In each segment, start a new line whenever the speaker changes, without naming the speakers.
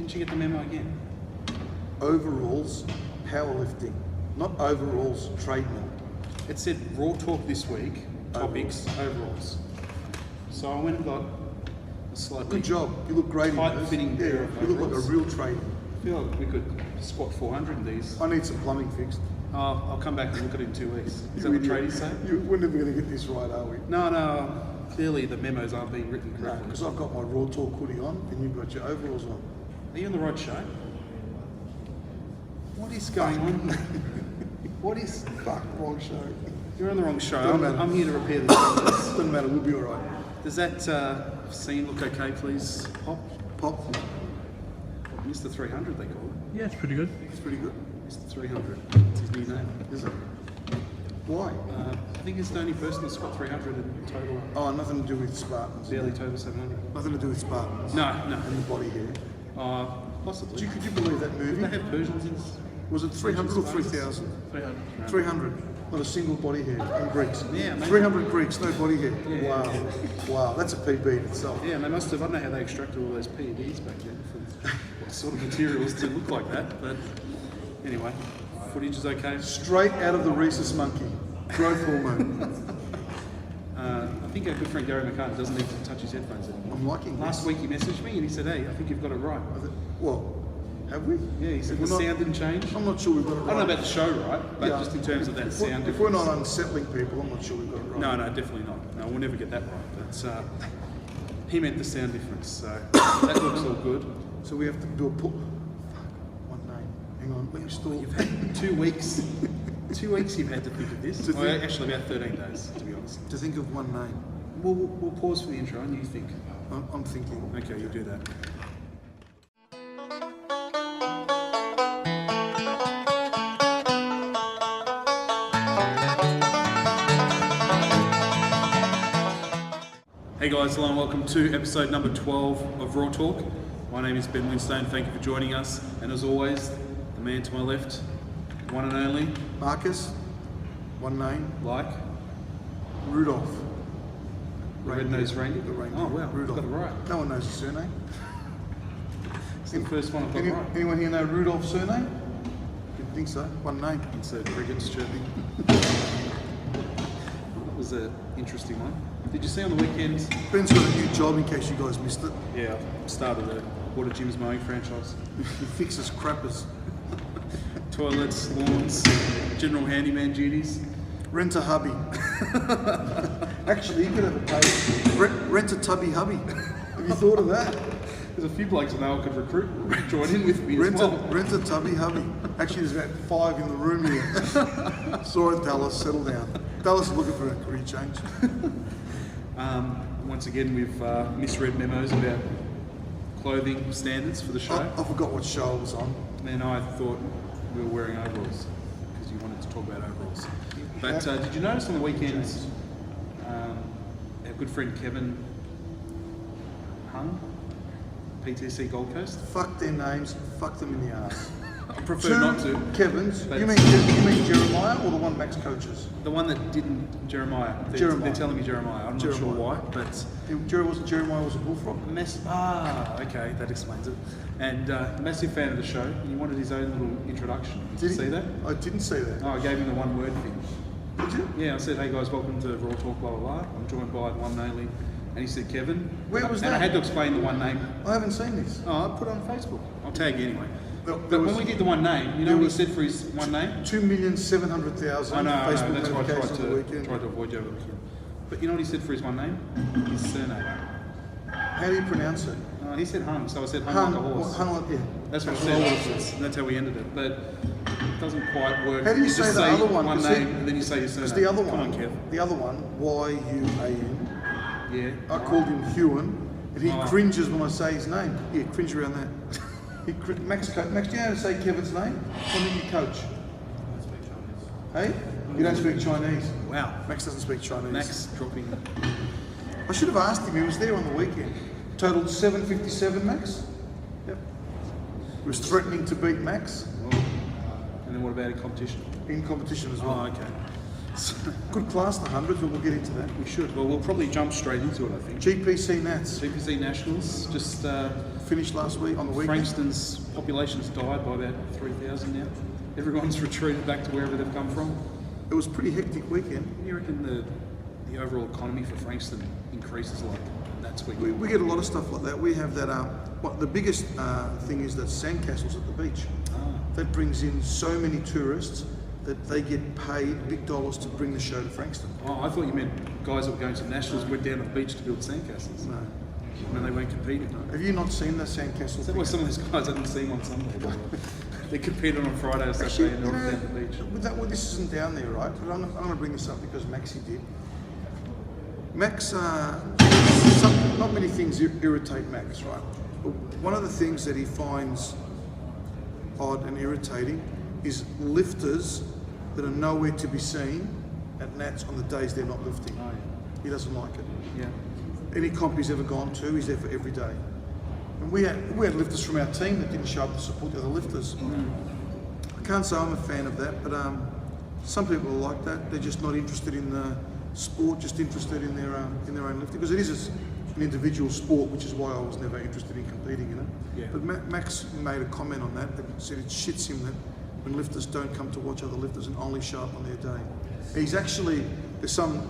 Didn't you get the memo again?
Overalls, powerlifting, not overalls, treadmill.
It said Raw Talk this week, topics, overalls. So I went and got a slightly
Good job. You look great in those.
tight-fitting pair of
You look like a
overalls.
real trader.
I feel like we could squat 400 in these.
I need some plumbing fixed.
I'll come back and look at it in 2 weeks. Is that what tradies say?
We're never going to get this right, are we?
No. Clearly the memos aren't being written
No,
correctly.
because I've got my Raw Talk hoodie on and you've got your overalls on.
Are you on the right show? What is going on? What is...
Fuck, wrong show.
You're on the wrong show.
Doesn't matter.
I'm here to repair this process.
Doesn't matter, we'll be alright.
Does that scene look okay, please? Pop?
Pop,
Mr. 300 they call it.
Yeah, it's pretty good.
it's pretty good.
Mr. 300. It's his new name.
Is it? Why?
I think he's the only person that's got 300 in total.
Oh, nothing to do with Spartans.
Barely total 700.
Nothing to do with Spartans.
No.
And the body hair.
Possibly.
Could you believe that
Did they
movie?
have Persians in?
Was it 300 or 3,000?
300.
300. Not a single body hair in Greeks.
Yeah, maybe.
300 Greeks, no body hair.
Yeah,
Wow. Wow, that's a PB in itself.
Yeah, and they must have. I don't know how they extracted all those PEDs back then from what sort of materials to look like that. But anyway, footage is okay.
Straight out of the rhesus monkey. Growth hormone.
I think our good friend Gary McCartney doesn't need to touch his headphones anymore.
I'm liking
Last week he messaged me and he said, "Hey, I think you've got it right."
Well, have we?
Yeah, he said
We're
the
not-
sound didn't change.
I'm not sure we've got it
I
right.
don't know about the show, right? But
Yeah.
just in terms of that sound.
If we're not unsettling people, I'm not sure we've got it right.
No, definitely not. No, we'll never get that right. But he meant the sound difference, so that looks all good.
So we have to do a pull. Fuck, one name. Hang on, let me stall.
You've had 2 weeks. 2 weeks you've had to think of this.
To
Well,
think-
actually about 13 days, to be honest.
To think of one name.
We'll pause for the intro and you think.
I'm thinking.
Okay, you do that. Hey guys, hello and welcome to episode number 12 of Raw Talk. My name is Ben Winstone, thank you for joining us. And as always, the man to my left, one and only,
Markos, one name.
like,
Rudolph.
Red-Nosed Reindeer.
The reindeer.
Oh wow,
Rudolph.
got it right.
No one knows his surname.
It's the first one I've got right.
Anyone here know Rudolph's surname? Didn't think so. One name.
Insert crickets chirping. That was an interesting one. Did you see on the weekend?
Ben's got a new job in case you guys missed it.
Yeah, started a water gyms mowing franchise.
He fixes crappers.
Toilets, lawns, general handyman duties.
Rent a hubby. Actually, you could have a page. Rent a tubby hubby. Have you thought of that?
There's a few blokes I know I could recruit, join in with me
Rent
as well.
rent a tubby hubby. Actually, there's about 5 in the room here. Sorry, Dallas, settle down. Dallas is looking for a career change.
Once again, we've misread memos about clothing standards for the show.
I forgot what show I was on.
And I thought we were wearing overalls because you wanted to talk about overalls. But did you notice on the weekend, our good friend Kevin Hung, PTC Gold Coast?
Fuck their names, fuck them in the ass.
I prefer not to.
Kevin's.
But-
You mean Jeremiah or the one Max coaches?
The one that didn't, Jeremiah.
Jeremiah.
They're telling me Jeremiah. I'm not sure
Jeremiah.
why, but
Jeremiah was a bullfrog.
okay, that explains it. And massive fan of the show. He wanted his own little introduction. Did you see that?
I didn't see that.
Oh, I gave him the one word thing.
Did you?
Yeah, I said, hey guys, welcome to Raw Talk, blah, blah, blah. I'm joined by the one and only. And he said, Kevin.
Where was
and
that?
I had to explain the one name.
I haven't seen this.
Oh, I put it on Facebook. I'll tag you anyway.
There
But
was-
when we did the one name, you know what he said for his one name?
2,700,000
I know,
Facebook
that's why I
notifications on the
tried
weekend.
to avoid you over the weekend. But you know what he said for his one name? His surname.
How do you pronounce it?
He said Hung, so I said Hung like a horse.
Yeah.
That's what I said. That's how we ended it. But it doesn't quite work.
How do you say
just
the other one?
One
'Cause
name and then you say your surname.
Because the other
Come
one,
on, Kev.
the other one, Y-U-A-N,
Yeah.
I called him Hewan, and he
Oh.
cringes when I say his name. Yeah, cringe around that. Max, do you know how to say Kevin's name? When did you coach? Hey? You don't speak Chinese.
Wow.
Max doesn't speak Chinese.
Max dropping.
I should have asked him, he was there on the weekend. Totaled 757, Max. Yep. He was threatening to beat Max
Well, and then what about in competition?
in competition as well.
Oh, okay.
Good class, the hundreds, but we'll get into that. We should.
Well, we'll probably jump straight into it, I think.
GPC Nats
GPC Nationals just
finished last week on the weekend.
Frankston's population's died by about 3,000 now. Everyone's retreated back to wherever they've come from.
It was a pretty hectic weekend.
You reckon the overall economy for Frankston increases like that's week?
We get a lot of stuff like that. We have that. The biggest thing is that sandcastles at the beach. That brings in so many tourists that they get paid big dollars to bring the show to Frankston.
Oh, I thought you meant guys that were going to Nationals went down to the beach to build sandcastles.
No.
And then they weren't competing.
Have you not seen the sandcastle?
Is that why some of those guys hadn't seen on Sunday? They competed on Friday or Saturday and they're down the beach.
Well, this isn't down there, right? But I'm going to bring this up because Maxie did. Max, not many things irritate Max, right? But one of the things that he finds odd and irritating is lifters that are nowhere to be seen at Nats on the days they're not lifting.
Oh, yeah.
He doesn't like it.
Yeah.
Any comp he's ever gone to, he's there for every day. And we had lifters from our team that didn't show up to support the other lifters. I can't say I'm a fan of that, but some people are like that. They're just not interested in the sport, just interested in their own lifting, because it is an individual sport, which is why I was never interested in competing in it.
Yeah.
But Max made a comment on that said it shits him that when lifters don't come to watch other lifters and only show up on their day. There's some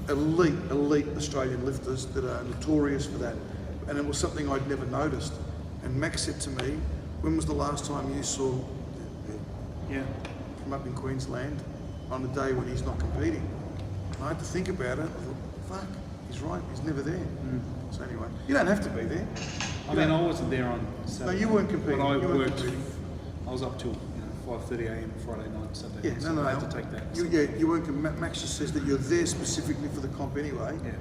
elite Australian lifters that are notorious for that, and it was something I'd never noticed. And Max said to me, when was the last time you saw from up in Queensland on a day when he's not competing? And I had to think about it. I thought, fuck, he's right, he's never there. So anyway, you don't have to be there.
I mean, I wasn't there on Saturday.
No, you weren't competing.
But I
You weren't
worked.
competing.
I was up till 5:30 a.m. Friday night, Saturday.
Yeah,
night, so
no.
I had to take that.
You weren't. Max just says that you're there specifically for the comp anyway.
Yeah.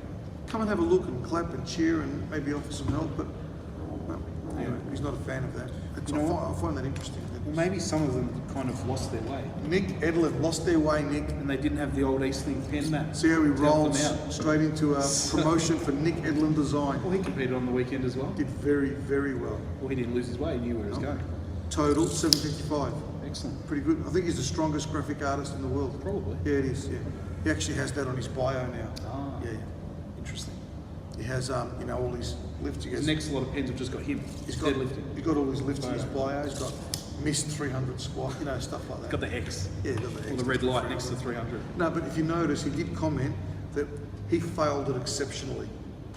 Come and have a look and clap and cheer and maybe offer some help, but no, anyway, he's not a fan of that. I find that interesting.
Well, maybe some of them kind of lost their way.
Nick Edlund lost their way, Nick.
And they didn't have the old Eastling pen mat.
See how he
to help them
rolls
out.
straight into a promotion for Nick Edlund Design.
Well, he competed on the weekend as well.
Did very, very well.
Well, he didn't lose his way. He knew where he was going.
Total 755.
Excellent.
Pretty good. I think he's the strongest graphic artist in the world.
Probably.
Yeah, it is. Yeah, he actually has that on his bio now.
Ah.
Yeah.
Interesting.
He has all his lifts.
The next lot of pens have just got him.
He's got all his lifts in his
Photo.
bio. He's got missed 300 squat, stuff like that.
Got the X.
Yeah, got the
Or
X
the red
next to
light next to 300.
No, but if you notice, he did comment that he failed it exceptionally.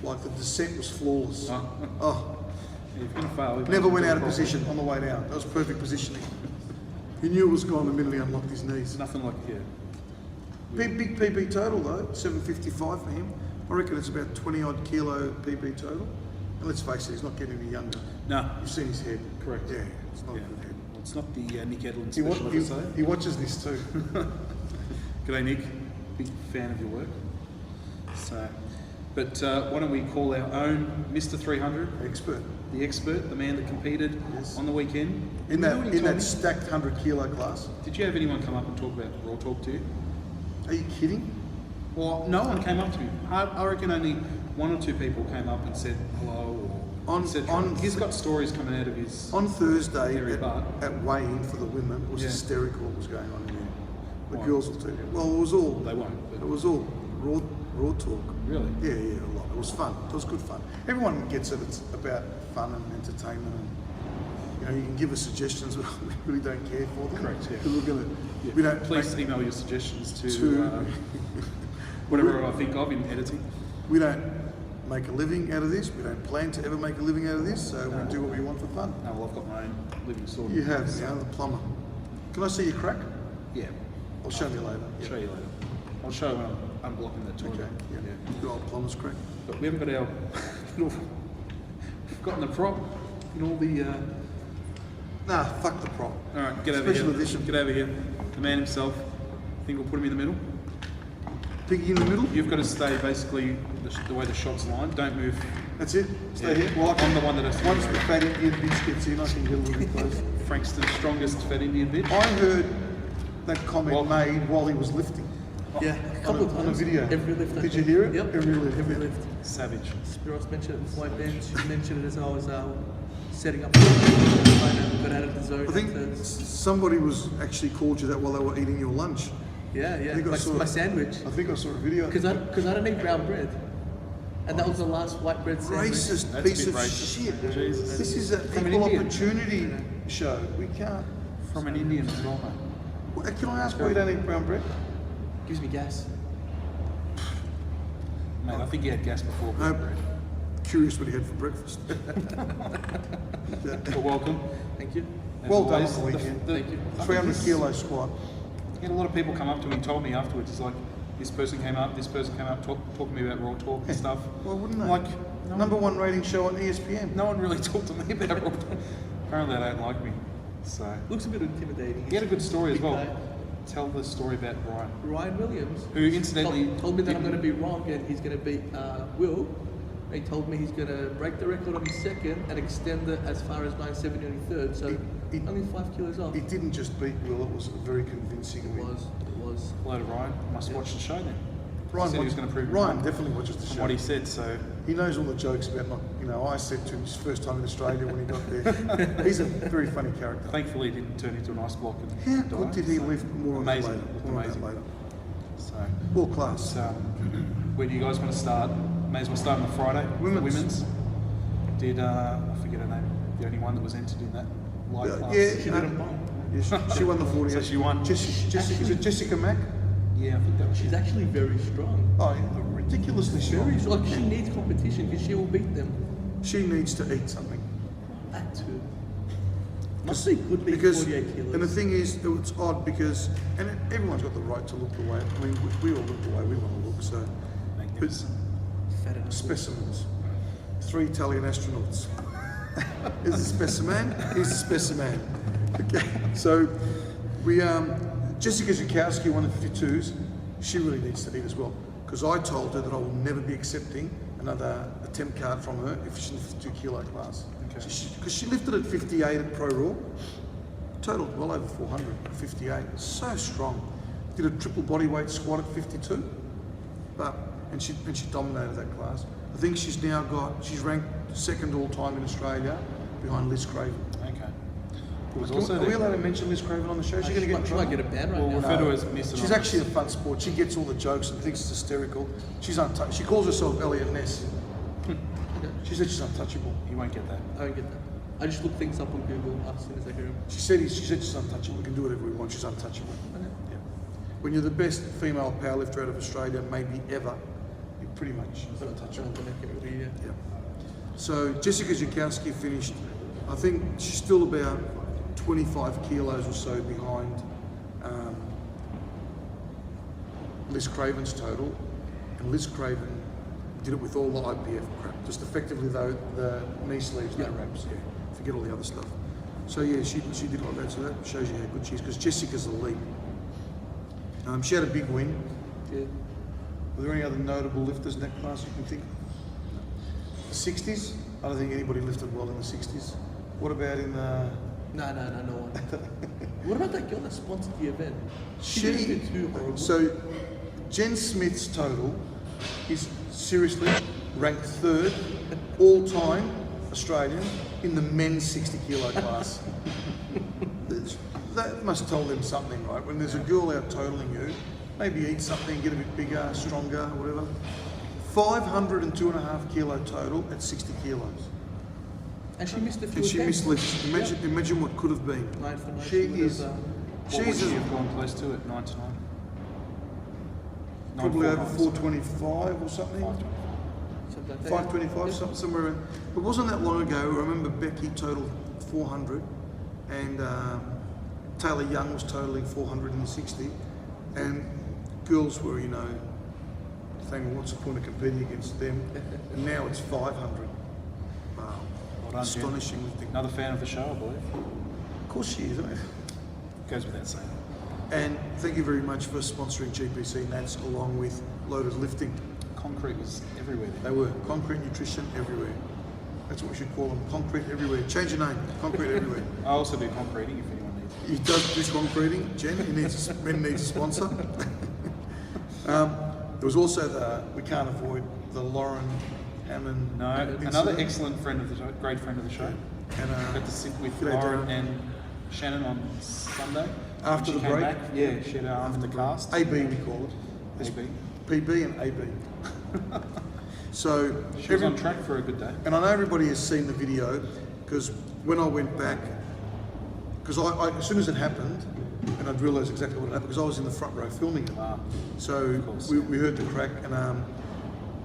Like the descent was flawless. Oh,
If you're going to fail, you
never went
do it
out of
properly.
position on the way down. That was perfect positioning. He knew it was gone the minute he unlocked his knees.
Nothing like,
Big PB total though, 755 for him. I reckon it's about 20 odd kilo PB total. And let's face it, he's not getting any younger.
No.
You've seen his head.
Correct.
Yeah, it's not a good head.
Well, it's not the Nick Edlund
He,
special episode.
he watches this too.
G'day, Nick. Big fan of your work. So, but why don't we call our own Mr. 300,
Expert.
the expert, the man that competed
Yes.
on the weekend.
In
You know what he told
that
me?
stacked 100 kilo class.
Did you have anyone come up and talk about Raw Talk to you?
Are you kidding?
Well, no one came up to me. I reckon only one or two people came up and said hello or etc. He's got stories coming out of his...
On Thursday
Very bad.
at weigh-in for the women, it was
Yeah.
hysterical what was going on in there. The
Why?
girls will tell you. Well, it was all.
They won't, but-
It was all raw talk.
Really?
Yeah, a lot. It was fun. It was good fun. Everyone gets it. It's about fun and entertainment, and you can give us suggestions, but we really don't care for them.
Correct, yeah.
'Cause we're gonna.
Yeah.
We don't.
Please email your suggestions to whatever I think of in editing.
We don't make a living out of this. We don't plan to ever make a living out of this. So we do what we want for fun.
No, well, I've got my own living sorted.
You have, the plumber. Can I see your crack?
Yeah.
I'll show you later.
I'll show you later. I'll show you when I'm unblocking the toilet.
Okay. Yeah. Good old plumber's crack.
But we haven't got our... we've forgotten the prop and all the...
Nah, fuck the prop.
All right, get over
Special
here.
edition.
Get over here. The man himself. I think we'll put him in the middle.
Piggy in the middle.
You've got to stay basically the way the shot's lined. Don't move.
That's it. Stay
Yeah.
here. Well,
I'm the one that has to
once
go.
the fat Indian bitch gets in, I can get a little bit close.
Frankston's strongest fat Indian bitch.
I heard that comment
Well-
made while he was lifting.
Yeah, a couple of
on a
times.
video.
Every lift. I
Did you
think.
hear it?
Yep.
Every lift.
Every lift.
Savage.
Spiros mentioned it before I bench. You mentioned it as I was setting up. Got out of the zone.
I think somebody was actually called you that while they were eating your lunch.
Yeah,
I think I saw
my
it.
sandwich.
I think I saw a video.
Because I don't eat brown bread. And that was the last white bread sandwich.
Racist
That's a
piece
bit
of
racist.
shit.
Jesus.
This is an
From an
equal
Indian.
opportunity show. We can't.
From an Indian as well, mate.
Well, can I ask why you don't eat brown bread?
Gives me gas.
Mate, I think you had gas before
No.
bread.
Curious what he had for breakfast.
Well, welcome.
Thank you.
As
Well done
always.
on the weekend.
Thank you.
300 kilo squat.
He had a lot of people come up to me and told me afterwards, it's like, this person came up, talking to me about Raw Talk and stuff.
Well, wouldn't they?
Like,
Number one rating show on ESPN.
no one really talked to me about Raw Talk. Apparently they don't like me. So,
Looks a bit intimidating.
he had a good story as
Big
well.
guy.
Tell the story about Ryan.
Ryan Williams.
Who incidentally
told me that I'm
didn't-
going to be wrong and he's going to beat Will. He told me he's going to break the record on his second and extend it as far as 970 on his third. So
He-
only 5 kilos off.
He didn't just beat Will, it was a very convincing
It
win.
was.
Hello to Ryan. Must watch the show then.
Ryan,
said he was going to prove me
Ryan
wrong
definitely watches the
from
show.
what he said, so
He knows all the jokes about not, I said to him his first time in Australia when he got there. He's a very funny character.
thankfully he didn't turn into an ice block and
How
die.
good did he lift? More on that
Amazing.
later.
Looked
More on that
amazing.
later.
So,
World class.
where do you guys want to start? May as well start on the Friday.
Women's.
Did I forget her name? The only one that was entered in that light class.
Yeah,
She didn't bomb.
she won the 40.
So she won.
Is it Jessica Mack?
Yeah, I think that was.
She's actually very strong.
Oh, ridiculously strong.
Very strong. Like, she needs competition because she will beat them.
She needs to eat something.
That too. Must be good being
Because,
48 kilos.
and the thing is, it's odd because, and everyone's got the right to look the way, we all look the way we want to look, so. But
Magnificent.
Fat enough.
specimens. 3 Italian astronauts. Here's a specimen, here's a specimen. Okay, so we, Jessica Zukowski, one of the 52s, she really needs to eat as well. Because I told her that I will never be accepting another attempt card from her if she's in the 52 kilo class.
Okay.
Because she lifted at 58 at Pro Raw, totaled well over 400 at 58, so strong. Did a triple body weight squat at 52, and she dominated that class. I think she's ranked second all time in Australia behind Liz Craven.
Okay. It was also
Are we allowed to mention Liz Craven on the show? She's going to get in
She might
trouble.
get a ban right
Well,
now.
refer to her as Mr.
She's actually a fun sport. She gets all the jokes and thinks it's hysterical. She's untouchable. She calls herself Elliot Ness. She said she's untouchable.
You won't get that.
I don't get that. I just look things up on Google as soon as I hear them.
She said she's untouchable. We can do whatever we want. She's untouchable.
Okay.
Yeah. When you're the best female powerlifter out of Australia, maybe ever, you're pretty much untouchable.
Yeah.
Yeah. So Jessica Zukowski finished, I think she's still about 25 kilos or so behind Liz Craven's total. And Liz Craven did it with all the IPF crap. Just effectively though, the knee sleeves, no wraps, yeah. Forget all the other stuff. So yeah, she did like that, so that shows you how good she is, because Jessica's elite. She had a big win.
Yeah.
Were there any other notable lifters in that class you can think of? The 60s? I don't think anybody lifted well in the 60s. What about in the...
No one. What about that girl that sponsored the event? She didn't do too horrible.
So, Jen Smith's total is seriously ranked 3rd all-time Australian in the men's 60 kilo class. That must tell them something, right? When there's a girl out totaling you, maybe eat something, get a bit bigger, stronger, whatever. 502.5 kilo total at 60 kilos.
And she missed a few
And she
attempts.
mislifted. Imagine what could have been.
9 for 9.
She is...
What would
She's
you have gone close to it? 9 to 9?
probably over
949,
425 or something.
525.
525, somewhere around. It wasn't that long ago. I remember Becky totaled 400 and Taylor Young was totaling 460. And girls were, saying, well, what's the point of competing against them? And now it's 500. Wow.
Well done, Jen.
Astonishing.
Another fan of the show, I believe.
Of course she is, isn't it?
Goes without saying.
And thank you very much for sponsoring GPC Nats along with Loaded Lifting.
Concrete was everywhere
They
there.
were concrete nutrition everywhere. That's what we should call them. Concrete everywhere. Change your name. Concrete everywhere.
I also do concreting if anyone needs it.
He does this concreting. Jen, Ben needs a sponsor. There was also we can't avoid the Lauren Hammond.
No,
incident.
another excellent friend of the show, great friend of the show.
And
Got to sit with
G'day,
Lauren
Darren.
and Shannon on Sunday.
after
She
the
came
break.
back, yeah, she had her arm in the cast.
AB we call it.
AB.
PB and AB. So
She was on track for a good day.
and I know everybody has seen the video because when I went back, because I as soon as it happened, and I'd realised exactly what had happened because I was in the front row filming it. So we heard the crack,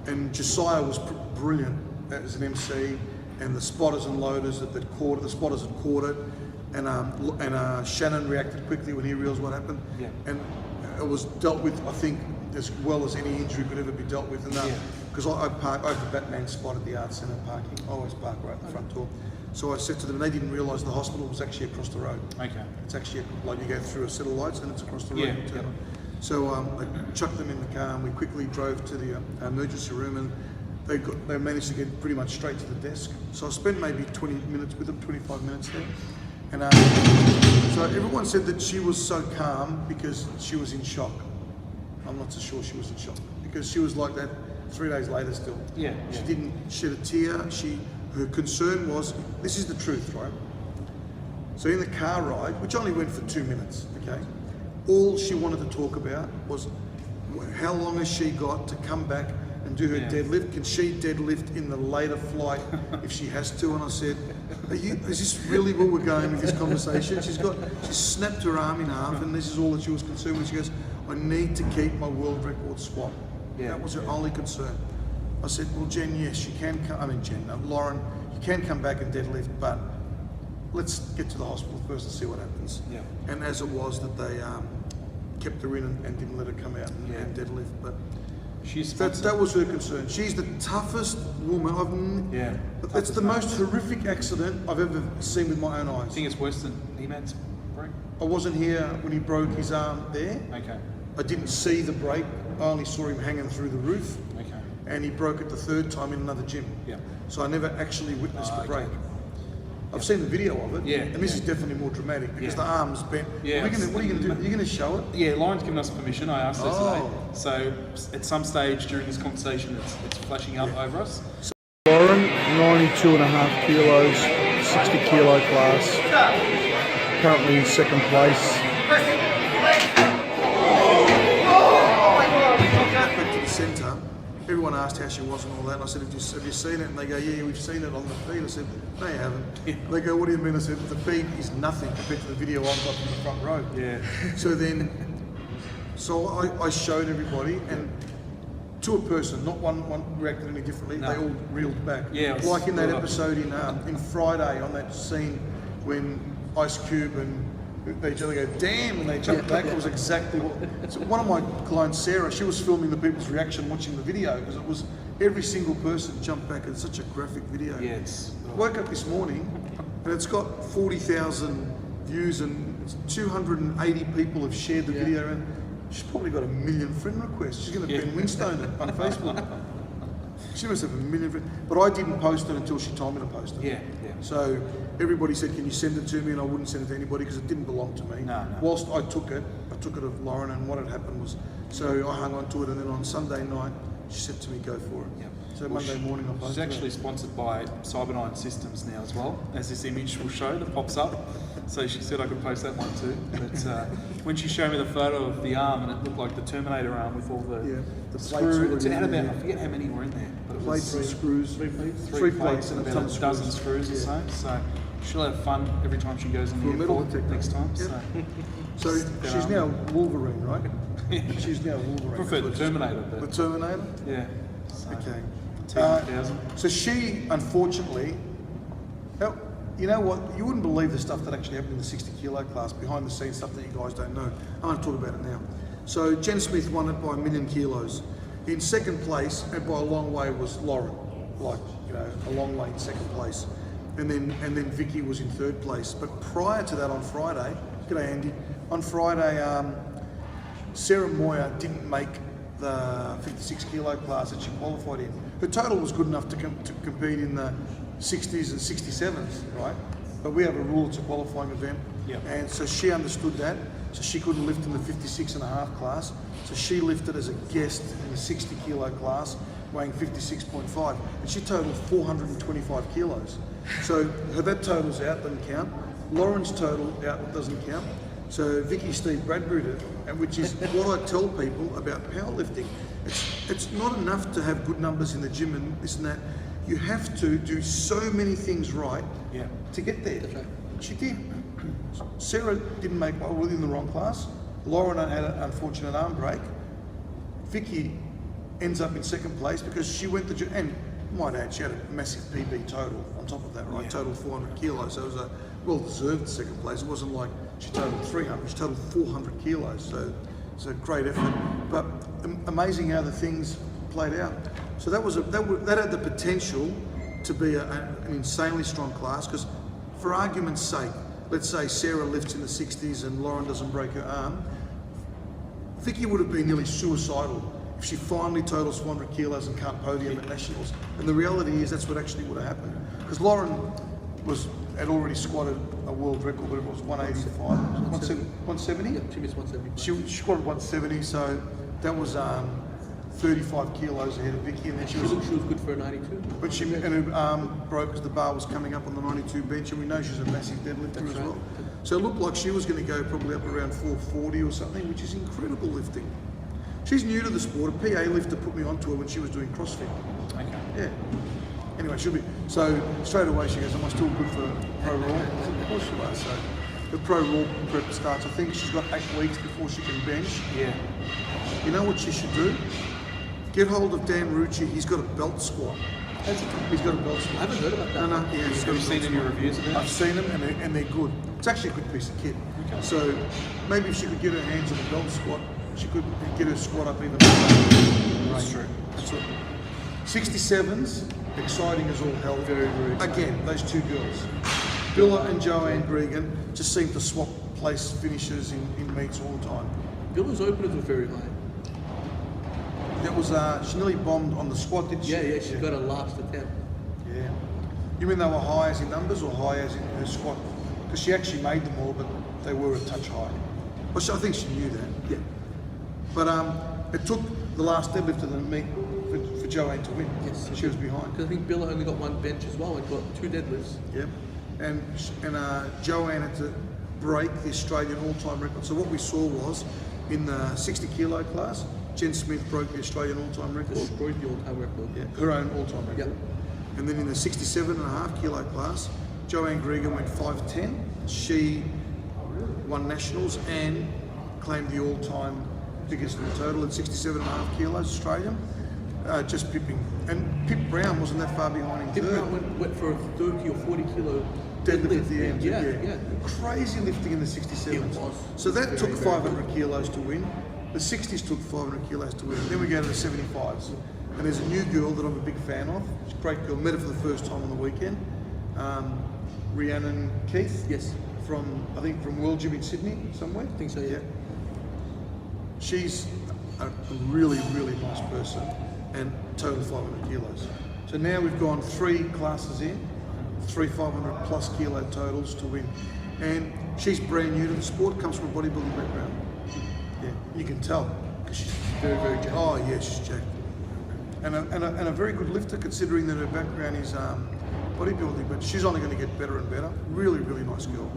and Josiah was brilliant as an MC, and the spotters and loaders that caught it, the spotters had caught it, and Shannon reacted quickly when he realised what happened, and it was dealt with, I think, as well as any injury could ever be dealt with. And because I have the Batman spot at the Arts Centre parking. I always park right at the front door. So I said to them, and they didn't realise the hospital was actually across the road.
Okay.
It's actually like you go through a set of lights and it's across the road.
Yeah, yep.
So I chucked them in the car and we quickly drove to the emergency room, and they managed to get pretty much straight to the desk. So I spent maybe 20 minutes with them, 25 minutes there. And so everyone said that she was so calm because she was in shock. I'm not so sure she was in shock because she was like that 3 days later still.
Yeah.
She didn't shed a tear. Her concern was, this is the truth, right? So in the car ride, which only went for 2 minutes, okay, all she wanted to talk about was how long has she got to come back and do her deadlift? Can she deadlift in the later flight if she has to? And I said, is this really where we're going with this conversation? She snapped her arm in half, and this is all that she was concerned with. She goes, I need to keep my world record squat. That was her only concern. I said, well, Jen, yes, you can come, Lauren, you can come back and deadlift, but let's get to the hospital first and see what happens. Yeah. And as it was that they kept her in and didn't let her come out and deadlift, but that was her concern. She's the toughest woman. It's the most horrific accident I've ever seen with my own eyes.
I think it's worse than Emad's break.
I wasn't here when he broke his arm there.
Okay.
I didn't see the break. I only saw him hanging through the roof.
Okay.
And he broke it the third time in another gym. Yeah. So I never actually witnessed the break. I've seen the video of it. Yeah. And this is definitely more dramatic because the arm's bent. Yeah. What are you going to do? Are you going to show it?
Yeah, Lauren's given us permission. I asked her today. So at some stage during this conversation, it's flashing up over us.
So Lauren, 92.5 kilos, 60 kilo class. Currently in second place. Back to the centre. Everyone asked how she was and all that, and I said, have you seen it? And they go, yeah, we've seen it on the feed. I said, no, you haven't. They go, what do you mean? I said, the feed is nothing compared to the video I've got from the front row. Yeah. So I showed everybody, and to a person, not one reacted any differently. No. They all reeled back. Yeah. Like in that episode in Friday, on that scene when Ice Cube and they go, damn, and they jump back. It was exactly what. So one of my clients, Sarah, she was filming the people's reaction watching the video because it was every single person jumped back. It's such a graphic video. Yeah, I woke up this morning and it's got 40,000 views and 280 people have shared the video, and she's probably got 1 million friend requests. She's going to Ben Winstone it on Facebook. She must have 1 million friends. But I didn't post it until she told me to post it. Yeah. So everybody said, can you send it to me? And I wouldn't send it to anybody because it didn't belong to me. No. Whilst I took it of Lauren, and what had happened was, so I hung on to it, and then on Sunday night, she said to me, go for it. Yep. So Monday morning I posted it.
She's actually sponsored by Cyberdyne Systems now as well, as this image will show that pops up. So she said I could post that one too. But when she showed me the photo of the arm, and it looked like the Terminator arm with all the screws. It had about, I forget how many were in there. But it was
plates and screws.
Three plates and about a dozen screws or so. So she'll have fun every time she goes in the airport next time.
So she's now Wolverine, right? She's now Wolverine.
Prefer the Terminator.
The Terminator?
Yeah.
Okay.
10,000.
So she, unfortunately, you know what? You wouldn't believe the stuff that actually happened in the 60 kilo class, behind the scenes stuff that you guys don't know. I'm going to talk about it now. So Jen Smith won it by 1 million kilos. In second place, and by a long way, was Lauren. A long way in second place. And then Vicky was in third place. But prior to that, on Friday, g'day Andy, on Friday, Sarah Moyer didn't make the 56 kilo class that she qualified in. Her total was good enough to compete in the 60s and 67s, right? But we have a rule, it's a qualifying event. Yep. And so she understood that. So she couldn't lift in the 56.5 class. So she lifted as a guest in the 60 kilo class, weighing 56.5. And she totaled 425 kilos. So that total's out, doesn't count. Lauren's total out doesn't count. So Vicky Steve Bradbury did, and which is what I tell people about powerlifting. It's not enough to have good numbers in the gym and this and that. You have to do so many things right to get there.
That's right.
She did. Sarah didn't make well in the wrong class. Lauren had an unfortunate arm break. Vicky ends up in second place because she went to gym, and might add, she had a massive PB total on top of that, right?
Yeah.
Total 400 kilos. So it was a well-deserved second place. It wasn't like she totaled 300, she totaled 400 kilos. So it's a great effort. But amazing how the things played out. So that had the potential to be an insanely strong class, because for argument's sake, let's say Sarah lifts in the 60s and Lauren doesn't break her arm, Vicky would have been nearly suicidal if she finally totals 400 kilos and can't podium at Nationals. And the reality is that's what actually would have happened. Because Lauren had already squatted a world record, but it was 185, 170?
Yeah, she missed 170.
She squatted 170, so that was 35 kilos ahead of Vicky, and then
She was good for a 92.
but her arm broke because the bar was coming up on the 92 bench, and we know she's a massive deadlifter
That's
as
right.
well. So it looked like she was going to go probably up around 440 or something, which is incredible lifting. She's new to the sport. A PA lifter put me onto her when she was doing CrossFit.
Okay.
Yeah. Anyway, she'll be. So straight away she goes, "Am I still good for Pro Raw?" I said, "Of course you are." So the Pro Raw prep starts. I think she's got 8 weeks before she can bench.
Yeah.
You know what she should do? Get hold of Dan Rucci. He's got a belt squat. He's got a belt
I
squat.
haven't heard about that.
No, yeah, he's got
Have you
a belt
seen any
squat.
reviews of that?
I've seen them, and they're good. It's actually a good piece of kit.
Okay.
So maybe if she could get her hands on the belt squat, she could get her squat up even more.
That's true.
That's it. 67s, exciting as all hell.
Very, very exciting.
Again, those two girls, Billa and Joanne Gregan, just seem to swap place finishes in meets all the time.
Billa's openers were very high.
That was she nearly bombed on the squat, didn't she?
Yeah, she got a last attempt.
Yeah. You mean they were high as in numbers or high as in her squat? Because she actually made them all, but they were a touch high. Well, I think she knew that.
Yeah.
But it took the last deadlift of the meet for Joanne to win.
Yes.
She was behind.
Because I think Billa only got one bench as well and got 2 deadlifts.
Yep. And Joanne had to break the Australian all-time record. So what we saw was in the 60 kilo class, Jen Smith broke the Australian all-time record.
Destroyed the all-time record.
Yeah, her own all-time record.
Yep.
And then in the 67.5 kilo class, Joanne Gregan went 5'10". She won Nationals and claimed the all-time biggest in the total at 67.5 kilos Australian, just pipping. And Pip Brown wasn't that far behind in
Pip
third.
Brown went for a 30 or 40 kilo
Deadlift at the end.
Yeah.
Crazy lifting in the 67s.
It was.
So that
Very,
took
very
500 kilos to win. The 60s took 500 kilos to win. Then we go to the 75s. And there's a new girl that I'm a big fan of. She's a great girl. Met her for the first time on the weekend. Rhiannon Keith.
Yes.
I think from World Gym in Sydney somewhere.
I think so, yeah.
She's a really, really nice person and total 500 kilos. So now we've gone 3 classes in, 3 500 plus kilo totals to win. And she's brand new to the sport, comes from a bodybuilding background. Yeah, you can tell. 'Cause she's
Very, very jacked.
Oh yeah, she's jacked. And a very good lifter considering that her background is bodybuilding, but she's only going to get better and better. Really, really nice girl.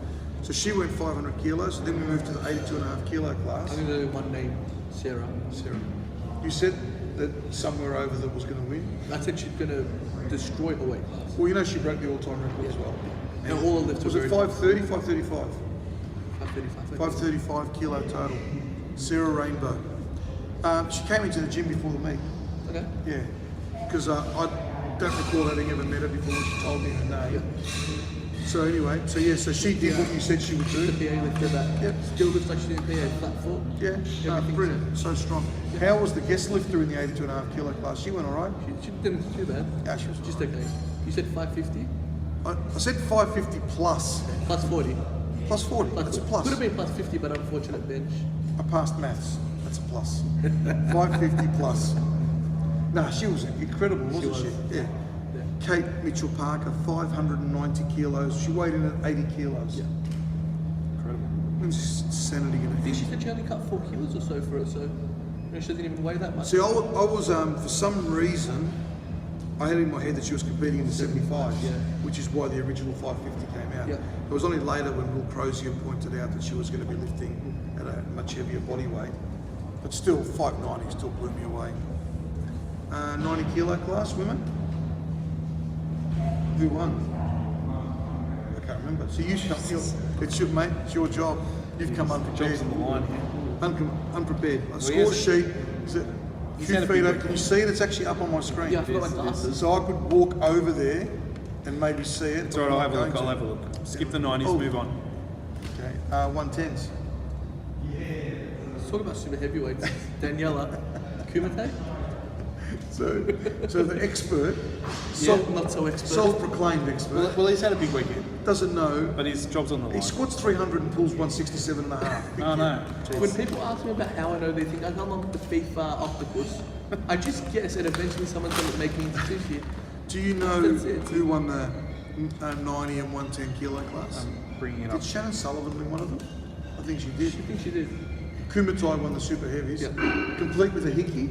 So she went 500 kilos, and then we moved to the 82.5 kilo class.
I think there's one name, Sarah.
You said that somewhere over that was going to win.
I said she's going to destroy her weight class.
Well, you know she broke the all-time record as well.
And all the lifts
Was
were
it
very
530, 535?
535.
535 kilo total. Sarah Rainbow. She came into the gym before the meet.
Okay.
Yeah, because I don't recall having ever met her before when she told me her name. So anyway, so she did what you said she would
The
do.
PA lifted that.
Yep.
Still looks like she did PA flat foot.
Yeah,
Everything's-
brilliant, so strong. How was the guest lifter in the 82.5 kilo class? She went all right.
She didn't do too bad.
Yeah, she was
Just okay. You said 550?
I said 550 plus,
Plus 40.
plus 40.
Plus
That's a
40.
plus.
Could have been plus 50, but unfortunate bench.
I passed maths. That's a plus. 550 plus. Nah, she was incredible, wasn't she?
was.
Yeah.
Yeah.
Kate Mitchell Parker, 590 kilos. She weighed in at 80 kilos.
Yeah.
Incredible.
It's insanity in
I think
a
she said she only cut 4 kilos or so for it, so she doesn't even weigh that much.
See, I was for some reason, I had in my head that she was competing in the 75s,
Yeah.
which is why the original 550 came out.
Yeah.
It was only later when Will Crozier pointed out that she was going to be lifting at a much heavier body weight. But still, 590 still blew me away. 90 kilo class, women? Who won? I can't remember. So you should, it's your, mate, it's your job. You've come unprepared.
Job's on the line here.
Unprepared. A
he
score
has a-
sheet is a
He's
few
had a
feet
big
up.
week.
Can you see it? It's actually up on my screen.
Yeah, I forgot my
Yes,
glasses.
So I could walk over there and maybe see it.
It's alright, I'll have a look. I'll have a look. Skip the 90s,
Oh.
move on.
Okay. 110s.
Let's talk about super heavyweights. Daniela Kumite.
So the expert,
Not so expert.
self-proclaimed expert,
Well, he's had a big weekend,
doesn't know.
but his job's on the line.
He squats 300 and pulls 167 and a half.
Oh no.
When
Jeez.
people ask me about how I know they think I come up with the FIFA octopus, I just guess and eventually someone's going to make me into sushi.
Do you know
That's it.
who won the 90 and 110 kilo class?
I'm bringing it up.
Did Shannon Sullivan win one of them? I think she did.
I think she did.
Kumatai won the super heavies,
Yeah.
complete with a hickey.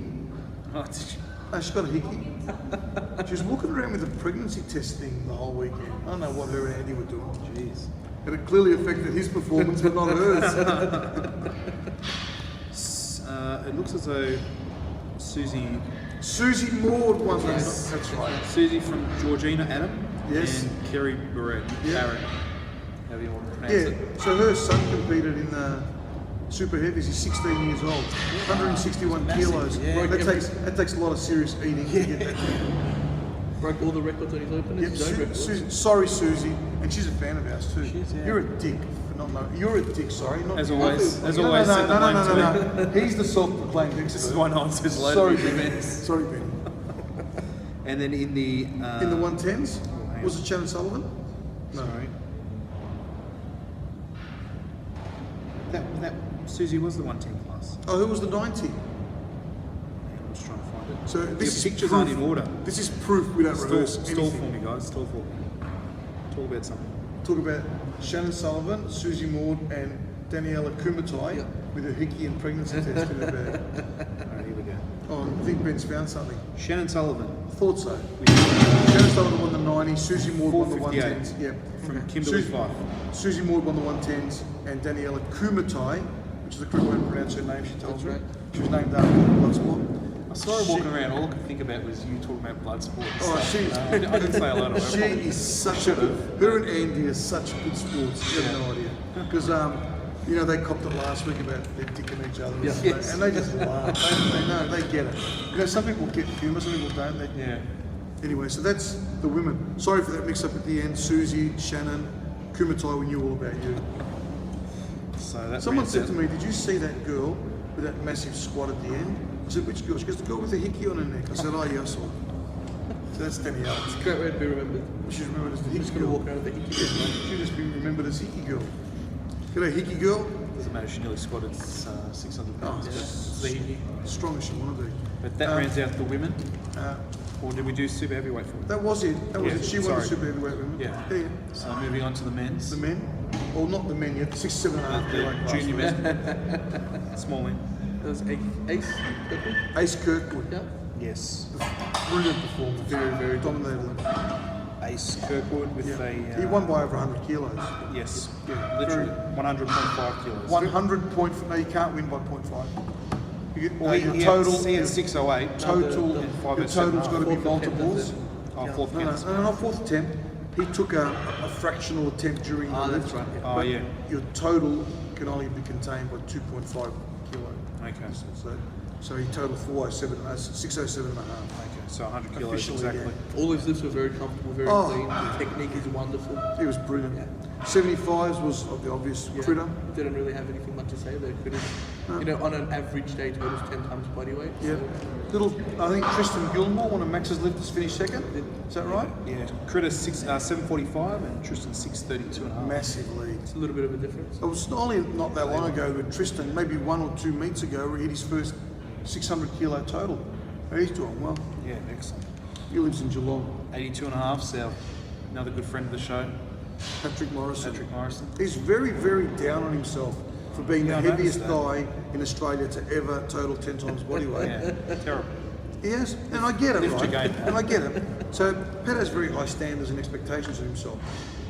Oh, did you-
Oh, she's got a hickey. She was walking around with a pregnancy test thing the whole weekend. I don't know what her and Andy were doing.
Jeez.
And it clearly affected his performance, but not hers.
It looks as though
Susie Maud won
Yes.
That's right.
Susie from Georgina Adam
Yes.
and Kerry Barrett.
Yeah.
Barrett. However you want to pronounce
Yeah,
it.
so her son competed in the super heavies. He's 16 years old, 161
Massive,
kilos.
yeah.
That takes a lot of serious eating to get that.
Broke all the records on his openers.
Yep,
his own records.
sorry, Susie, and she's a fan of ours too.
She is, yeah.
You're a dick for not knowing. You're a dick, sorry. Not
As
not
always-
the-
as
no,
always,
no,
send the
no,
blame
no,
to
no, no. He's the self-proclaimed expert.
This is why no one says loads
Sorry,
of
Benny.
events.
Sorry, Benny.
And then in the
In the 110s,
hang
was
on.
it Shannon Sullivan? No.
Sorry. That Susie was the 110 class.
Oh, who was the 90?
I'm just trying to find it.
So this is
pictures
proof.
aren't in order.
This is proof we don't rehearse
Stall
anything.
for me, guys. Stall for me. Talk about something.
Talk about Shannon Sullivan, Susie Maud, and Daniela Kumatai
Yeah.
with a hickey and pregnancy test in her bag.
Alright, here we go.
Oh, I think Ben's found something.
Shannon Sullivan
I thought so. Shannon Sullivan won the 90, Susie Maud won the
458.
110s. Yeah.
from Kimberley
Susie-
Fife.
Susie Maud won the 110s, and Daniela Kumatai, which is the correct way to pronounce her name, she told
That's
me.
right.
She was named after Bloodsport.
I saw her walking around. All I could think about was you talking about blood sport. and
Oh,
stuff.
she's-
I didn't say a lot of
She
her.
is such a, her and Andy are such good sports, you have no idea. Because, you know, they copped it last week about they're dicking each other.
Yeah.
Yes.
And they just laugh. They know, they get it. You know, some people get humour, some people don't. They,
Yeah.
Anyway, so that's the women. Sorry for that mix up at the end. Susie, Shannon, Kumatai, we knew all about you.
So that
Someone
rounds
said
out-
to me, did you see that girl with that massive squat at the end? I said, which girl? She goes, the girl with the hickey on her neck. I said, oh yeah, I saw her. So that's Danielle.
It's a great way to be remembered.
She's remembered as the
I'm
hickey
just going to
girl.
walk around with the hickey bit.
She'll just be remembered as hickey girl. G'day, hickey girl.
Doesn't matter. She nearly squatted 600 pounds.
Oh,
It's the hickey.
Strong as she want to be.
But that rounds out the women.
Uh,
Or did we do super heavyweight for them?
that was it. That was
Yeah,
it. She won the
sorry.
super heavyweight women.
Yeah.
Yeah.
So moving on to the men's.
The men. Well, not the men yet. 6, 7 and a half. kilo class.
Junior men. Small men.
That was Ace. Kirkwood.
Ace Kirkwood.
Yeah.
Yes.
Brilliant performance.
Very, very
Dominated them.
Ace Kirkwood with
Yeah.
a.
He won by over 100 kilos.
Yes.
Yeah.
Literally 100.5 kilos.
100 point. No, you can't win by 0.5. You get,
Well,
your
he
total.
Had, he had 608.
Total.
the
five
Your
and seven
total's got to be
Fourth attempt,
multiples.
that's it.
Oh,
Yeah.
fourth
No,
counts.
not fourth attempt. He took a fractional attempt during
Ah,
the
that's
lift.
right, yeah.
Oh,
But
yeah.
Your total can only be contained by 2.5 kilo.
Okay.
So he totaled 607 and a half.
Okay. So 100 kilos
Officially,
exactly.
All his lifts were very comfortable, very
Oh.
clean. The technique is wonderful.
He was brilliant.
Yeah.
75s was the obvious
Yeah.
critter.
Didn't really have anything much to say there. Couldn't, you know, on an average day, totals 10 times body weight.
Yeah.
So
Little, I think Tristan Gilmore, one of Max's lifters, finished second. Is that right?
Yeah. Critter 745 and Tristan 632 and a half.
Massive lead.
it's a little bit of a difference.
It was only not that long ago with Tristan, maybe 1 or 2 meets ago, where he hit his first 600 kilo total. He's doing well.
Yeah, excellent.
He lives in Geelong.
82 and a half. So another good friend of the show,
Patrick Morrison.
Patrick Morrison.
He's very, very down on himself for being
Yeah, I
the heaviest
noticed
guy in Australia to ever total 10 times body weight.
Yeah, terrible.
He has, and I get it,
Lift your
right?
game.
And I get it. So Pat has very high standards and expectations of himself.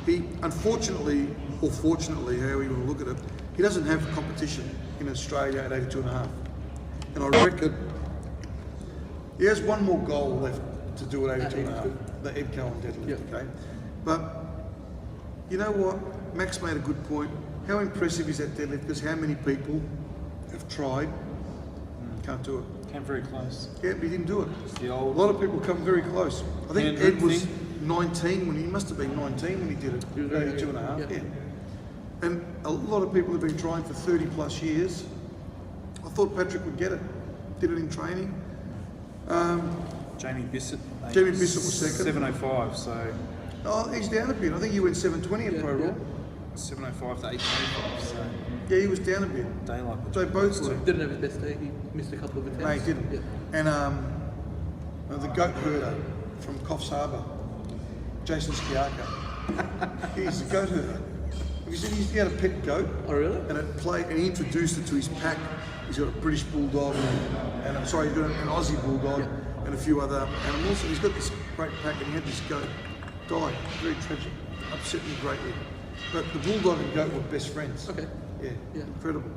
He, unfortunately, or fortunately, however you want to look at it, he doesn't have competition in Australia at 82.5. And I reckon he has one more goal left to do at 82.5, the Ed Cohen deadlift, okay? But you know what? Max made a good point. How impressive is that deadlift? Because how many people have tried, can't do it.
Came very close.
Yeah, but he didn't do it.
It's the
A
old.
lot of people come very close. I think
Hand
Ed was
thing.
19 when he must have been 19 when he did it.
He was very
82.5.
young.
Yeah. And a lot of people have been trying for 30 plus years. I thought Patrick would get it. Did it in training.
Jamie Bissett.
Jamie Bissett was second.
705, so
Oh, he's down a bit. I think he went 720 at Pro Raw.
705 to 825, so
Yeah, he was down a bit.
daylight.
They both were.
Didn't have his best day. He missed a couple of attempts.
No, he didn't.
Yeah.
And the goat herder from Coffs Harbour, Jason Skiaka. He's a goat herder. Have you seen he had a pet goat?
Oh, really?
And he introduced it to his pack. He's got a British bulldog and he's got an Aussie bulldog and a few other animals. And he's got this great pack, and he had this goat die. Very tragic. Upset me greatly. But the bulldog and goat were best friends.
Okay.
Yeah. Incredible.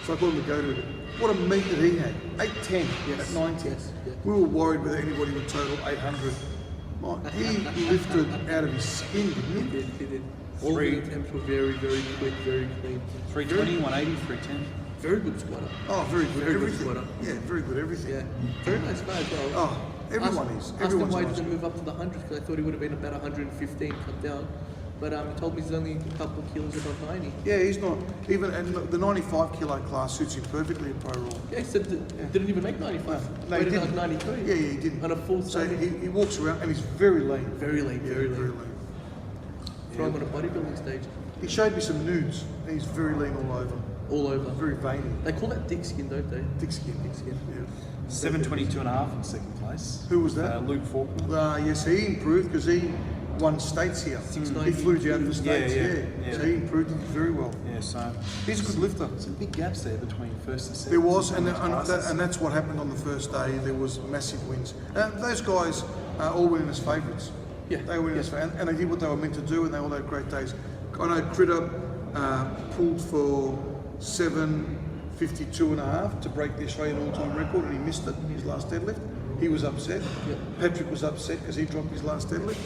So I called him the goat herder. What a meat that he had. 810 at 90.
Yes.
We were worried whether anybody would total 800. He lifted out of his skin, didn't he?
He did. All of the attempts were very, very quick, very clean.
320, 180, 310.
Very good squatter.
Oh, very good.
Very good
everything.
squatter.
Yeah, very good. Everything.
Yeah. Very nice guy as well.
Oh, everyone is.
Asked him
Everyone's
why he
nice.
didn't move up to the 100s, because I thought he would have been about 115 cut down. But he told me he's only a couple of kilos above 90.
Yeah, he's not even, and the 95 kilo class suits him perfectly in Pro Raw.
Yeah, he said didn't even make 95.
No, he
Waited
didn't.
like 93.
Yeah, he didn't.
On a full
So
Sunday.
he walks around and he's very lean.
Very lean,
Yeah,
very lean. Throw him on a bodybuilding stage.
He showed me some nudes and he's very lean all over.
All over.
Very veiny.
They call that dick skin, don't they?
Thick skin.
Dick skin.
Yeah.
722.5 in second place.
Who was that?
Luke Faulkner.
Yes, he improved because he won states here. He flew down to the states.
Yeah.
So he improved very well.
Yeah, so
He's a good lifter.
some big gaps there between first and second.
There was, and
classes.
that's what happened on the first day. There was massive wins. Those guys all went in as favourites.
Yeah.
They went in as favourites, and they did what they were meant to do, and they all had great days. I know Critter pulled for 7:52.5 to break the Australian all-time record, and he missed it in his last deadlift. He was upset. Patrick was upset because he dropped his last deadlift.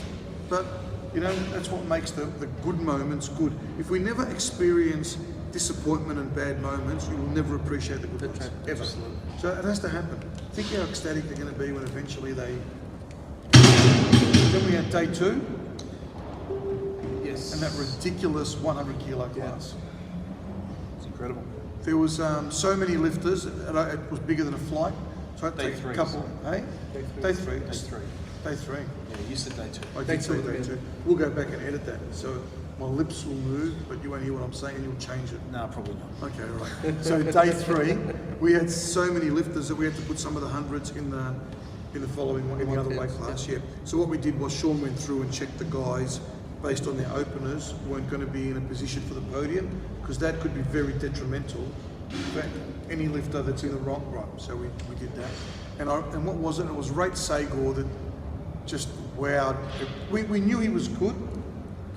But that's what makes the good moments good. If we never experience disappointment and bad moments, you will never appreciate the good ones, ever. So it has to happen. Think how ecstatic they're going to be when eventually they... Then we had day 2,
Yes.
and that ridiculous 100 kilo class.
It's incredible.
There was so many lifters, and it was bigger than a flight. So I had to
Day
take a
three,
couple. Hey? Day 3.
Day 3.
Day 3.
Yeah, you said day 2.
I did say day 2. We'll go back and edit that. So my lips will move, but you won't hear what I'm saying and you'll change it.
No, probably not.
Okay, right. So day 3, we had so many lifters that we had to put some of the hundreds in the following one, in the other weight class. Yeah. So what we did was Sean went through and checked the guys based on their openers weren't going to be in a position for the podium, because that could be very detrimental for any lifter that's in the wrong right. So we did that. And what was it? It was Rate Sagor that just wowed. We knew he was good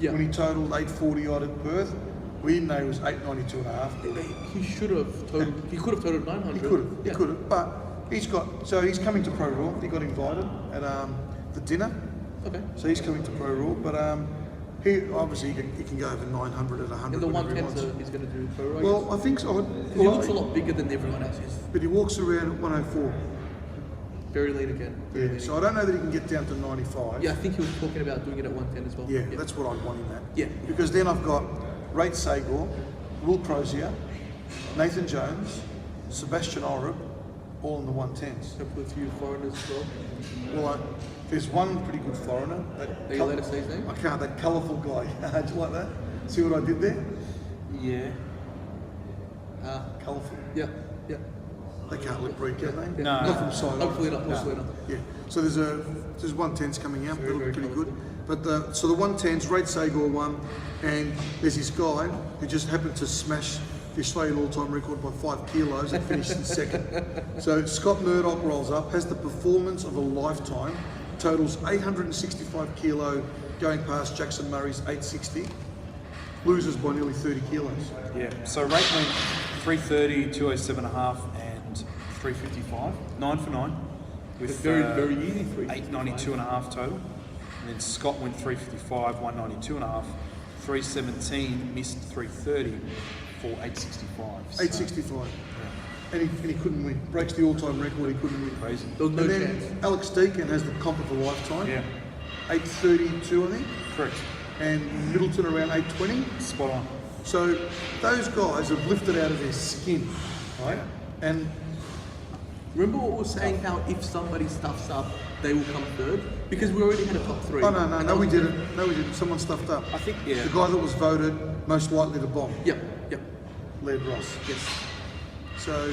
when he totaled 840 odd at Perth. We didn't know he was 892.5.
He should have totaled. He could have totaled 900.
He could have. But he's coming to Pro Raw. He got invited at the dinner.
Okay.
So he's coming to Pro Raw, but he obviously he can go over 900 at 100.
And the
whenever he
110s
wants.
he's going to do pro, right?
Well, I think so.
He looks a lot bigger than everyone else is.
But he walks around at 104.
Very lean again. Very lean.
So I don't know that he can get down to 95.
Yeah, I think he was talking about doing it at 110 as well.
Yeah, that's what I'd want him at.
Yeah.
Because then I've got Rate Sagor, Will Crozier, Nathan Jones, Sebastian Orup, all in the 110s.
Hopefully a few foreigners as well.
Well, there's one pretty good foreigner.
Are you allowed to say his name?
I can't. That colourful guy. Do you like that? See what I did there?
Yeah.
Colourful.
Yeah.
They can't lip read, can they?
No.
Not from side.
Hopefully not. Hopefully not.
Yeah. So there's 110s coming out. That'll be
very
pretty
colourful.
good. But the 110s, Rate Sagor won, and there's this guy who just happened to smash the Australian all-time record by 5 kilos and finished in second. So Scott Murdoch rolls up, has the performance of a lifetime, totals 865 kilo, going past Jackson Murray's 860. Loses by nearly 30 kilos.
Yeah, so rate went 330, 207.5 and 355, 9 for 9. With
very easy for
892.5 total. And then Scott went 355, 192.5, 317, missed 330 for 865. So,
865.
yeah.
And he couldn't win. Breaks the all-time record, he couldn't win.
Crazy.
There was no
And then
chance.
Alex Deakin has the comp of a lifetime.
Yeah,
832, I think.
correct.
And Middleton around 820.
Spot on.
So those guys have lifted out of their skin, right? And
Remember what we were saying, how if somebody stuffs up, they will come third? Because we already had a top three.
oh
And
no,
that
we
was-
didn't. No, we didn't. Someone stuffed up.
I think, yeah.
The guy that was voted most likely to bomb,
Yep.
Led Ross.
Yes.
So,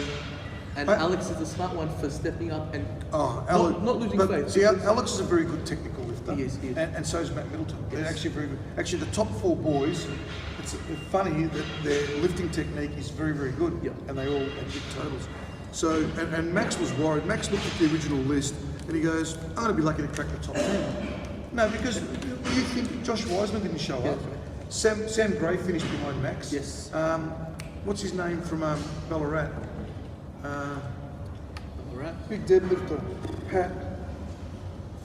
And
I-
Alex is the smart one for stepping up and
Alex,
not losing
but
faith.
see, Alex is a very good technical lifter.
He is.
And so is Matt Middleton. They're
Yes.
actually very good. Actually, the top four boys, it's funny that their lifting technique is very, very good.
Yep.
And they all had big totals. So, and Max was worried. Max looked at the original list and he goes, I'm going to be lucky to crack the top 10. No, because you think Josh Wiseman didn't show up. Sam Gray finished behind Max.
Yes.
What's his name from Ballarat?
All right.
Big deadlifter. Pat.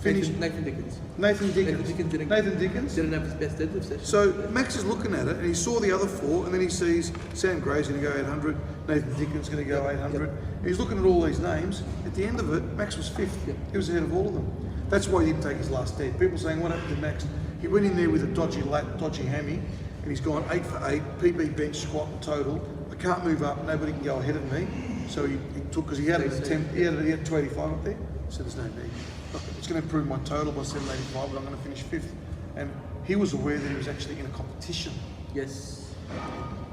Finished.
Nathan Dickens.
Nathan Dickens.
Nathan Dickens didn't have his best deadlift session.
So Max is looking at it and he saw the other four and then he sees Sam Gray's going to go 800, Nathan Dickens going to go 800. And he's looking at all these names. At the end of it, Max was fifth.
Yep.
He was ahead of all of them. That's why he didn't take his last dead. People saying, what happened to Max? He went in there with a dodgy lat, dodgy hammy, and he's gone 8 for 8, PB bench, squat and total. I can't move up, nobody can go ahead of me. So he took, because he had an attempt, he had 285 up there. So there's no need. Look, it's going to improve my total by 785, but I'm going to finish fifth. And he was aware that he was actually in a competition.
Yes.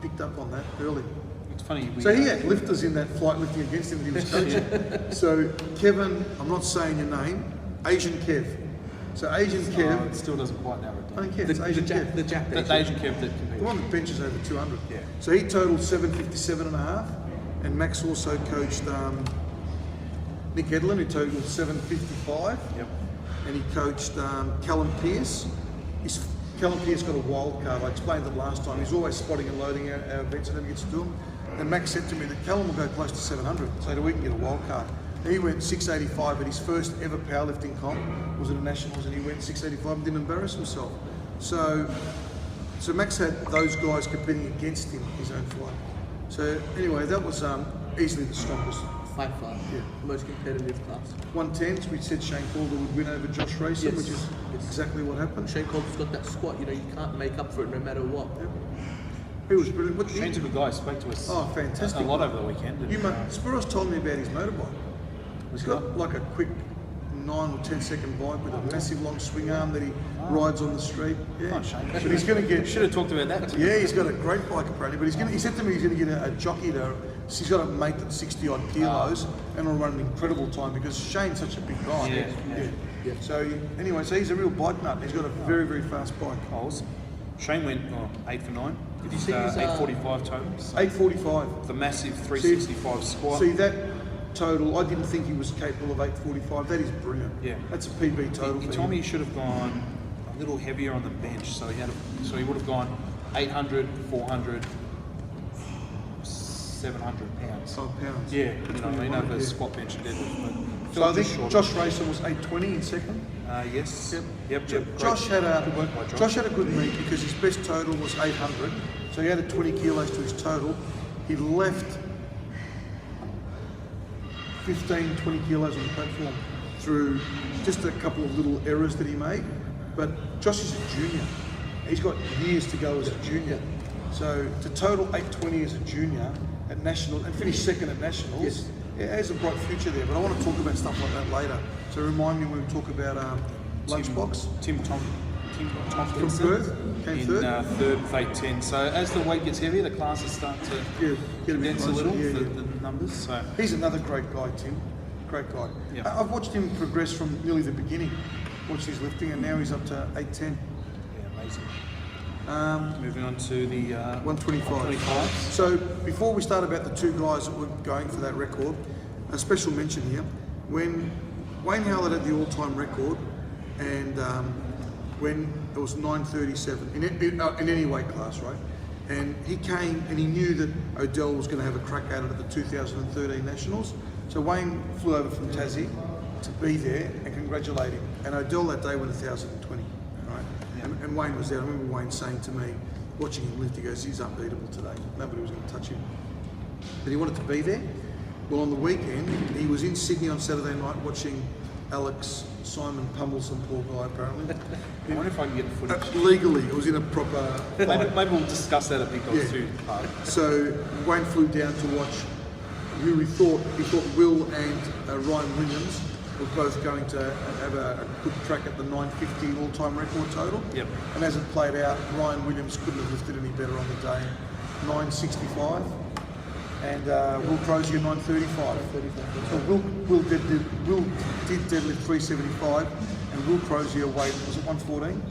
Picked up on that early.
It's funny.
So he had lifters in that flight lifting against him that he was coaching. So Kevin, I'm not saying your name, Asian Kev. So Asian Kev,
it still doesn't quite narrow it
I
down.
don't care, it's Asian Kev.
The Jack
That Asian Kev that
The
competed.
one that benches over 200.
Yeah.
So he totaled 757 and a half. And Max also coached Nick Edlin, who totaled 755.
Yep.
And he coached Callum Pearce. Callum Pearce got a wild card. I explained it last time. He's always spotting and loading our events and never gets to do them. And Max said to me that Callum will go close to 700, so that we can get a wild card. He went 685 at his first ever powerlifting comp, was at the Nationals, and he went 685 and didn't embarrass himself. So Max had those guys competing against him in his own flight. So anyway, that was easily the strongest.
5'5".
Yeah.
The most competitive class.
110s, we said Shane Calder would win over Josh Rayson,
Yes.
which is exactly what happened.
Shane Calder's got that squat, you can't make up for it no matter what.
He was brilliant. What,
Shane's a good guy. Spoke to us
Oh, fantastic.
a lot over the weekend. And,
Spiros told me about his motorbike. He's
He's
got like a quick 9 or 10 second bike with a massive long swing arm that he rides on the street. Yeah,
Oh, Shane.
but he's going to get.
should have talked about that too.
Yeah, he's got a great bike apparently. But he said to me he's going to get a jockey to. He's got a mate that's 60 odd kilos and will run an incredible time because Shane's such a big guy.
Yeah.
So anyway, so he's a real bike nut. He's got a very, very fast bike.
Awesome. Shane went 8 for 9. Did his
See his,
845 totals.
845.
The massive 365 squat.
See that total? I didn't think he was capable of 845. That is brilliant.
Yeah.
That's a PB total.
He
for
told
him.
me he should have gone a little heavier on the bench, so he would have gone 800, 400, 700 pounds.
5 pounds.
Yeah, you know what I mean, over
Yeah.
squat, bench, and deadlift. But
So I think
short.
Josh Rayson was 820 in second.
Yes. Yep.
Josh
Great.
had
Good work by
Josh had a good meet because his best total was 800. So he added 20 kilos to his total. He left 15, 20 kilos on the platform through just a couple of little errors that he made. But Josh is a junior. He's got years to go as a junior. So to total 820 as a junior at National and finish second at Nationals,
Yes.
yeah, there's a bright future there. But I want to talk about stuff like that later. So remind me when we talk about Lunchbox.
Tim Tompkinson
From Perth, came
in
third.
third with 810. So as the weight gets heavier, the classes start to
Yeah, get a bit
condense a
closer,
little,
yeah,
the numbers. So
He's another great guy, Tim. Great guy.
Yeah.
I've watched him progress from nearly the beginning. Watched his lifting, and now he's up to 810.
yeah, amazing.
Um,
Moving on to the
125.
125.
So before we start about the two guys that were going for that record, a special mention here. When Wayne Howlett had the all-time record, and when it was 9:37 in any weight class, right? And he came and he knew that Odell was going to have a crack at it at the 2013 Nationals. So Wayne flew over from Tassie to be there and congratulate him. And Odell that day went 1,020, right? And Wayne was there. I remember Wayne saying to me, watching him lift, he goes, he's unbeatable today. Nobody was going to touch him. But he wanted to be there. Well, on the weekend, he was in Sydney on Saturday night watching Alex Simon pummel some poor guy, apparently.
I wonder if I can get the footage.
Legally, it was in a proper...
Maybe we'll discuss that at Big Dogs 2 part.
So Wayne flew down to watch who he thought Will and Ryan Williams were both going to have a good crack at the 950 all-time record total.
Yep.
And as it played out, Ryan Williams couldn't have lifted any better on the day. 965. And Will Crozier 935. So Will did deadlift 375, and Will Crozier weight was it 114?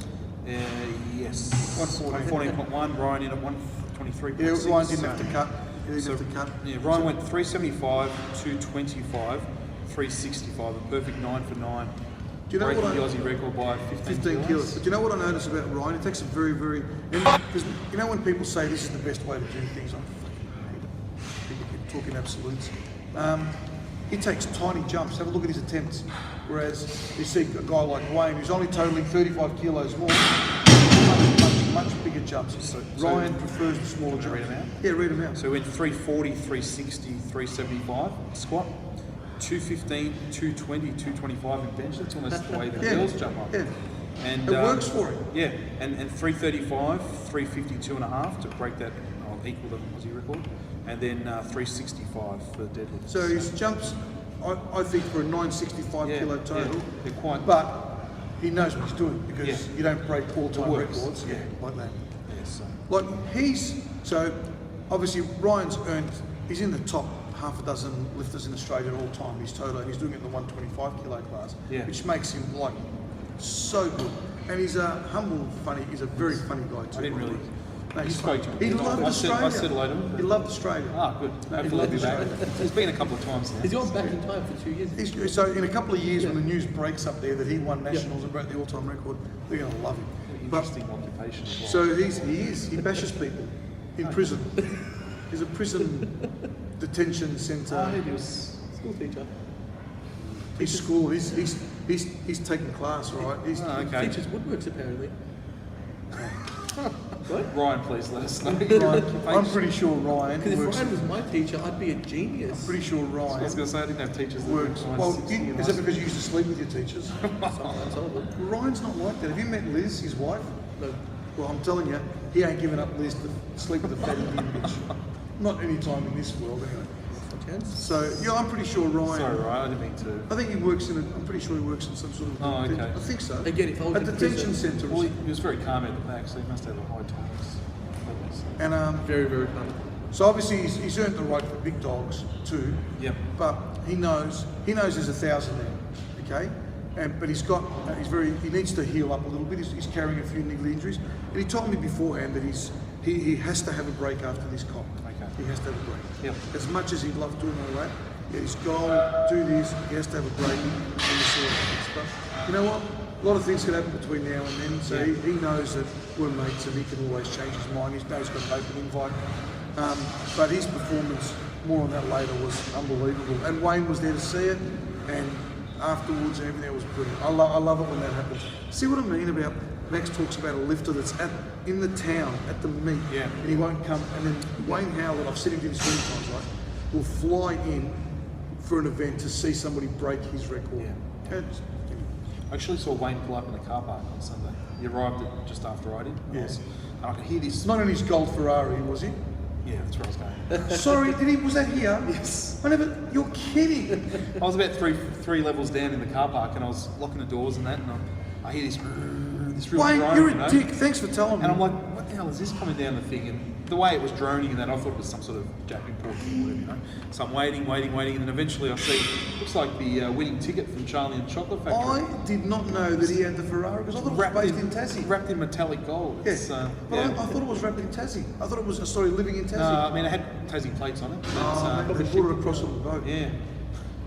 Yes. 114.1. Ryan in at 123.6.
Yeah, Ryan didn't have to cut. He didn't have to cut.
Yeah, Ryan went 375, 225, 365, a perfect 9 for 9.
Do you know
breaking
what
the Aussie record by 15
kilos. But do you know what I noticed about Ryan? It takes a very, very... Because you know when people say this is the best way to do things, I fucking hate it. People keep talking absolutes. He takes tiny jumps. Have a look at his attempts. Whereas you see a guy like Wayne, who's only totaling 35 kilos more, much bigger jumps. So Ryan prefers the smaller jumps.
Read them out?
Yeah, read them out.
So we went 340, 360, 375 squat, 215, 220, 225 in bench. That's almost the way the girls jump up.
Yeah.
And
it works for him.
Yeah, and 335, 352 and a half to break that, equal the Aussie record, and then 365 for deadlift.
So his jumps, I think, for a 965 kilo total,
they're quite.
But he knows what he's doing because you don't break all-time records like that.
Yeah, so.
Like so obviously Ryan's he's in the top half a dozen lifters in Australia at all time. He's total, and he's doing it in the 125 kilo class, which makes him like so good. And he's a humble, funny. He's a very funny guy too.
I didn't really.
No,
You spoke to him.
He loved Australia.
I said hello to him.
He loved Australia.
Ah, good. Hopefully he'll be back. He's been a couple of times now.
He's gone back in time for 2 years.
So in a couple of years, when the news breaks up there that he won nationals and broke the all-time record, they're going to love him.
Interesting occupation as well.
So he bashes people in prison. He's a prison detention centre.
I heard he was school teacher.
He's school. He's taking class, all right. He's
okay.
Teaches woodworks apparently. What?
Ryan, please let us know.
I'm pretty sure Ryan
Because if
works.
Ryan was my teacher, I'd be a genius.
I'm pretty sure Ryan
I was going to say I didn't have teachers that
works.
were
Well,
60 and
is that because you used to sleep with your teachers?
Sometimes I would.
Ryan's not like that. Have you met Liz, his wife?
No.
Well, I'm telling you, he ain't giving up Liz to sleep with a fat Indian bitch. Not any time in this world, anyway.
Chance?
So, yeah, I'm pretty sure Ryan...
Sorry, Ryan, I didn't mean to.
I think he works in I'm pretty sure he works in some sort of...
Oh, okay.
I think so.
Again, if I was
a
in
detention
prison-
centre.
Well, he was very calm at the back, so he must have a high tolerance.
And
Very, very calm.
so obviously he's earned the right for big dogs too.
Yep.
But he knows there's 1,000 there, okay? But he's he needs to heal up a little bit. He's carrying a few niggly injuries, and he told me beforehand that he has to have a break after this comp.
Okay.
He has to have a break.
Yep.
As much as he'd love doing all that, his goal, do this. He has to have a break. And we'll see what happens. But you know what? A lot of things can happen between now and then, so he knows that we're mates and he can always change his mind. He knows he's got an open invite. But his performance, more on that later, was unbelievable. And Wayne was there to see it, and afterwards and everything was brilliant. I love it when that happens. See what I mean about Max talks about a lifter that's in the town, at the meet, and he won't come. And then Wayne Howlett, I've seen him do this many times, right, will fly in for an event to see somebody break his record.
Yeah. I actually saw Wayne pull up in the car park on Sunday. He arrived at just after I did.
Yes.
And I could hear this.
Not in his gold Ferrari, was he?
Yeah, that's where I was going.
Sorry, was that here?
Yes.
You're kidding.
I was about three levels down in the car park, and I was locking the doors and that, and I hear this real
Wayne,
drone,
you're
you know?
a dick. Thanks for telling me.
And I'm like, what the hell is this coming down the thing? And the way it was droning and that, I thought it was some sort of Jap import thing, whatever, you know. So I'm waiting, and then eventually I see, looks like the winning ticket from Charlie and the Chocolate Factory.
I did not know that he had the Ferrari because I thought it was based in Tassie.
Wrapped in metallic gold.
Yes, but I thought it was wrapped in Tassie. I thought it was a story living in Tassie.
I mean, it had Tassie plates on it.
They brought it across on the boat.
Yeah.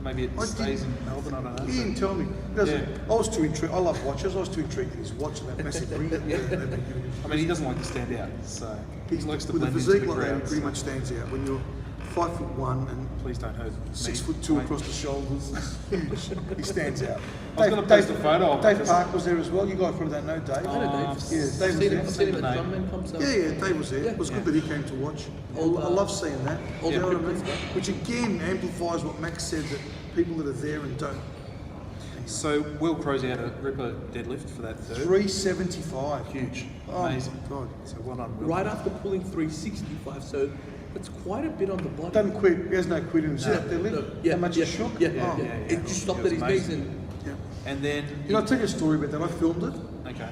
maybe it stays in Melbourne. I don't know.
He didn't tell me. He doesn't.
Yeah.
I was too intrigued. I love watches. I was too intrigued in his watch and that massive ring that they've been giving him.
I mean, he doesn't like to stand out, so he likes to
With a
blend into
physique
the
like that,
crowd.
he pretty much stands out. When you're 5'1" and
Please don't hurt.
6'2" across the shoulders, it's huge. He stands out.
I was going to post a photo of
Dave
it.
Park was there as well. You guys probably don't know Dave.
I know Dave.
Yeah, Dave was
I've
there.
seen him at
Name.
Drumman comps.
Yeah, Dave was there.
Yeah.
It was good that he came to watch. I
Old,
love seeing that.
old
You know what I
Ripper
mean?
stuff.
Which again amplifies what Max said, that people that are there and don't.
So Will Crow's out a ripper deadlift for that third.
375.
Huge,
Oh,
amazing.
God.
So well done, Will.
Right after pulling 365, so that's quite a bit on the body.
Doesn't quit. He has no quit in him. See that deadlift?
No, yeah,
How much
yeah,
it shook?
Yeah,
Oh.
yeah. It just stopped
It
at his
was
knees
amazing.
and
Yeah.
And then
You know, I'll tell you a story about that. I filmed it.
okay.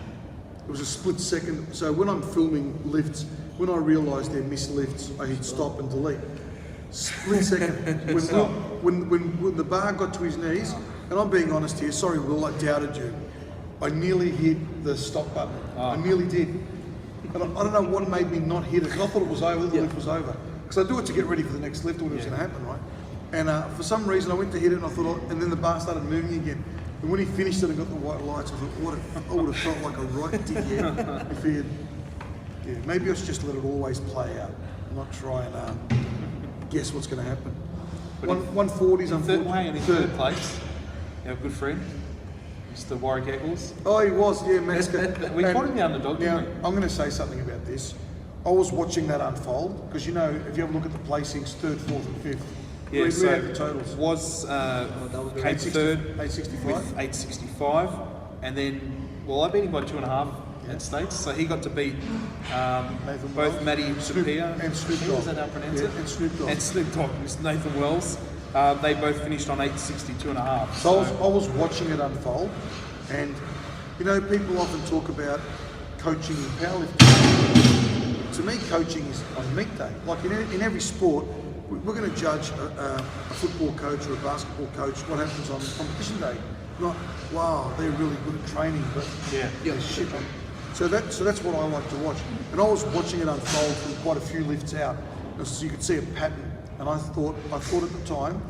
It was a split second. So when I'm filming lifts, when I realised they're missed lifts, I hit stop and delete. Split second. When the bar got to his knees, and I'm being honest here, sorry Will, I doubted you. I nearly hit the stop button. I nearly did. And I don't know what made me not hit it. I thought it was over, the lift was over. Because I do it to get ready for the next lift, or when it was going to happen, right? And for some reason I went to hit it and I thought, and then the bar started moving again. And when he finished it and got the white lights, I thought, I would have felt like a right dickhead if he had. Yeah, maybe I should just let it always play out, not try and guess what's going to happen. 140's
Third, hang on, in
unfortunately.
third place, our good friend, Mr. Warwick Eccles.
Oh, he was, yeah, Max.
We called him the underdog,
Now,
didn't we?
I'm going to say something about this. I was watching that unfold, because you know, if you have a look at the placings, third, fourth and fifth,
Yeah,
we
so
had the totals.
was came
860
third
865?
with 865, and then I beat him by 2.5 at States, so he got to beat both
Wells.
Matty Sapir
and Snoop Dogg.
Is that how I pronounce
Yeah,
it?
and Snoop Dogg.
And Snoop Dogg, Mr. Nathan Wells. They both finished on 862.5.
So I was watching it unfold, and you know, people often talk about coaching in powerlifting. To me, coaching is on meet day. Like in every sport, we're going to judge a football coach or a basketball coach what happens on competition day. Not, wow, they're really good at training, but
yeah.
they're shit. So that's what I like to watch. And I was watching it unfold from quite a few lifts out, and so you could see a pattern. And I thought at the time,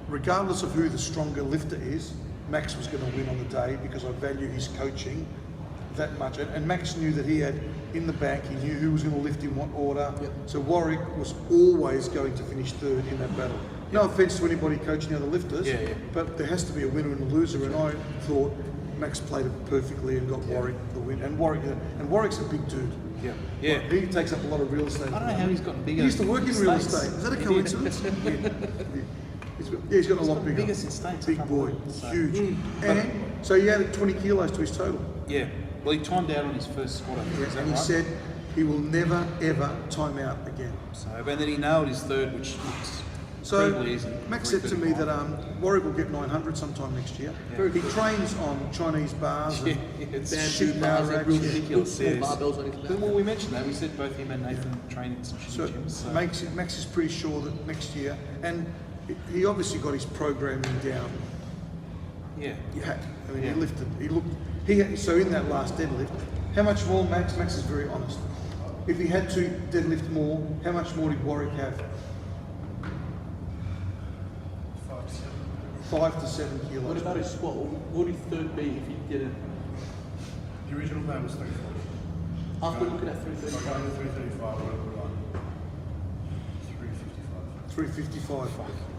regardless of who the stronger lifter is, Max was going to win on the day because I value his coaching that much. And Max knew that he had in the bank, he knew who was going to lift in what order.
Yep.
So Warwick was always going to finish third in that battle. No offence to anybody coaching the other lifters, but there has to be a winner and a loser. And I thought Max played it perfectly and got Warwick the win. And Warwick's a big dude.
Yeah. Yeah.
He takes up a lot of real estate.
I don't know how he's gotten bigger.
He used to work in
in
real
States.
estate. Is that a coincidence? He's got a lot bigger.
Bigger since States.
Big boy,
So-
huge. And so he added 20 kilos to his total.
Yeah. Well, he timed out on his first squat, I think. Is that
And he
right?
said he will never, ever time out again.
So, and then he nailed his third, which looks
So
incredibly easy.
Max said to me that Warwick will get 900 sometime next year. He trains on Chinese bars and
it's
shit
bars
power
and real
racks.
ridiculous.
small
Yeah.
barbells on his back.
Well, we mentioned that. We said both him and Nathan train in some
So
gyms. So.
Max is pretty sure that next year, and he obviously got his programming down.
Yeah.
Yeah, I mean,
Yeah.
so in that last deadlift, how much more, Max? Max is very honest. If he had to deadlift more, how much more did Warwick have? 5 to 7 kilos.
What about his squat? What would his third be if he did it?
The original plan was 340.
After looking at
So
330?
going to 335, I would have put on 355.
355.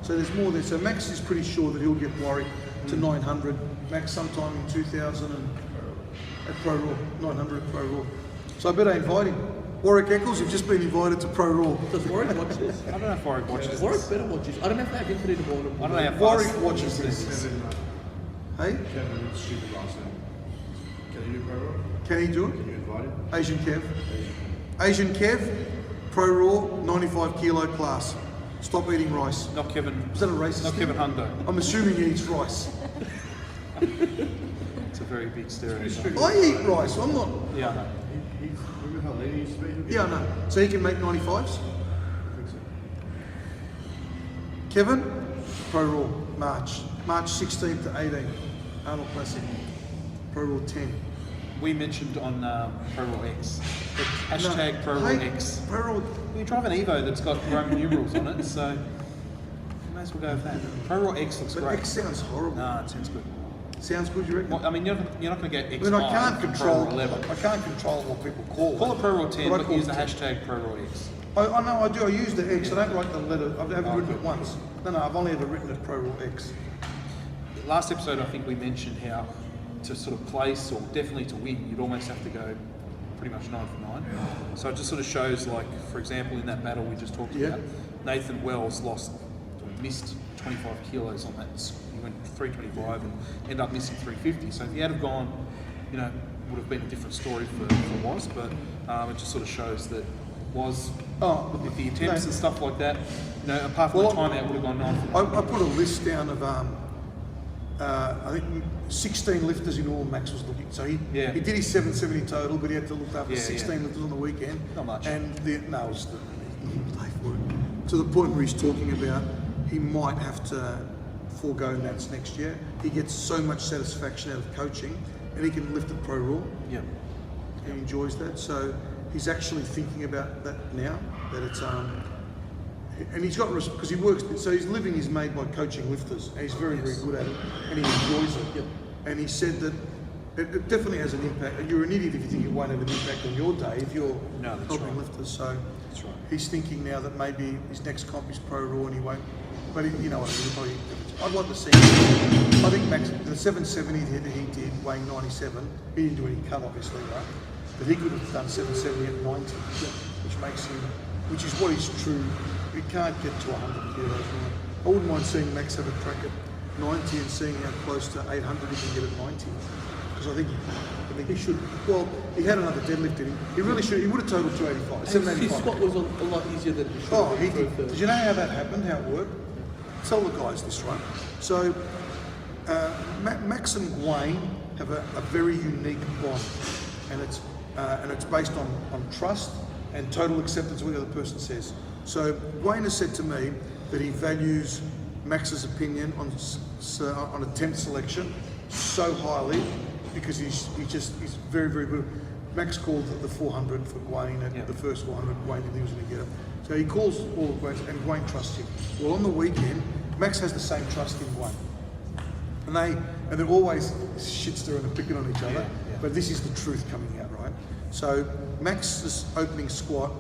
So there's more there. So Max is pretty sure that he'll get Warwick to 900. Max sometime in 2000 and at Pro Raw, 900 at Pro Raw. So I better invite him. Warwick Eccles, you've just been invited to Pro Raw.
Does Warwick watch this?
I don't know if Warwick watches
Warwick
this.
better watch this. I don't know if they have internet in the morning.
I don't know how fast
Warwick watches this.
Kevin,
Hey,
Kevin, it's stupid last name. Can he do Pro Raw?
can he do it?
Can you invite him?
Asian Kev. Asian Kev, Pro Raw, 95 kilo class. Stop eating rice.
Not Kevin.
Is that a racist
Not
thing?
Kevin Hundo.
I'm assuming he eats rice.
It's a very big stereotype.
I eat rice. I'm not.
Yeah, I know.
He's, remember how lean he used to be?
Yeah, I know. So he can make 95s?
I think so.
Kevin, Pro Raw, March 16th to 18th, Arnold Classic, Pro Raw 10.
We mentioned on Pro Raw X. Hashtag Pro Raw
Hey,
X.
Pro Raw,
You drive an Evo that's got Roman numerals on it, so as well go with that. Pro Raw X looks
But
great.
X sounds horrible.
Nah, it sounds good.
Sounds good, you reckon?
Well, I mean, you're not going to get
I
X
mean, I can't
from
control.
Pro Raw 11.
I can't control what people call.
Call it Pro Raw 10,
I
but
call
use
it
the
10.
hashtag Pro Raw X.
I know I do. I use the X. I don't write the letter. I haven't written it once. No, I've only ever written it Pro Raw X.
Last episode, I think we mentioned how to sort of place or definitely to win, you'd almost have to go pretty much 9 for 9. So it just sort of shows, like, for example, in that battle we just talked about, Nathan Wells missed 25 kilos on that. He went 325 and ended up missing 350. So if he had have gone, you know, would have been a different story for Woz, but it just sort of shows that Woz, with the attempts and stuff like that, you know, apart from the timeout, would have gone 9 for 9.
I put a list down of I think 16 lifters in all Max was looking. So he did his 770 total, but he had to look after 16 lifters on the weekend.
Not much.
And it was to the point where he's talking about he might have to forego Nats next year. He gets so much satisfaction out of coaching, and he can lift at Pro Raw.
Yeah.
He enjoys that. So he's actually thinking about that now. That it's and he's got, because he works, so his living is made by coaching lifters, and he's very, very good at it, and he enjoys it. And he said that it definitely has an impact. You're an idiot if you think it won't have an impact on your day if you're helping lifters. So he's thinking now that maybe his next comp is Pro Raw and he won't. But you know what I mean? I'd like to see him. I think Max, the 770 that he did, weighing 97, he didn't do any cut obviously, right? But he could have done 770 at 90, which makes him, which is what is true. We can't get to 100 kilos. I wouldn't mind seeing Max have a crack at 90 and seeing how close to 800 he can get at 90. Because I think he should. Well, he had another deadlift in him. He really should. He would have totaled 285.
His squat was a lot easier than it should have
he
been.
did. Did you know how that happened? How it worked? Tell the guys this, right? So Max and Wayne have a very unique bond, and it's based on trust and total acceptance of what the other person says. So Wayne has said to me that he values Max's opinion on attempt selection so highly because he's very, very good. Max called the 400 for Wayne at the first 400. Wayne didn't think he was going to get it. So he calls all of Wayne, and Wayne trusts him. Well, on the weekend, Max has the same trust in Wayne. And they're always shit-stirring and picking on each other, but this is the truth coming out, right? So Max's opening squat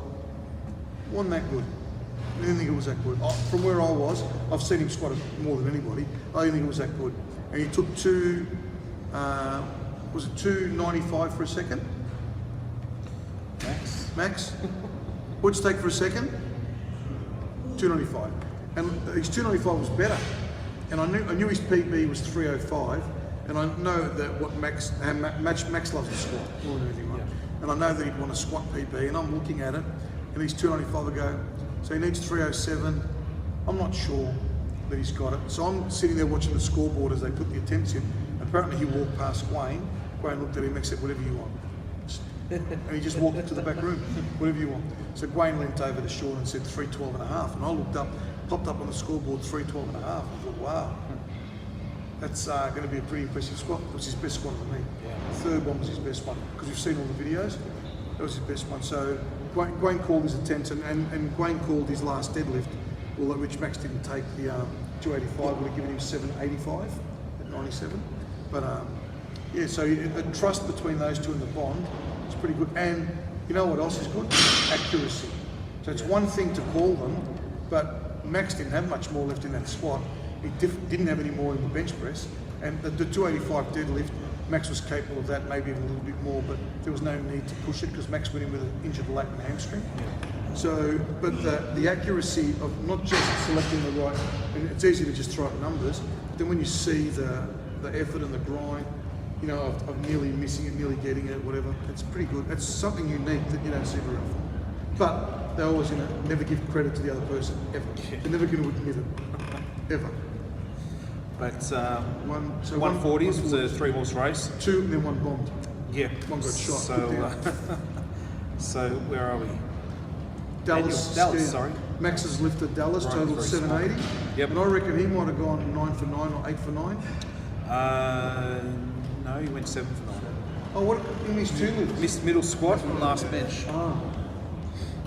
wasn't that good. I didn't think it was that good. From where I was, I've seen him squat more than anybody. I didn't think it was that good. And he took 295 for a second? Max? What'd you take for a second? 295. And his 295 was better. And I knew his PB was 305. And I know that what Max loves to squat more than anything, right? And I know that he'd want to squat PB. And I'm looking at it, and he's 295 to go. So he needs 307. I'm not sure that he's got it. So I'm sitting there watching the scoreboard as they put the attempts in. Apparently he walked past Wayne. Wayne looked at him and said, whatever you want. And he just walked into the back room, whatever you want. So Wayne leant over to Sean and said 312 and a half. And I looked up, popped up on the scoreboard 312 and a half. I thought, wow, that's going to be a pretty impressive squat. It was his best squat for me. The third one was his best one because we've seen all the videos. That was his best one. So Wayne called his attempts and Wayne called his last deadlift, which Max didn't take. The 285 would have given him 785 at 97. But so the trust between those two in the bond is pretty good. And you know what else is good? Accuracy. So it's one thing to call them, but Max didn't have much more left in that squat. He didn't have any more in the bench press. And the 285 deadlift, Max was capable of that, maybe even a little bit more, but there was no need to push it because Max went in with an injured lat and hamstring. So, but the accuracy of not just selecting the right, and it's easy to just throw up numbers, but then when you see the effort and the grind, you know, of nearly missing it, nearly getting it, whatever, it's pretty good. It's something unique that you don't see very often. But they always, never give credit to the other person, ever. They're never going to admit it, ever.
But 140s was a 3-horse race.
2 and then 1 bombed.
Yeah.
1 got shot.
So where are we?
Dallas,
sorry.
Max's lifted Dallas, totaled 780.
Yep.
And I reckon he might have gone 9 for 9 or 8 for 9.
No, he went 7 for 9.
Oh, what? In his 2 lifts?
Missed middle squat and last bench.
Oh.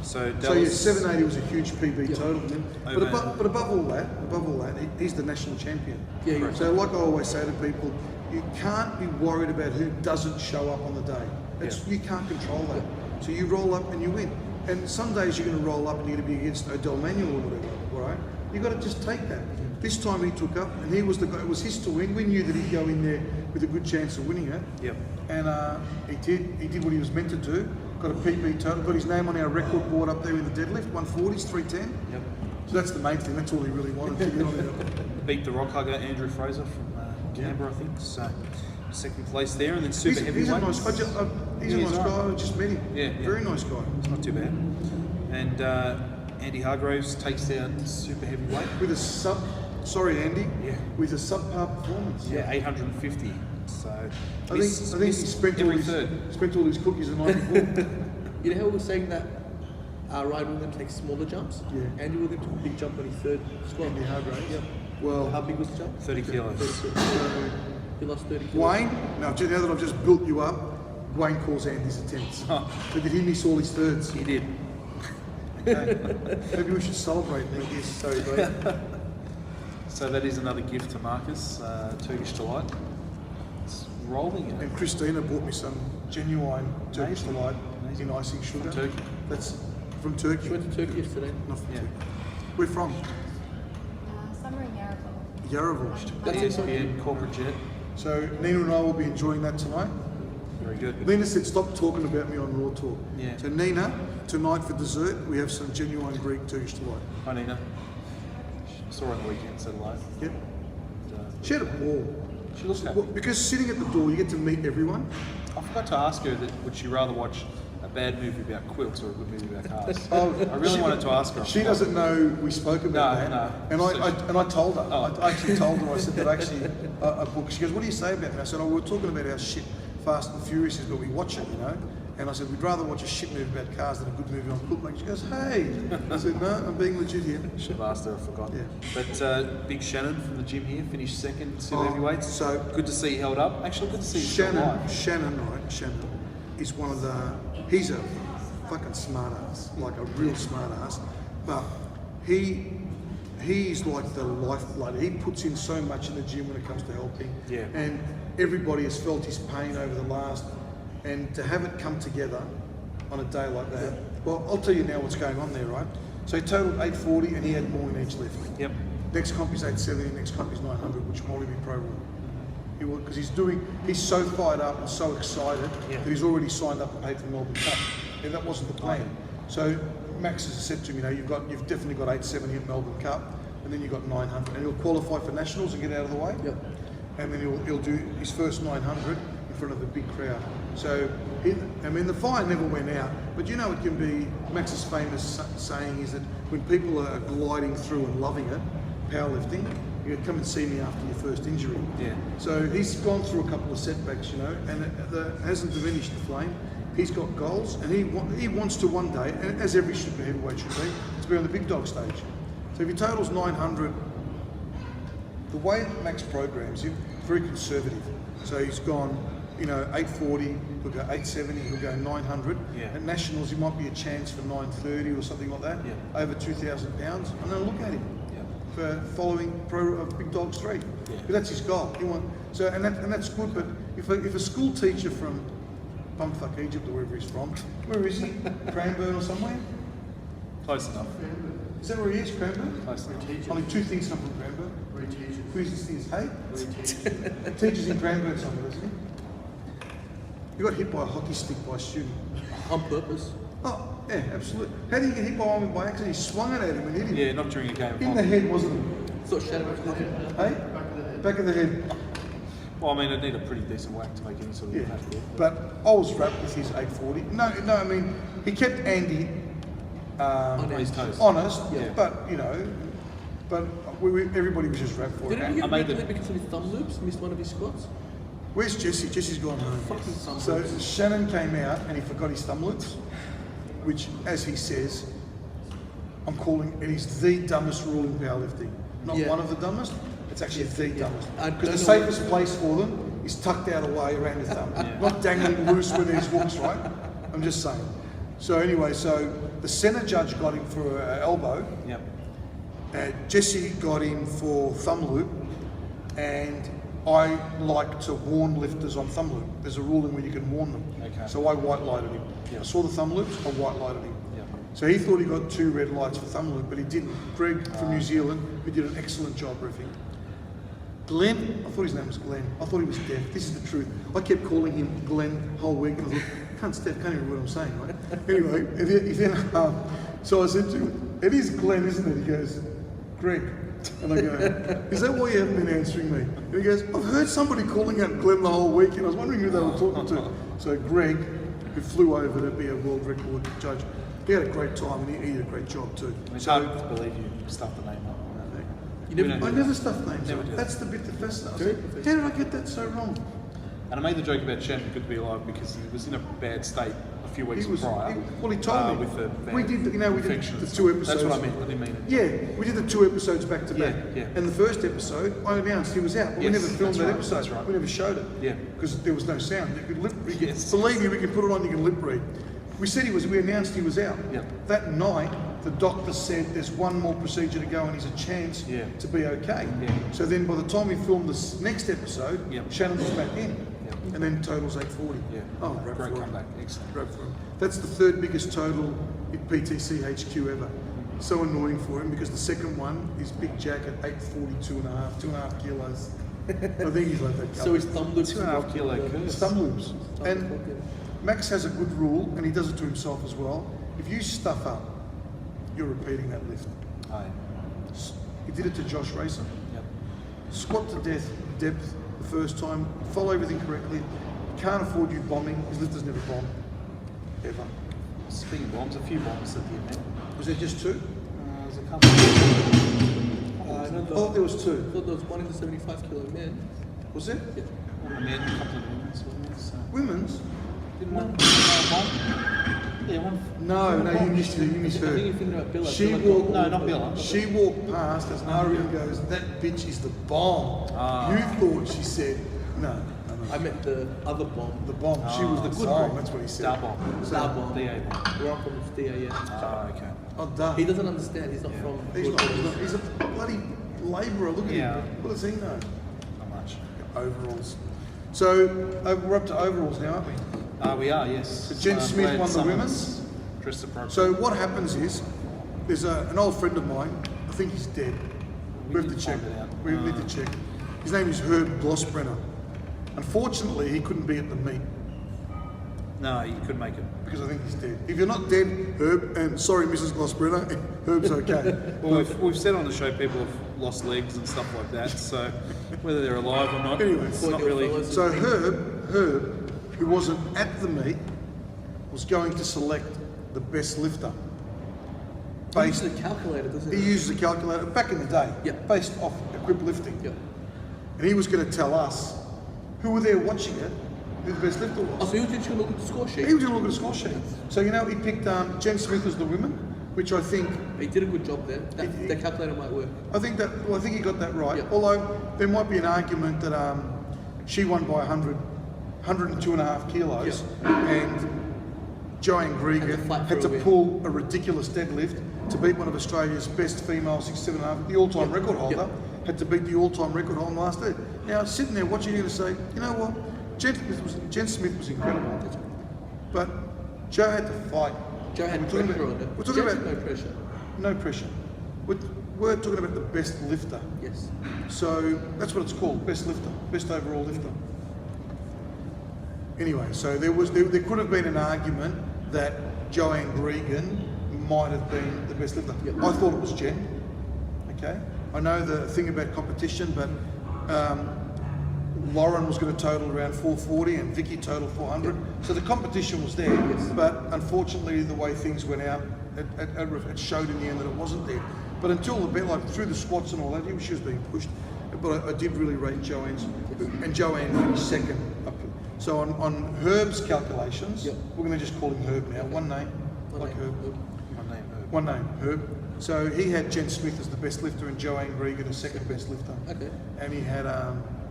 So
So yeah,
Dallas,
780 was a huge PB total for him. But
Over-
above all that, he's the national champion.
Yeah, yeah.
So like I always say to people, you can't be worried about who doesn't show up on the day. You can't control that. So you roll up and you win. And some days you're going to roll up and you're going to be against Odell Manuel or whatever, all right? You've got to just take that. This time he took up, and he was the guy. It was his to win. We knew that he'd go in there with a good chance of winning it.
Yep.
And he did. He did what he was meant to do. Got a PB total. Got his name on our record board up there in the deadlift. 140s, 310.
Yep.
So that's the main thing. That's all he really wanted to get on it.
Beat the rock hugger Andrew Fraser from Canberra, I think. So second place there, and then super heavyweight.
He's a nice guy. He's a nice guy. I just met him.
Yeah.
Very nice guy.
It's not too bad. And Andy Hargroves takes down super heavyweight.
With a sorry Andy.
Yeah.
With a subpar performance.
Yeah, 850. So
I think he spent all his cookies the night before.
You know how we were saying that Ryan Williams takes smaller jumps?
Yeah.
Andy Williams took a big jump on his third squat.
Andy Hargraves.
Yep.
Well,
How big was the jump?
30 kilos.
He lost 30 kilos.
Wayne, now that I've just built you up, Wayne calls Andy's attempts.
Oh.
So did he miss all his thirds?
He did.
Maybe we should celebrate that. Yes, sorry, Wayne.
So that is another gift to Marcus, Turkish Delight. It's rolling it.
And Christina bought me some genuine Turkish
Amazing.
delight
Amazing.
in icing sugar.
From Turkey.
That's from Turkey.
She went to Turkey yesterday.
Not from
Yeah.
Turkey. We're from
Summer in Yarraville.
Yarraville.
That's it.
ESPN corporate jet.
So Nina and I will be enjoying that tonight.
Very good.
Nina said, "Stop talking about me on Raw Talk."
Yeah.
So Nina, tonight for dessert, we have some genuine Greek Turkish delight.
Hi Nina. Saw her on the weekend, said hello.
Yep.
And,
She had a ball.
she looks happy.
Well, because sitting at the door, you get to meet everyone.
I forgot to ask her that would she rather watch a bad movie about quilts or a good movie about cars?
Oh,
I really wanted to ask her.
She doesn't know we spoke about
No,
that.
no.
And I told her.
Oh.
I actually told her. I said that actually a book. She goes, "What do you say about that?" I said, "Oh, we're talking about how shit Fast and Furious is, but we watch it, you know." And I said, "We'd rather watch a shit movie about cars than a good movie on quilt making." She goes, "Hey." I said, "No, I'm being legit here."
Should have asked her, I forgot.
Yeah.
But Big Shannon from the gym here finished second super
Oh,
heavyweights.
so-
good to see he held up. Actually, good to see he's still alive.
Shannon is one of the. He's a fucking smart ass, like a real smart ass. But he's like the lifeblood. He puts in so much in the gym when it comes to helping.
Yeah.
And everybody has felt his pain over the last, and to have it come together on a day like that. Well, I'll tell you now what's going on there, right? So he totaled 840 and he had more in each lift.
Yep.
Next comp is 870, next comp is 900, which will probably be pro rule. He will, because he's so fired up and so excited
Yeah.
that he's already signed up and paid for the Melbourne Cup. And that wasn't the plan. So Max has said to him, you've definitely got 870 at Melbourne Cup, and then you've got 900, and he'll qualify for Nationals and get out of the way.
Yep.
And then he'll do his first 900 in front of a big crowd. So, the fire never went out, but it can be, Max's famous saying is that when people are gliding through and loving it, powerlifting, you come and see me after your first injury.
Yeah.
So he's gone through a couple of setbacks, and it hasn't diminished the flame. He's got goals, and he wants to one day, and as every super heavyweight should be on the big dog stage. So if he totals 900, the way that Max programs him, very conservative. So he's gone, 840, he'll go 870, he'll go 900.
Yeah.
At Nationals, he might be a chance for 930 or something like that,
Yeah.
over 2,000 pounds. And then look at him
Yeah.
for following Big Dogs 3.
Yeah.
But that's his goal. And that's good. But if a school teacher from bumfuck Egypt or wherever he's from, where is he? Cranbourne or somewhere?
Close enough.
Is that where he is, Cranbourne?
Close enough.
Only two things come from Cranbourne. Who's this thing? Hey? Teacher's in Cranbourne somewhere, isn't he? You got hit by a hockey stick by a student.
On purpose?
Oh, yeah, absolutely. How did he get hit by one by accident? He swung it at him and hit him.
Yeah, not during a game of
In the
hockey.
head, wasn't it?
Thought Shannon was looking.
Hey? Back of the head.
Well, I mean, it'd need a pretty decent whack to make any sort of
Yeah.
impact there.
But I was wrapped with his 840. No, he kept Andy
On his toes.
honest,
Yeah.
but everybody was just wrapped for
Didn't he
it.
get
I made the-
regularly because of his thumb loops? Missed one of his squats?
Where's Jesse? Jesse's gone home.
Fucking thumb
So
loops.
Shannon came out and he forgot his thumb loops, which, as he says, I'm calling it is the dumbest rule in powerlifting. Not
Yeah.
one of the dumbest, it's actually the dumbest.
I
Because the
don't know
safest place for them is tucked out away around your thumb, not dangling loose where there's hooks, right? I'm just saying. So anyway, so the centre judge got him for elbow.
Yep.
Jesse got him for thumb loop, and I like to warn lifters on thumb loop. There's a ruling where you can warn them.
Okay.
So I white lighted him.
Yep.
I saw the thumb loops, I white lighted him.
Yep.
So he thought he got 2 red lights for thumb loop, but he didn't. Greg from New Zealand, who did an excellent job riffing. Glenn, I thought his name was Glenn. I thought he was deaf. This is the truth. I kept calling him Glenn the whole week, and I thought, can't Steph, can't even hear what I'm saying, right? Anyway, and then, so I said to him, it is Glenn, isn't it? He goes, Greg. And I go, is that why you haven't been answering me? And he goes, I've heard somebody calling out Glenn the whole week, and I was wondering who they were talking to. So Greg, who flew over to be a world record judge, he had a great time, and he did a great job too.
It's hard to believe you stuffed the name up.
I never stuff names
Never
up.
do
That's the bit that fascinates me. How did I get that so wrong?
And I made the joke about Shannon Good to be alive because he was in a bad state a few weeks
He was,
prior.
well, he told me.
With the
we did the 2 episodes.
That's what I meant. I didn't mean it.
Yeah, we did the 2 episodes back to back.
Yeah.
And the first episode, I announced he was out. But we
Yes,
never filmed
that's
that
right,
episode.
that's right.
We never showed it.
Yeah.
Because there was no sound. You could lip read.
Yes.
Believe me, we can put it on. You can lip read. We announced he was out.
Yeah.
That night, the doctor said there's one more procedure to go and he's a chance
Yeah.
to be okay.
Yeah.
So then by the time we filmed this next episode,
Yeah.
Shannon was back in.
Yeah.
And then totals 840.
Yeah.
Oh, great
Great
for him.
comeback. Excellent.
Great for him. That's the 3rd biggest total at PTC HQ ever. So annoying for him because the second one is Big Jack at 842.5 kilos. I think he's like that.
So his thumb loops
2.5 kilo curse.
Thumb loops. And Max has a good rule, and he does it to himself as well. If you stuff up, you're repeating that lift.
Aye.
He did it to Josh Racer.
Yep.
Squat to depth the first time, follow everything correctly. Can't afford you bombing. His lifters never bomb. Ever.
Speaking of bombs, a few bombs at the event.
Was there just 2?
There's a couple.
I thought there was 2.
I thought there was 1 in the 75 kilo men.
Was there?
Yeah.
One men, a couple of women's, wasn't there? So,
Women's?
didn't one bomb? Yeah, one.
No, you missed it. You
I think
misheard.
you're thinking about Billa.
She
Billa
walked.
No, not Billa.
She walked past as Arian goes, "That bitch is the bomb." You thought she said, "No,
I meant the other bomb.
the bomb." She was the good
sorry.
bomb. That's what he said.
Star bomb.
Star bomb.
DA bomb.
Where I'm from is DA, yeah.
Okay.
Oh, duh.
He doesn't understand. He's not
Yeah.
from.
He's a bloody labourer. Look at
Yeah.
him. What does he know?
Not much.
Overalls. So we're up to overalls now, aren't we?
We are, yes.
So Jen Smith
Glad
won the
someone's
women's.
Dressed appropriately.
So what happens is, there's an old friend of mine. I think he's dead. We have to
didn't
check.
find it out.
We need to check. His name is Herb Glossbrenner. Unfortunately, he couldn't be at the meet
No, you could make it.
because I think he's dead. If you're not dead, Herb, and sorry, Mrs. Glossbrenner, Herb's okay.
Well, we've said on the show people have lost legs and stuff like that, so whether they're alive or not,
Anyway,
it's not really.
So Herb, who wasn't at the meet, was going to select the best lifter.
He uses a calculator, doesn't
He
he?
uses a calculator back in the day,
Yeah.
based off equip lifting.
Yeah.
And he was going to tell us who were there watching it, who the best lifter
Oh,
was.
so he was just going to look at the score sheet?
He was going to look at the score sheet. So, he picked Jen Smith as the women, which I think
He did a good job there. That calculator might work.
I think he got that right.
Yeah.
Although there might be an argument that she won by 102.5 kilos, and Joanne Grieger
Had to fight for
had
a
to
win.
pull a ridiculous deadlift to beat one of Australia's best female 67.5, the all-time record holder, had to beat the all-time record holder last day. Now, sitting there watching you to say, you know what, Jen Smith was incredible, but Joe had to fight.
Joe had
We're talking
pressure
about-
on it.
We're talking
Jeff
about
had no pressure.
no pressure. We're talking about the best lifter.
Yes.
So that's what it's called, best lifter, best overall lifter. Anyway, so there could have been an argument that Joanne Gregan might have been the best lifter.
Yep.
I thought it was Jen. Okay, I know the thing about competition, but Lauren was going to total around 440 and Vicky totaled 400. So the competition was there, but unfortunately the way things went out, it showed in the end that it wasn't there. But until the bit, like through the squats and all that, she was being pushed. But I did really rate Joanne's, and Joanne finished second. So on Herb's calculations, we're going to just call him Herb now. One name, like Herb. One name, Herb. So he had Jen Smith as the best lifter and Joanne Gregan as second best lifter.
Okay.
And he had,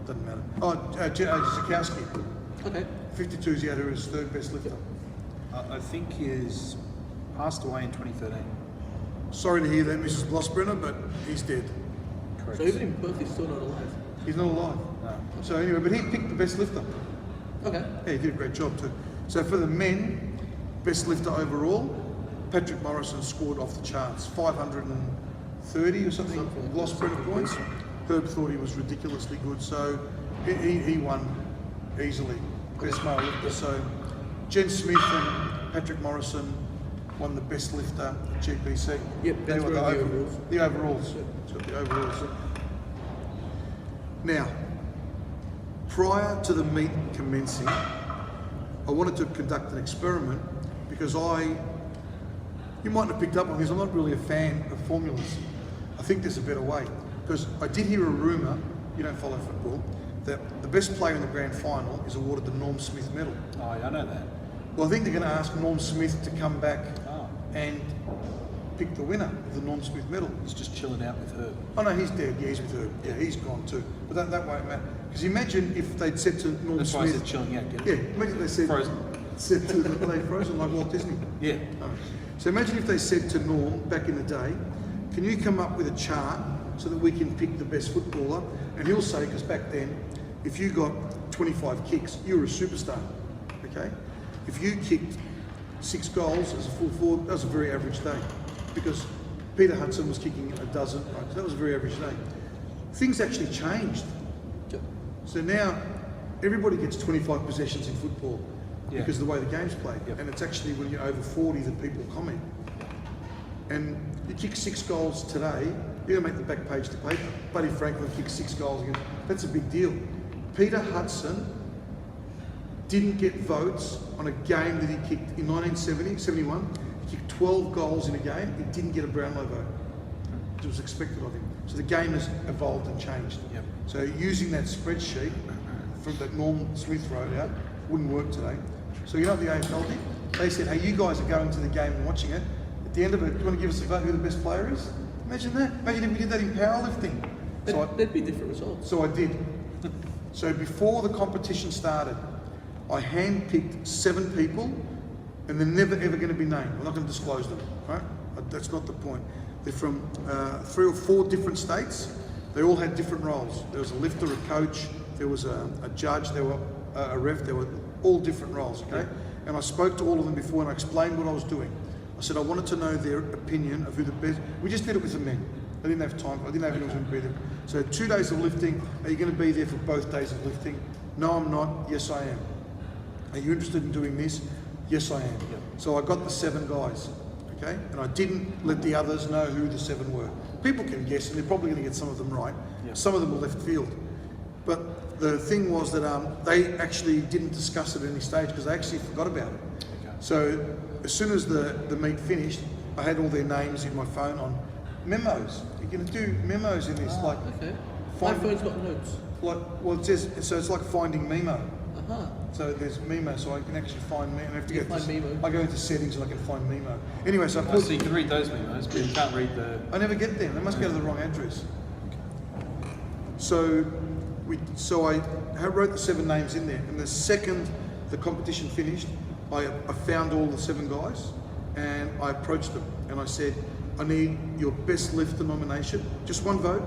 doesn't matter. Jen Zakowski.
Okay.
52s, he had her as third best lifter.
I think he has passed away in 2013.
Sorry to hear that, Mrs. Blossbrenner, but he's dead.
Correct.
So even in Perth, he's still not alive.
He's not alive.
No.
So anyway, but he picked the best lifter.
Okay.
Yeah, he did a great job too. So for the men, best lifter overall, Patrick Morrison scored off the charts, 530 or something, Blossbrenner points. Herb thought he was ridiculously good, so he won easily, best male lifter. So Jen Smith and Patrick Morrison won the best lifter at GPC.
Yep,
They
that's
were
where the overalls.
The overalls. It's got the overalls. Now, prior to the meet commencing, I wanted to conduct an experiment because you mightn't have picked up on this, I'm not really a fan of formulas. I think there's a better way. Because I did hear a rumour, you don't follow football, that the best player in the grand final is awarded the Norm Smith medal.
Oh, I know that.
Well, I think they're going to ask Norm Smith to come back
Oh.
and pick the winner of the Norm Smith medal.
He's just chilling out with her.
Oh no, he's dead. Yeah, he's with her. Yeah, he's gone too. But that won't matter. Because imagine if they'd said to Norm
That's why I
Smith...
said chilling out, get
Yeah,
it?
imagine they said...
Frozen.
Said to they frozen like Walt Disney.
Yeah.
Oh. So imagine if they said to Norm back in the day, can you come up with a chart so that we can pick the best footballer? And he'll say, because back then, if you got 25 kicks, you were a superstar, okay? If you kicked 6 goals as a full forward, that was a very average day. Because Peter Hudson was kicking a dozen, right? So that was a very average day. Things actually changed.
Yep.
So now, everybody gets 25 possessions in football
Yeah.
because of the way the game's played.
Yep.
And it's actually when you're over 40 that people comment. And you kick 6 goals today, you're going to make the back page to paper. Buddy Franklin kicked 6 goals again. That's a big deal. Peter Hudson didn't get votes on a game that he kicked in 1970, 71. He kicked 12 goals in a game. He didn't get a Brownlow vote. It was expected of him. So the game has evolved and changed.
Yep.
So using that spreadsheet from that Norm Smith wrote out wouldn't work today. So you know what the AFL did? They said, hey, you guys are going to the game and watching it. At the end of it, do you want to give us a vote who the best player is? Imagine that. Imagine if we did that in powerlifting.
There'd be different results.
So I did. So before the competition started, I handpicked 7 people, and they're never ever going to be named. I'm not going to disclose them, right? That's not the point. They're from 3 or 4 different states. They all had different roles. There was a lifter, a coach, there was a judge, there were a ref, there were all different roles, okay? And I spoke to all of them before and I explained what I was doing. I said I wanted to know their opinion of who the best... We just did it with the men. I didn't have time. I didn't have anyone to be there. So 2 days of lifting. Are you going to be there for both days of lifting? No, I'm not. Yes, I am. Are you interested in doing this? Yes, I am.
Yep.
So I got the 7 guys, okay? And I didn't let the others know who the 7 were. People can guess, and they're probably going to get some of them right.
Yep.
Some of them were left field. But the thing was that they actually didn't discuss it at any stage because they actually forgot about it.
Okay.
So as soon as the meet finished, I had all their names in my phone on memos. You're going to do memos in this, like
Okay. My
find,
phone's got notes.
like well, it says so. It's like finding Memo.
Uh-huh.
So there's Memo, so I can actually find Memo. I have to
You
go
find
to,
Memo.
I go into settings and I can find Memo. Anyway, so I
Oh,
put.
so you can read those memos, but you can't read the...
I never get them. They must go to the wrong address. So I wrote the 7 names in there, and the second the competition finished, I found all the 7 guys, and I approached them, and I said, I need your best lifter nomination. Just 1 vote,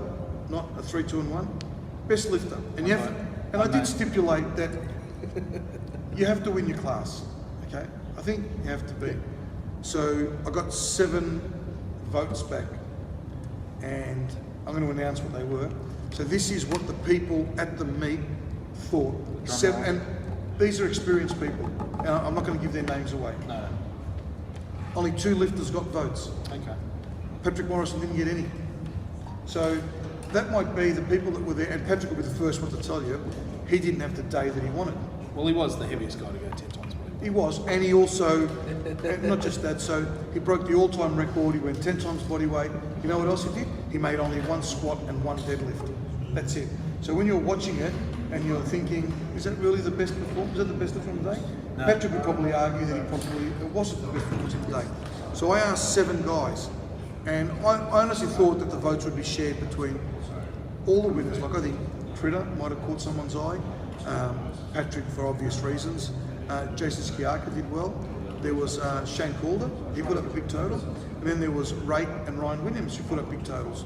not a 3, 2, and 1. Best lifter, and you have, and I did stipulate that you have to win your class. Okay, I think you have to be. So I got 7 votes back, and I'm going to announce what they were. So this is what the people at the meet thought. 7, and these are experienced people. And I'm not going to give their names away.
No.
Only 2 lifters got votes.
Okay.
Patrick Morrison didn't get any. So that might be the people that were there, and Patrick will be the first one to tell you, he didn't have the day that he wanted.
Well, he was the heaviest guy to go 10 times body.
He was, and he also, and not just that, so he broke the all-time record, he went 10 times body weight. You know what else he did? He made only 1 squat and 1 deadlift. That's it. So when you're watching it, and you're thinking, is that really the best performance? Is that the best performance of the day?
No.
Patrick would probably argue that it wasn't the best performance of the day. So I asked 7 guys, and I honestly thought that the votes would be shared between all the winners. Like I think Pritter might have caught someone's eye, Patrick for obvious reasons, Jason Skiaka did well, There was Shane Calder, he put up a big total. And then there was Ray and Ryan Williams who put up big totals.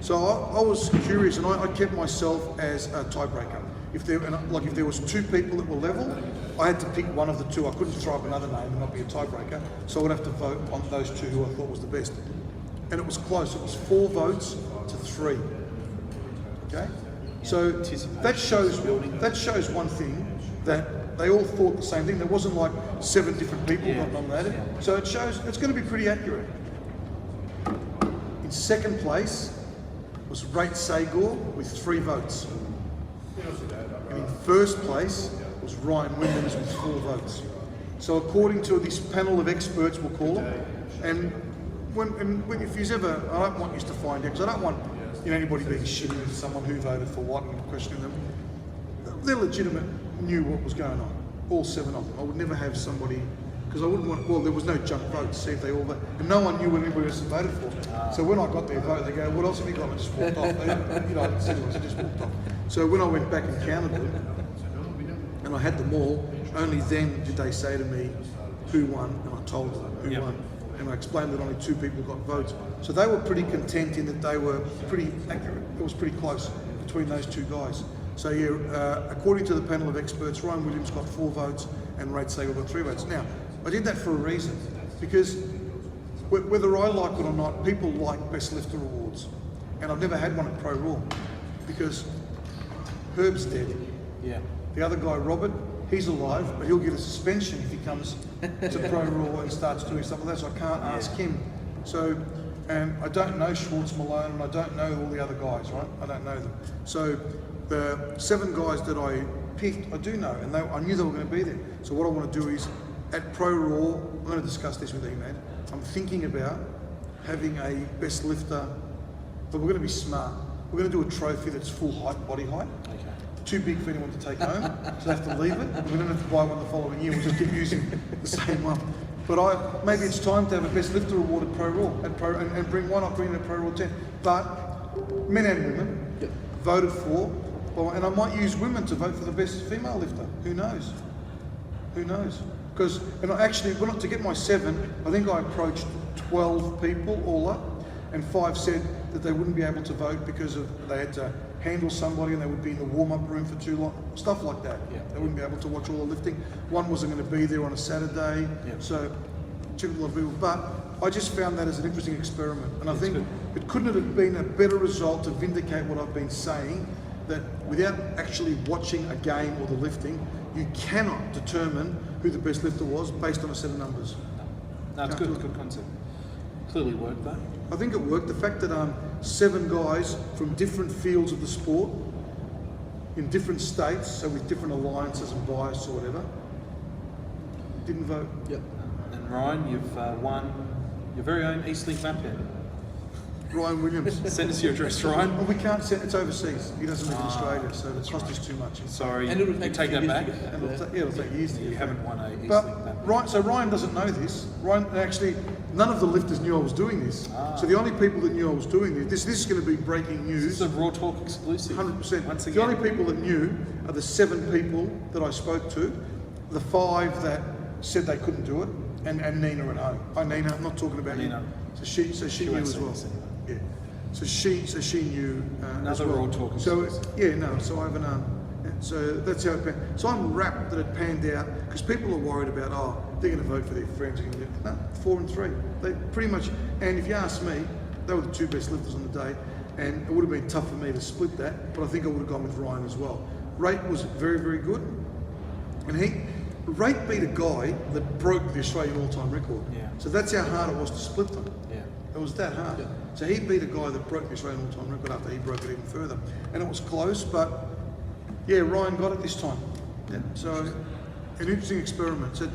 So I was curious, and I kept myself as a tiebreaker. If there was two people that were level, I had to pick one of the two. I couldn't throw up another name and not be a tiebreaker. So I would have to vote on those two who I thought was the best. And it was close. It was 4 votes to 3. Okay. So that shows one thing, that they all thought the same thing. There wasn't like 7 different people got nominated. So it shows it's going to be pretty accurate. In second place was Rate Sagor with 3 votes. And in first place was Ryan Williams with 4 votes. So according to this panel of experts, we'll call them, and if you ever, I don't want you to find out, because I don't want anybody being shitty with someone who voted for what and questioning them. They're legitimate, knew what was going on, all 7 of them. I would never have somebody, because I wouldn't want, well, there was no junk votes, see if they all voted, and no one knew what anybody else had voted for. So when I got their vote, they go, what else have you got? And I just walked off. I didn't say anything, I just walked off. So when I went back and counted them, and I had them all, only then did they say to me who won, and I told them who won. And I explained that only 2 people got votes. So they were pretty content in that they were pretty accurate. It was pretty close between those 2 guys. So according to the panel of experts, Ryan Williams got 4 votes and Rate Sagor got 3 votes. Now, I did that for a reason, because whether I like it or not, people like Best Lifter awards. And I've never had one at Pro Raw, because Herb's dead. Yeah. The other guy, Robert, he's alive, but he'll get a suspension if he comes to Pro Raw and starts doing stuff like that, so I can't ask him. So, and I don't know Schwartz Malone, and I don't know all the other guys, right? I don't know them. So the 7 guys that I picked, I do know, and I knew they were going to be there. So what I want to do is, at Pro Raw, I'm going to discuss this with Emad, I'm thinking about having a best lifter, but we're going to be smart. We're going to do a trophy that's full height, body height. Okay. Too big for anyone to take home, so they have to leave it. We don't have to buy one the following year, we'll just keep using the same one. But maybe it's time to have a Best Lifter award at Pro Raw, and bring one up, bring it at Pro Raw 10. But men and women voted for, and I might use women to vote for the best female lifter. Who knows? Who knows? Because, to get my 7, I think I approached 12 people all up, and 5 said that they wouldn't be able to vote because they had to handle somebody and they would be in the warm-up room for too long, stuff like that. Yeah. They wouldn't be able to watch all the lifting. One wasn't going to be there on a Saturday, so took a lot of people. But I just found that as an interesting experiment, and I think it couldn't have been a better result to vindicate what I've been saying, that without actually watching a game or the lifting, you cannot determine who the best lifter was based on a set of numbers.
No, it's good concept. Clearly worked though.
I think it worked. The fact that 7 guys from different fields of the sport, in different states, so with different alliances and bias or whatever, didn't vote.
Yep. And Ryan, you've won your very own Eastlink map pen.
Ryan Williams.
Send us your address, Ryan.
Well, we can't send it's overseas. He doesn't live in Australia, so the cost is too much.
Sorry,
and it'll take
that back.
It'll take years to get.
You haven't won a Eastlink map.
But so Ryan doesn't know this. Ryan actually, none of the lifters knew I was doing this. So the only people that knew I was doing this is going to be breaking news.
This is a Raw Talk exclusive.
100%.
Once again.
The only people that knew are the 7 people that I spoke to, the 5 that said they couldn't do it, and Nina at home. Hi Nina, I'm not talking about Nina. So she knew as well. Yeah. So she knew as
another
well.
Raw Talk.
So so I haven't. So that's how it panned. So I'm rapt that it panned out, because people are worried about they're going to vote for their friends. No, 4 and 3. They pretty much. And if you ask me, they were the 2 best lifters on the day, and it would have been tough for me to split that. But I think I would have gone with Ryan as well. Rate was very, very good, and Rate beat a guy that broke the Australian all-time record. Yeah. So that's how hard it was to split them. Yeah. It was that hard. Yeah. So he beat a guy that broke the Australian all-time record after he broke it even further. And it was close, but yeah, Ryan got it this time. Yeah. So an interesting experiment. So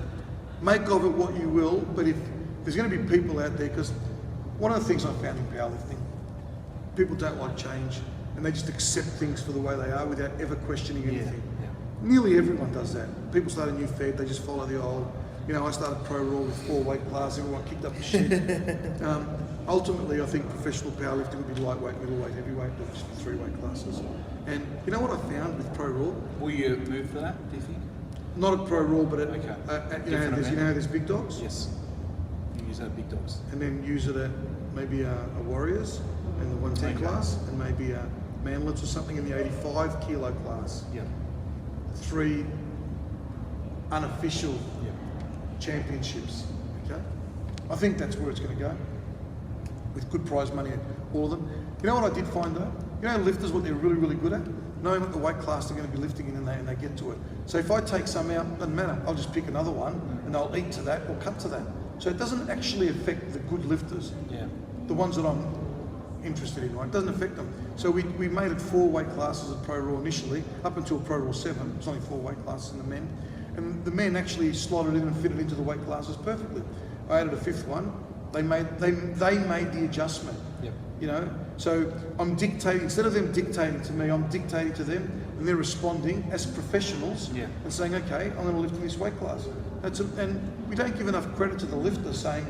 make of it what you will, but if there's going to be people out there, because one of the things I found in powerlifting, people don't like change, and they just accept things for the way they are without ever questioning anything. Yeah. Nearly everyone does that. People start a new fed, they just follow the old. I started Pro Raw with 4 weight classes, everyone kicked up the shit. Ultimately, I think professional powerlifting would be lightweight, middleweight, heavyweight, not just 3 weight classes. And you know what I found with Pro Raw?
Will you move for that, do you think?
Not at Pro Raw, but at,
Okay.
you know, there's big dogs?
Yes. You use that big dogs.
And then use it at maybe a Warriors in the 110
Okay.
class, and maybe a Manlets or something in the 85 kilo class.
Yeah.
3 unofficial
Yeah.
championships. Okay, I think that's where it's going to go, with good prize money at all of them. You know what I did find though? You know, lifters, what they're really good at, knowing what the weight class they're going to be lifting in, and they get to it. So if I take some out, doesn't matter. I'll just pick another one, and they'll eat to that or cut to that. So it doesn't actually affect the good lifters,
Yeah.
the ones that I'm interested in, right? It doesn't affect them. So we made it 4 weight classes at Pro Raw initially, up until Pro Raw 7. It's only 4 weight classes in the men. And the men actually slotted in and fitted into the weight classes perfectly. I added a 5th one. They made the adjustment.
Yep.
You know, so I'm dictating, instead of them dictating to me, I'm dictating to them, and they're responding as professionals.
Yeah.
And saying, okay, I'm going to lift in this weight class. And we don't give enough credit to the lifter, saying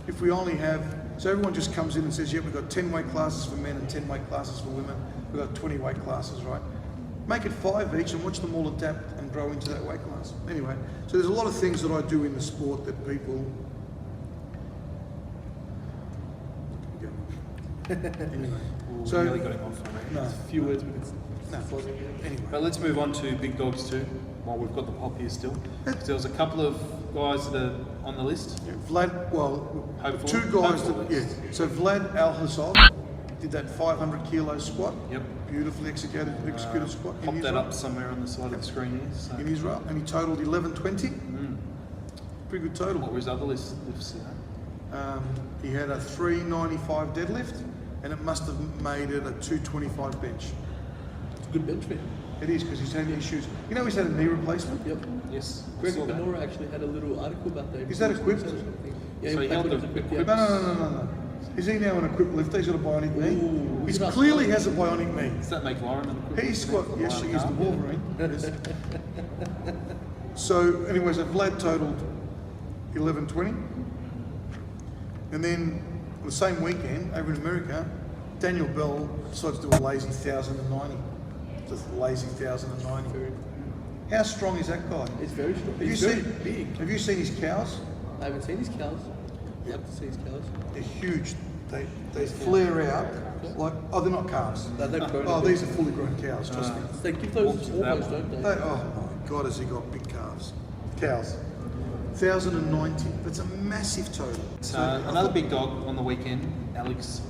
if we only have, so everyone just comes in and says, yeah, we've got 10 weight classes for men and 10 weight classes for women. We've got 20 weight classes, right? Make it 5 each and watch them all adapt and grow into that weight class. Anyway, so there's a lot of things that I do in the sport that people... Anyway,
Well,
so...
we nearly got him off already.
No,
A few words, but it's
no. Anyway.
But let's move on to big dogs too, while we've got the pop here still. So there was a couple of guys that are on the list.
Yeah, Vlad, well,
Hopeful.
2 guys
Hopeful
that, yeah.
list.
So Vlad Al-Hazov did that 500 kilo squat.
Yep.
Beautifully executed squat in
Pop that
Israel.
up somewhere on the side of the screen here. So.
In Israel, and he totaled 1120.
Mm.
Pretty good
What
total.
were his other lifts?
He had a 395 deadlift, and it must have made it a 225 bench.
It's a good bench man.
It is, because he's had issues. You know, he's had a knee replacement.
Yep.
Yes. I
Greg
saw that.
Benora actually had a little article about that.
Is that equipped?
Yeah,
So he held
was
the
equipped.
equipment.
No. Is he now an equipped lifter? He's got a bionic knee.
Ooh.
He
He's not
clearly
bionic.
has a bionic knee.
Does that make Lauren an equivalent?
He's got,
for
yes, she is the
Lauren
Wolverine. Yes. So, anyways, Vlad totaled 1120. And then on the same weekend, over in America, Daniel Bell decided to do a lazy 1,090. Just a lazy 1,090. How strong is that guy?
It's very strong.
Have you
It's very
seen,
big.
have you seen his cows?
I haven't seen his cows. I'd love to see his cows.
They're huge. They flare out like, oh, they're not calves.
No, they've grown.
Oh, these are fully grown cows, trust me.
They give those
Walks with that
hormones,
one.
don't
They,
they?
oh my God, has he got big calves? Cows. 1,090. That's a massive total.
So another big dog on the weekend, Alex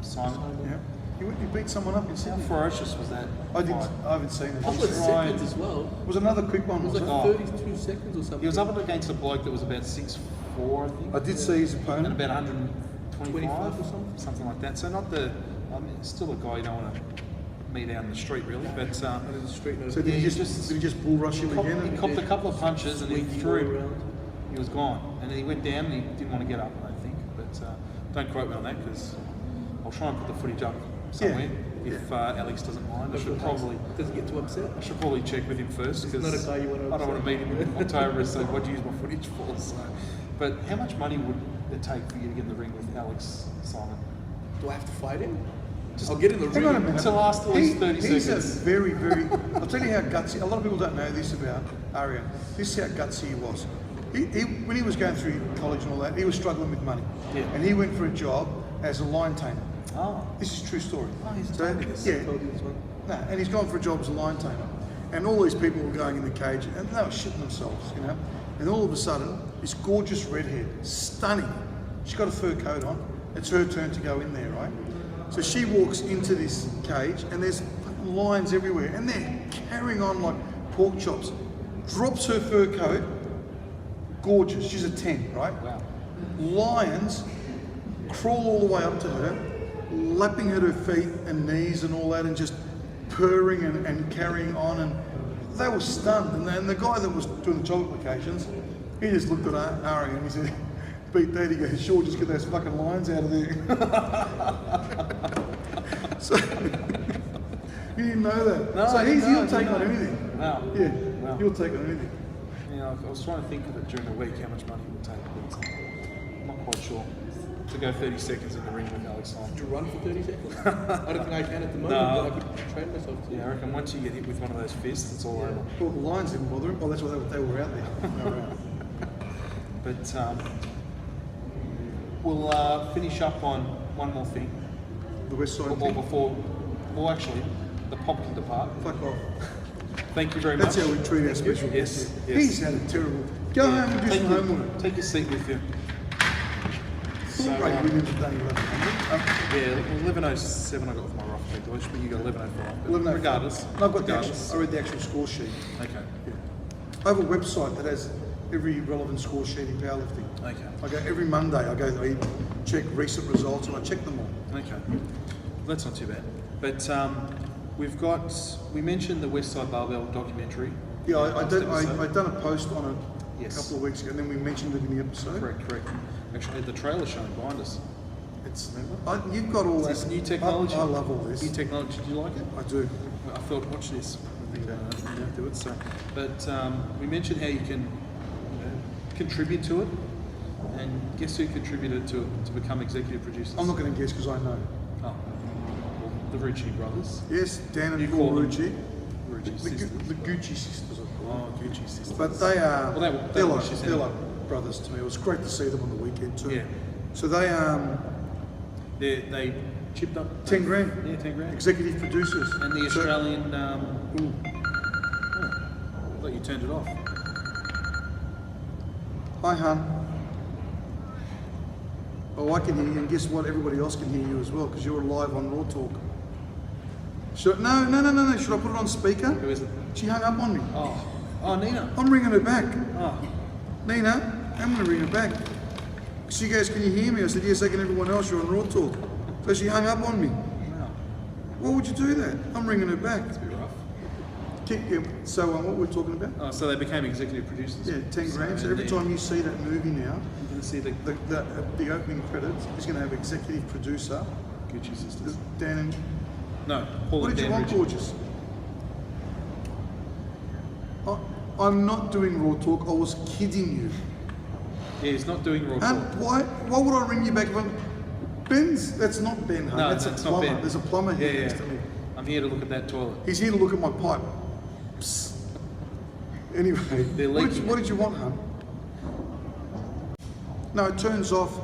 Simon.
Yeah. You beat someone up in
How
Sydney.
ferocious was that?
I didn't.
fight?
I haven't seen
A
it.
couple of
Right.
seconds as well.
It was another quick one,
It was
was
like
it?
32 seconds or something.
He was up against a bloke that was about 6'4", I think.
I did see his
And
opponent.
about 125
25 or
something like that. So not the, I mean, still a guy you don't want to meet out in the street really, but
And in the street, no.
So did
Yeah,
he
he
just did he just bull rush him again?
he copped a couple of punches and he
Swinging
threw
all
him.
around.
He was gone, and then he went down and he didn't want to get up, I don't think. But don't quote me on that because I'll try and put the footage up somewhere if Alex doesn't mind. I should probably
Doesn't get too upset.
check with him first because
not a guy you want to
I don't want to
upset.
meet him in October and say what do you use my footage for. So, but how much money would it take for you to get in the ring with Alex Simon?
Do I have to fight him? I'll get in the
Hang on a
ring.
minute.
To last at least 30
he's
seconds.
a very, very. I'll tell you how gutsy. A lot of people don't know this about Arian. This is how gutsy he was. When he was going through college and all that, he was struggling with money.
Yeah.
And he went for a job as a lion tamer.
Oh,
This is a true story.
Oh, he's
So,
told me this.
yeah.
Told you this one.
No, and he's gone for a job as a lion tamer. And all these people were going in the cage and they were shitting themselves, you know. And all of a sudden, this gorgeous redhead, stunning. She's got a fur coat on. It's her turn to go in there, right? So she walks into this cage and there's fucking lions everywhere and they're carrying on like pork chops. Drops her fur coat. Gorgeous. She's a 10, right?
wow.
Lions crawl all the way up to her, lapping at her feet and knees and all that and just purring and carrying on, and they were stunned. And then the guy that was doing the job applications, he just looked at Ari and he said, beat that. He goes, sure, just get those fucking lions out of there. So you didn't know that.
No,
So
I didn't know,
he'll
I
take
didn't
on
know.
anything.
Wow.
Yeah,
Wow.
he'll take on anything.
Yeah, I was trying to think of it during the week how much money it would take, but I'm not quite sure. to go 30 seconds in the ring with Alex
Did you
Long.
run for 30 seconds? I don't think I can at the moment,
No.
but I could train myself to.
Yeah, I reckon once you get hit with one of those fists, it's all over.
Well, the Lions didn't bother him. Oh, that's why they were out there. They were out.
But we'll finish up on one more thing.
The West Side
Well,
thing.
before, well, actually, the pop can depart.
Fuck off.
Thank you very
That's
much.
how we treat our special
Yes,
guests.
yes.
He's had a terrible. Go home and do
Take
some
your-
homework.
Take your seat with you. So,
Break Williams and Danny Levin.
yeah, 11:07 I got with my rough calculation, but you got 11:05. Regardless.
I've got the
regardless.
actual, I read the actual score sheet.
Okay.
I have a website that has every relevant score sheet in powerlifting.
Okay.
I go every Monday. I go there, check recent results, and I check them all.
Okay. That's not too bad. But we mentioned the West Side Barbell documentary.
Yeah,
last episode.
I done a post on it
Yes.
a couple of weeks ago, and then we mentioned it in the episode.
Correct. Actually, the trailer showing behind us.
It's you've got all
It's
that
new technology.
I love all this.
New technology. Do you like it?
I do.
I thought, watch this. Do it. So, but we mentioned how you can contribute to it, and guess who contributed to it to become executive producers?
I'm not going to guess because I know.
Oh, well, the Rucci brothers.
Yes, Dan and
You
Paul
call them
Rucci,
Rucci
the
sisters.
Gucci sisters, I call them.
Oh, Gucci sisters.
But they are
Well, they
they're
were
like
sisters.
they're like brothers to me. It was great to see them on the weekend too.
Yeah.
So they
They chipped up
10 grand.
Yeah, 10 grand.
Executive producers.
And the
So-
Australian.
Ooh.
I thought you turned it off.
Hi, hun. Oh, I can hear you, and guess what? Everybody else can hear you as well because you're live on Raw Talk. Should, no. Should I put it on speaker?
Who is it?
She hung up on me.
Oh, Nina.
I'm ringing her back.
Oh,
Nina, I'm going to ring her back. She goes, can you hear me? I said, yes, I can. Everyone else, you're on Raw Talk. So she hung up on me.
wow.
Why would you do that? I'm ringing her back.
It's a bit rough.
So what were we talking about?
Oh, so they became executive producers.
Yeah, 10 grand. So
and
every
then
time you see that movie now,
you're going to see the
the opening credits is going to have executive producer,
Gucci sisters.
Dan and...
No, Paul
What
and
did you
Dan
want,
Ritchie.
gorgeous? I'm not doing Raw Talk. I was kidding you.
Yeah, he's not doing raw
And
talk.
why would I ring you back if I'm... Ben's... That's not Ben, hun.
No,
that's
that's
a
not
plumber.
Ben.
There's a plumber here
Yeah.
next to me.
I'm here to look at that toilet.
He's here to look at my pipe. Psst. Anyway,
They're leaking.
what did you want, hun? No, it turns off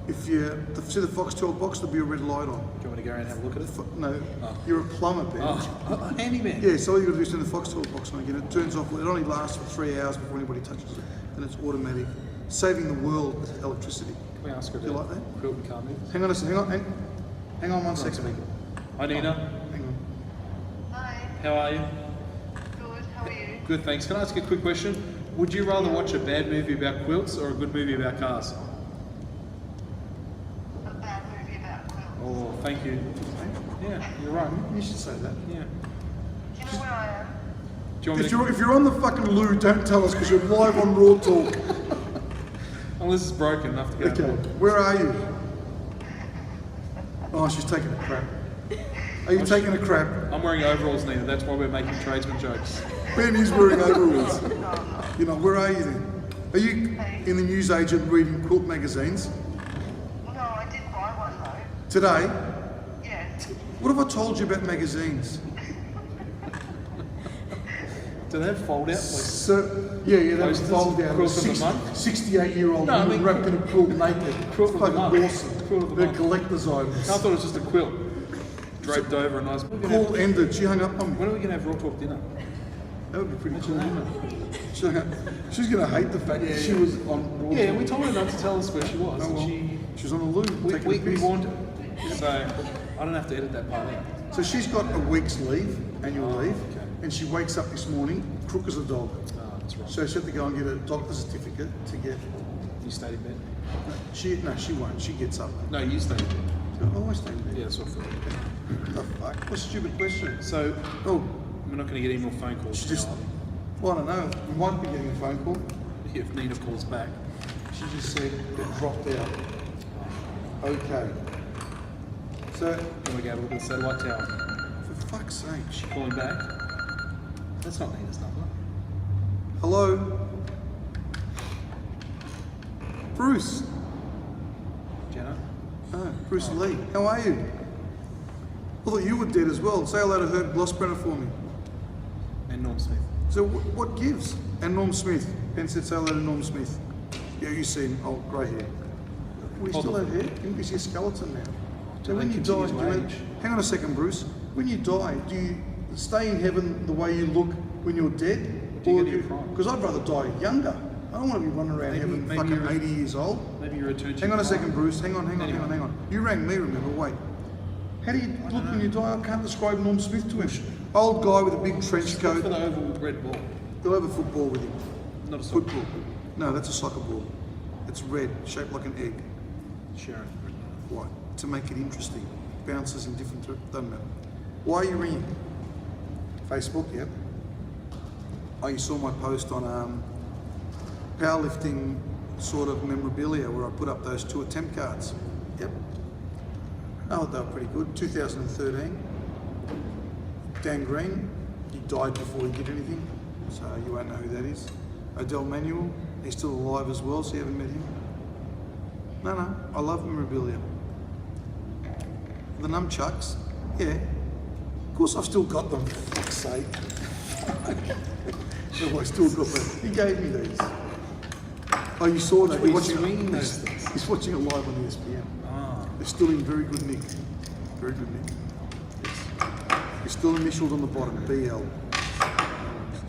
if you see the Foxtel box. There'll be a red light on.
Do you want me to go around and have a look at it?
No,
Oh.
you're a plumber, Ben.
Oh, handyman.
Yeah, so all you got to do is turn the Foxtel box on again. It turns off. It only lasts for 3 hours before anybody touches it, and it's automatic, saving the world with electricity.
Can we ask her
Do you like that?
Quilt and car moves?
Hang on a second. Hang on 1 second.
Hi, Nina.
Hang on.
Hi,
How are you?
good, how are you?
Good, thanks. Can I ask you a quick question? Would you rather watch a bad movie about quilts or a good movie about cars?
A bad movie about quilts.
Oh, thank you. Yeah, you're right.
You should say that.
Yeah.
Do you know where I am?
Do you want me
If you're on the fucking loo, don't tell us because you're live on Raw Talk.
Unless it's broken enough to go.
Okay, where are you? Oh, she's taking a crap. Are you taking a crap?
I'm wearing overalls, Nina. That's why we're making tradesman jokes.
Ben is wearing overalls. You know, where are you then? Are you in the newsagent reading quilt magazines?
No, I did buy one though.
Today?
Yes.
What have I told you about magazines?
Do they have fold out? Like,
So, yeah, they
Posters?
fold out.
Quilt of the month?
68-year-old
No, I
woman
mean-
wrapped in a quilt naked.
Quilt of the
Fucking
month.
awesome.
Quilt of the
They're
month.
collector's items.
I thought it was just a quilt draped over a nice.
Call ended. She hung up on me.
When are we going to have raw talk dinner?
That would be pretty cool, wouldn't it? She's going to hate the fact that she was on Raw
Yeah,
Talk.
we told her not to tell us where she was.
Oh,
and
well,
she,
she was on the loo, taking
we
a piss.
warned her. So I don't have to edit that part out.
So she's got a week's leave, annual leave,
okay.
and she wakes up this morning, crook as a dog.
Oh, that's right.
So she had to go and get a doctor's certificate to get.
You stayed in bed?
She won't. She gets up.
No, you stayed in bed.
Oh, I always stay in bed.
Yeah, that's what I thought.
The fuck? What a stupid question.
So
Oh,
we're not going to get any more phone calls.
she just.
now,
Well, I don't know. We might be getting a phone call.
if Nina calls back.
She just said it dropped out. Okay. So,
Then we go to look at the satellite tower.
for fuck's sake.
Is she calling back? That's not Nina's number.
Hello? Bruce?
Jenna?
Bruce Lee. How are you? I thought you were dead as well. Say hello to Herb Glossbrenner for me.
And Norm Smith.
So what gives? And Norm Smith. Ben said say hello to Norm Smith. Yeah, you see him. Oh, grey hair. We
Hold
still
on.
have hair? You see a skeleton now. So
Do
when
they
you die,
continue to age?
hang on a second, Bruce. When you die, do you stay in heaven the way you look when you're dead?
Do you go to your prime?
Because I'd rather die younger. I don't want to be running around heaven
maybe
fucking
you're-
80 years old.
Maybe you return to
Hang on
your
a second,
prime.
Bruce. Hang on. You rang me, remember? Wait. How do you look when you die? I can't describe Norm Smith to him. Old guy with a big trench
Just look
coat.
for the oval red ball.
They'll have a football with him.
Not a soccer.
Football. No, that's a soccer ball. It's red, shaped like an egg.
Sharon.
Why? To make it interesting. Bounces in different, doesn't matter. Why are you ringing? Facebook, yep. Oh, you saw my post on powerlifting sort of memorabilia where I put up those 2 attempt cards. Yep. Oh, they were pretty good. 2013. Dan Green, he died before he did anything, so you won't know who that is. Odell Manuel, he's still alive as well, so you haven't met him. No, I love memorabilia. The nunchucks, yeah. Of course I've still got them, for fuck's sake. No, I still got them. He gave me these. Oh, you saw that?
We're
You're
swinging those things.
He's watching it live on ESPN.
Ah.
They're still in very good nick. Very good nick. Yes. You're still initialed on the bottom, BL.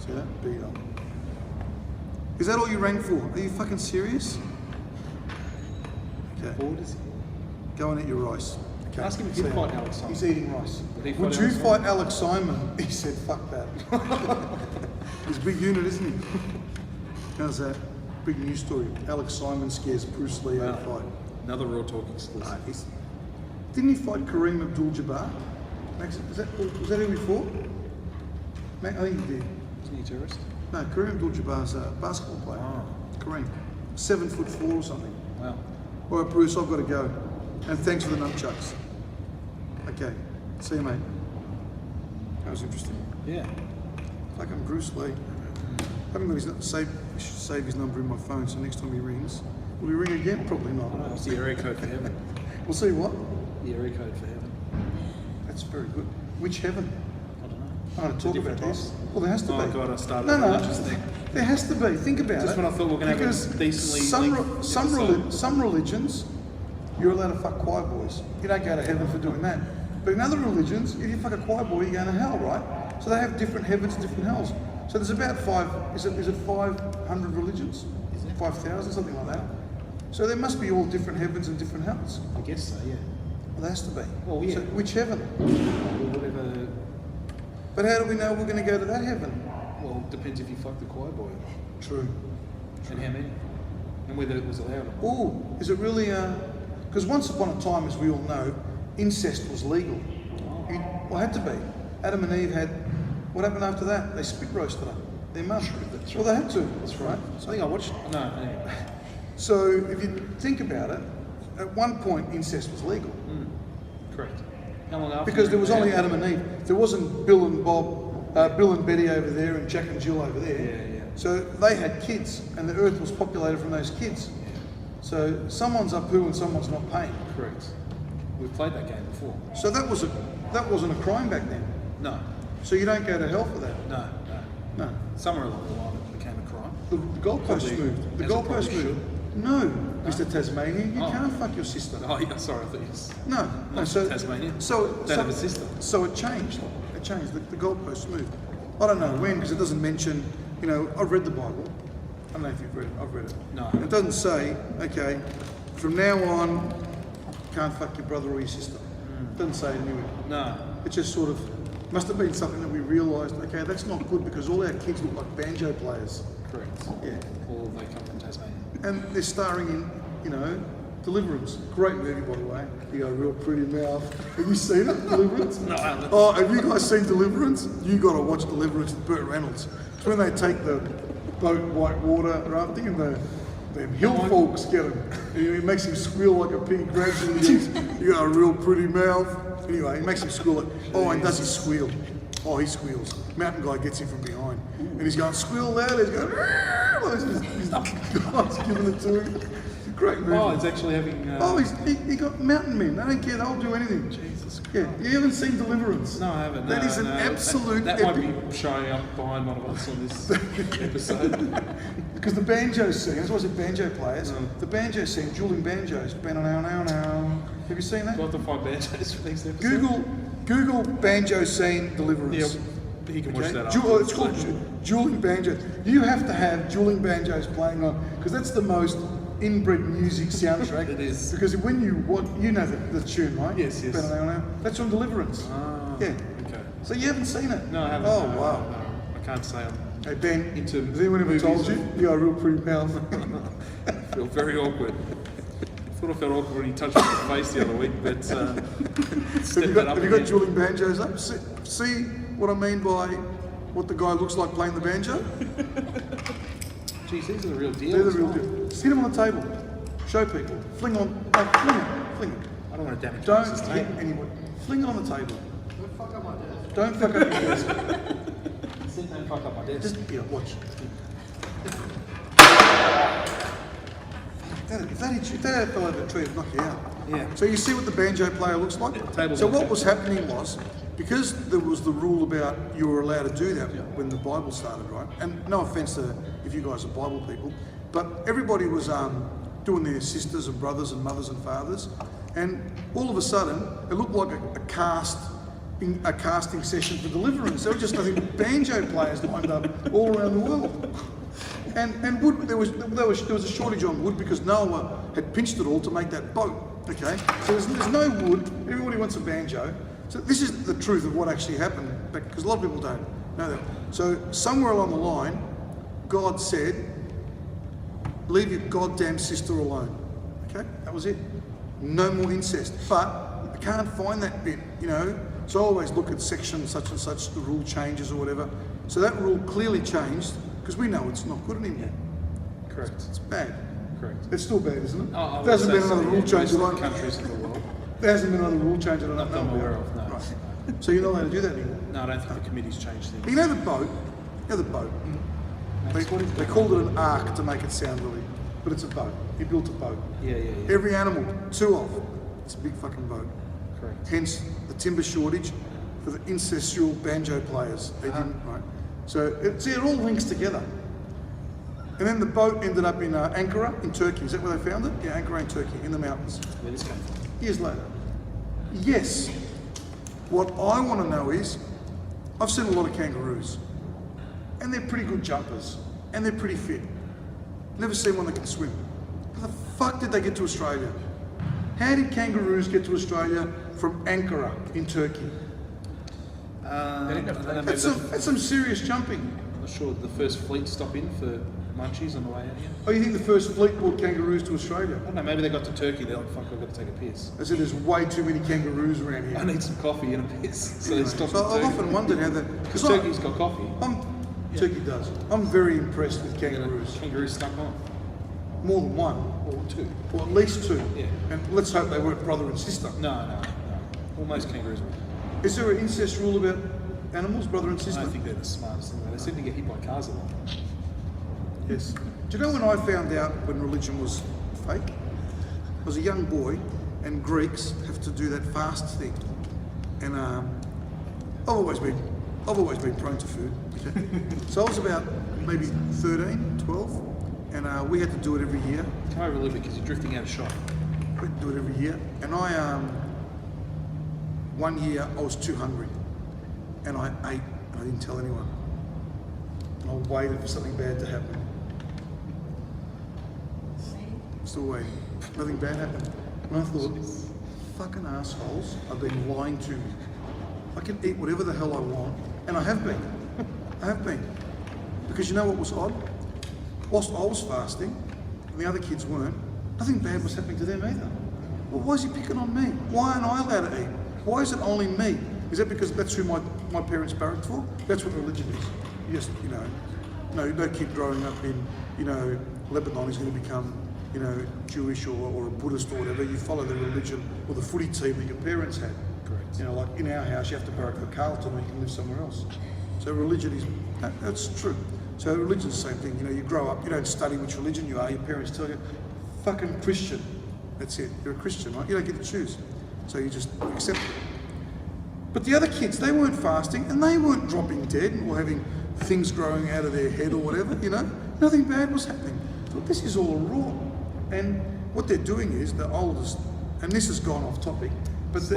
See that? BL. Is that all you rang for? Are you fucking serious? Okay.
Forward is he?
Go and eat your rice. Okay.
Ask him if he'd
See
fight
ya.
Alex Simon.
He's eating rice.
Would he
Would
fight
you
Alex
fight Alex Simon? He said, fuck that. He's a big unit, isn't he? How's that? Big news story. Alex Simon scares Bruce Lee out of fight.
Another Raw Talk exclusive.
Didn't he fight Kareem Abdul-Jabbar? Max, was that who he fought? I think he did.
Isn't he a terrorist?
No, Kareem Abdul-Jabbar's a basketball player.
Ah.
Kareem. 7'4" or something.
Wow.
All right, Bruce, I've got to go. And thanks for the nunchucks. Okay. See you, mate. That was interesting.
Yeah.
Fucking Bruce Lee. I haven't got his save. I should save his number in my phone so next time he rings. Will he ring again? Probably not.
What's the area code for heaven?
We'll see what?
The area code for heaven.
That's very good. Which heaven?
I don't know.
I want to talk about
different
this.
type?
Well, there has to
Oh
be.
God, I started
No,
with
no.
an interesting.
There has to be. Think about
Just
it.
when I thought we were gonna have a
Because
decently
some,
linked
some,
episode.
some religions, you're allowed to fuck choir boys. You don't go to heaven for doing that. But in other religions, if you fuck a choir boy, you're going to hell, right? So they have different heavens and different hells. So there's about is it 500 religions? 5,000, something like that. So there must be all different heavens and different hells.
I guess so. Yeah.
Well, there has to be.
Well, yeah.
So which heaven?
Or whatever.
But how do we know we're going to go to that heaven?
Well, depends if you fuck the choir boy
True.
and how many, and whether it was allowed.
Oh, is it really? Because once upon a time, as we all know, incest was legal. Well, it had to be. Adam and Eve had. What happened after that? They spit roasted her. Their mum.
That's
Well, they had to.
That's right. I think I watched. No. Anyway.
So if you think about it, at one point incest was legal
Correct. How long after?
because there was only Adam and Eve. There wasn't Bill and Bob, Bill and Betty over there, and Jack and Jill over there.
Yeah.
So they had kids, and the earth was populated from those kids. So someone's up who and someone's not paying.
Correct. We've played that game before.
So that wasn't a crime back then.
No.
So you don't go to hell for that.
No.
No.
Somewhere along the line it became a crime.
The goalpost
Probably,
moved. The
as it
goalpost
probably
moved. No, Mr. Tasmania, you
Oh.
can't fuck your sister.
Oh yeah. Sorry, I thought you.
No, no. So
Tasmania.
So
Don't have a sister.
So it changed. It changed. The goalpost moved. I don't know when because it doesn't mention. You know, I've read the Bible. I don't know if you've read it. I've read it.
No.
It doesn't say, okay, from now on, can't fuck your brother or your sister. It doesn't say it anywhere.
No.
It just sort of must have been something that we realised. Okay, that's not good because all our kids look like banjo players.
Correct.
Yeah.
All they come from Tasmania.
And they're starring in, you know, Deliverance. Great movie, by the way. You got a real pretty mouth. Have you seen it, Deliverance?
No, I haven't.
Oh, have you guys seen Deliverance? You got to watch Deliverance with Burt Reynolds. It's when they take the boat white water rafting and the hill folks get him. He makes him squeal like a pig, grabs him and goes, you got a real pretty mouth. Anyway, he makes him squeal like, oh, and does he squeal? Oh, he squeals. Mountain guy gets him from behind. And he's going, squeal loud. He's going, he's God's giving it to him. Great movie.
Oh, it's actually having.
He got mountain men. They don't care. They'll do anything.
Jesus Christ.
Yeah, you haven't seen Deliverance.
No, I haven't.
That
No,
is an
no.
absolute
That might
epic.
be showing up behind one of us on this episode.
Because the banjo scene, that's why I said banjo players.
No.
The banjo scene, dueling banjos. Have you seen that?
Do I have to find banjos for next episode?
Google banjo scene Deliverance.
Yeah, he can watch that
It's called dueling banjos. You have to have dueling banjos playing on, because that's the most inbred music soundtrack.
It is.
Because when you know the tune, right?
Yes.
That's from Deliverance.
Ah,
Yeah.
okay.
So you haven't seen it?
No, I haven't.
Oh,
no,
wow.
No, I can't say I'm.
Hey, Ben,
Into
has anyone ever
movies
told you you got a real pretty mouth?
I feel very awkward. I thought I felt awkward when he touched me in the face the other week, but
Have you got dueling banjos up? See what I mean by what the guy looks like playing the banjo?
Geez, these are the real deal.
They're the real deal. Sit them on the table. Show people. Fling on. Fling it.
I don't want to damage
Don't
this
hit
table.
anyone. Fling it on the table.
Don't fuck up my desk.
Don't fuck up your desk.
Don't fuck up my desk.
Just, watch. If that hits you, if that fell over a tree, it'd knock you out.
Yeah.
So you see what the banjo player looks like?
Table's
So
okay.
what was happening was, because there was the rule about you were allowed to do that when the Bible started, right? And no offense to if you guys are Bible people, but everybody was doing their sisters and brothers and mothers and fathers, and all of a sudden it looked like a casting session for Deliverance. There were just nothing but banjo players lined up all around the world. And wood, there was a shortage on wood because Noah had pinched it all to make that boat. Okay, so there's no wood. Everybody wants a banjo. So this is the truth of what actually happened, because a lot of people don't know that. So somewhere along the line, God said, "Leave your goddamn sister alone." Okay, that was it. No more incest. But I can't find that bit, So I always look at section such and such, the rule changes or whatever. So that rule clearly changed, because we know it's not good anymore.
Correct.
It's bad.
Correct.
It's still bad, isn't it?
I would
There hasn't
say
been another
so,
rule
yeah.
change.
Most countries of the world.
There hasn't been another rule change that I don't
Not that
know
I'm aware
about.
of, no.
Right. So you're not allowed to do that anymore.
No, I don't think the committee's changed things.
But you know the boat? They called it an ark to make it sound really, but it's a boat. He built a boat.
Yeah.
Every animal, 2 of. It's a big fucking boat.
Correct.
Hence the timber shortage for the incestual banjo players. They didn't, right? So it all links together. And then the boat ended up in Ankara in Turkey. Is that where they found it? Yeah, Ankara in Turkey, in the mountains.
Where this came from?
Years later. Yes. What I want to know is, I've seen a lot of kangaroos, and they're pretty good jumpers, and they're pretty fit. Never seen one that can swim. How the fuck did they get to Australia? How did kangaroos get to Australia from Ankara in Turkey? That's some serious jumping.
I'm not sure the first fleet stop in for munchies on the way out here.
Oh, you think the first fleet brought kangaroos to Australia?
I don't know, maybe they got to Turkey, they're like, fuck, I've got to take a piss.
I said there's way too many kangaroos around here.
I need some coffee and a piss. So they stopped
So
at
I've
Turkey.
often wondered how that...
Because Turkey's got coffee.
Turkey does. I'm very impressed with kangaroos.
Kangaroos stuck on.
More than one.
Or 2.
Or at least 2.
Yeah.
And let's hope they weren't brother and sister.
No. Almost kangaroos were.
Is there an incest rule about animals, brother and
I
sister?
don't think they're the smartest thing. They seem to get hit by cars a lot.
Yes. Do you know when I found out when religion was fake? I was a young boy, and Greeks have to do that fast thing. And I've always been prone to food. Okay? So I was about maybe 13, 12, and we had to do it every year.
Come over a little bit because you're drifting out of shot.
We had to do it every year. And one year I was too hungry, and I ate, and I didn't tell anyone. And I waited for something bad to happen. Still waiting. Nothing bad happened. And I thought, fucking assholes are being lying to me. I can eat whatever the hell I want, and I have been. I have been. Because you know what was odd? Whilst I was fasting, and the other kids weren't, nothing bad was happening to them either. Well, why is he picking on me? Why aren't I allowed to eat? Why is it only me? Is that because that's who my parents barracked for? That's what religion is. Yes, no kid growing up in, Lebanon is going to become, Jewish or a Buddhist or whatever. You follow the religion or the footy team that your parents had.
Correct.
Like in our house, you have to barrack for Carlton or you can live somewhere else. So religion is, that's true. So religion's the same thing. You grow up, you don't study which religion you are. Your parents tell you, fucking Christian. That's it. You're a Christian, right? You don't get to choose. So you just accept it. But the other kids, they weren't fasting and they weren't dropping dead or having things growing out of their head or whatever, you know? Nothing bad was happening. So this is all raw. And what they're doing is the oldest, and this has gone off topic, but
You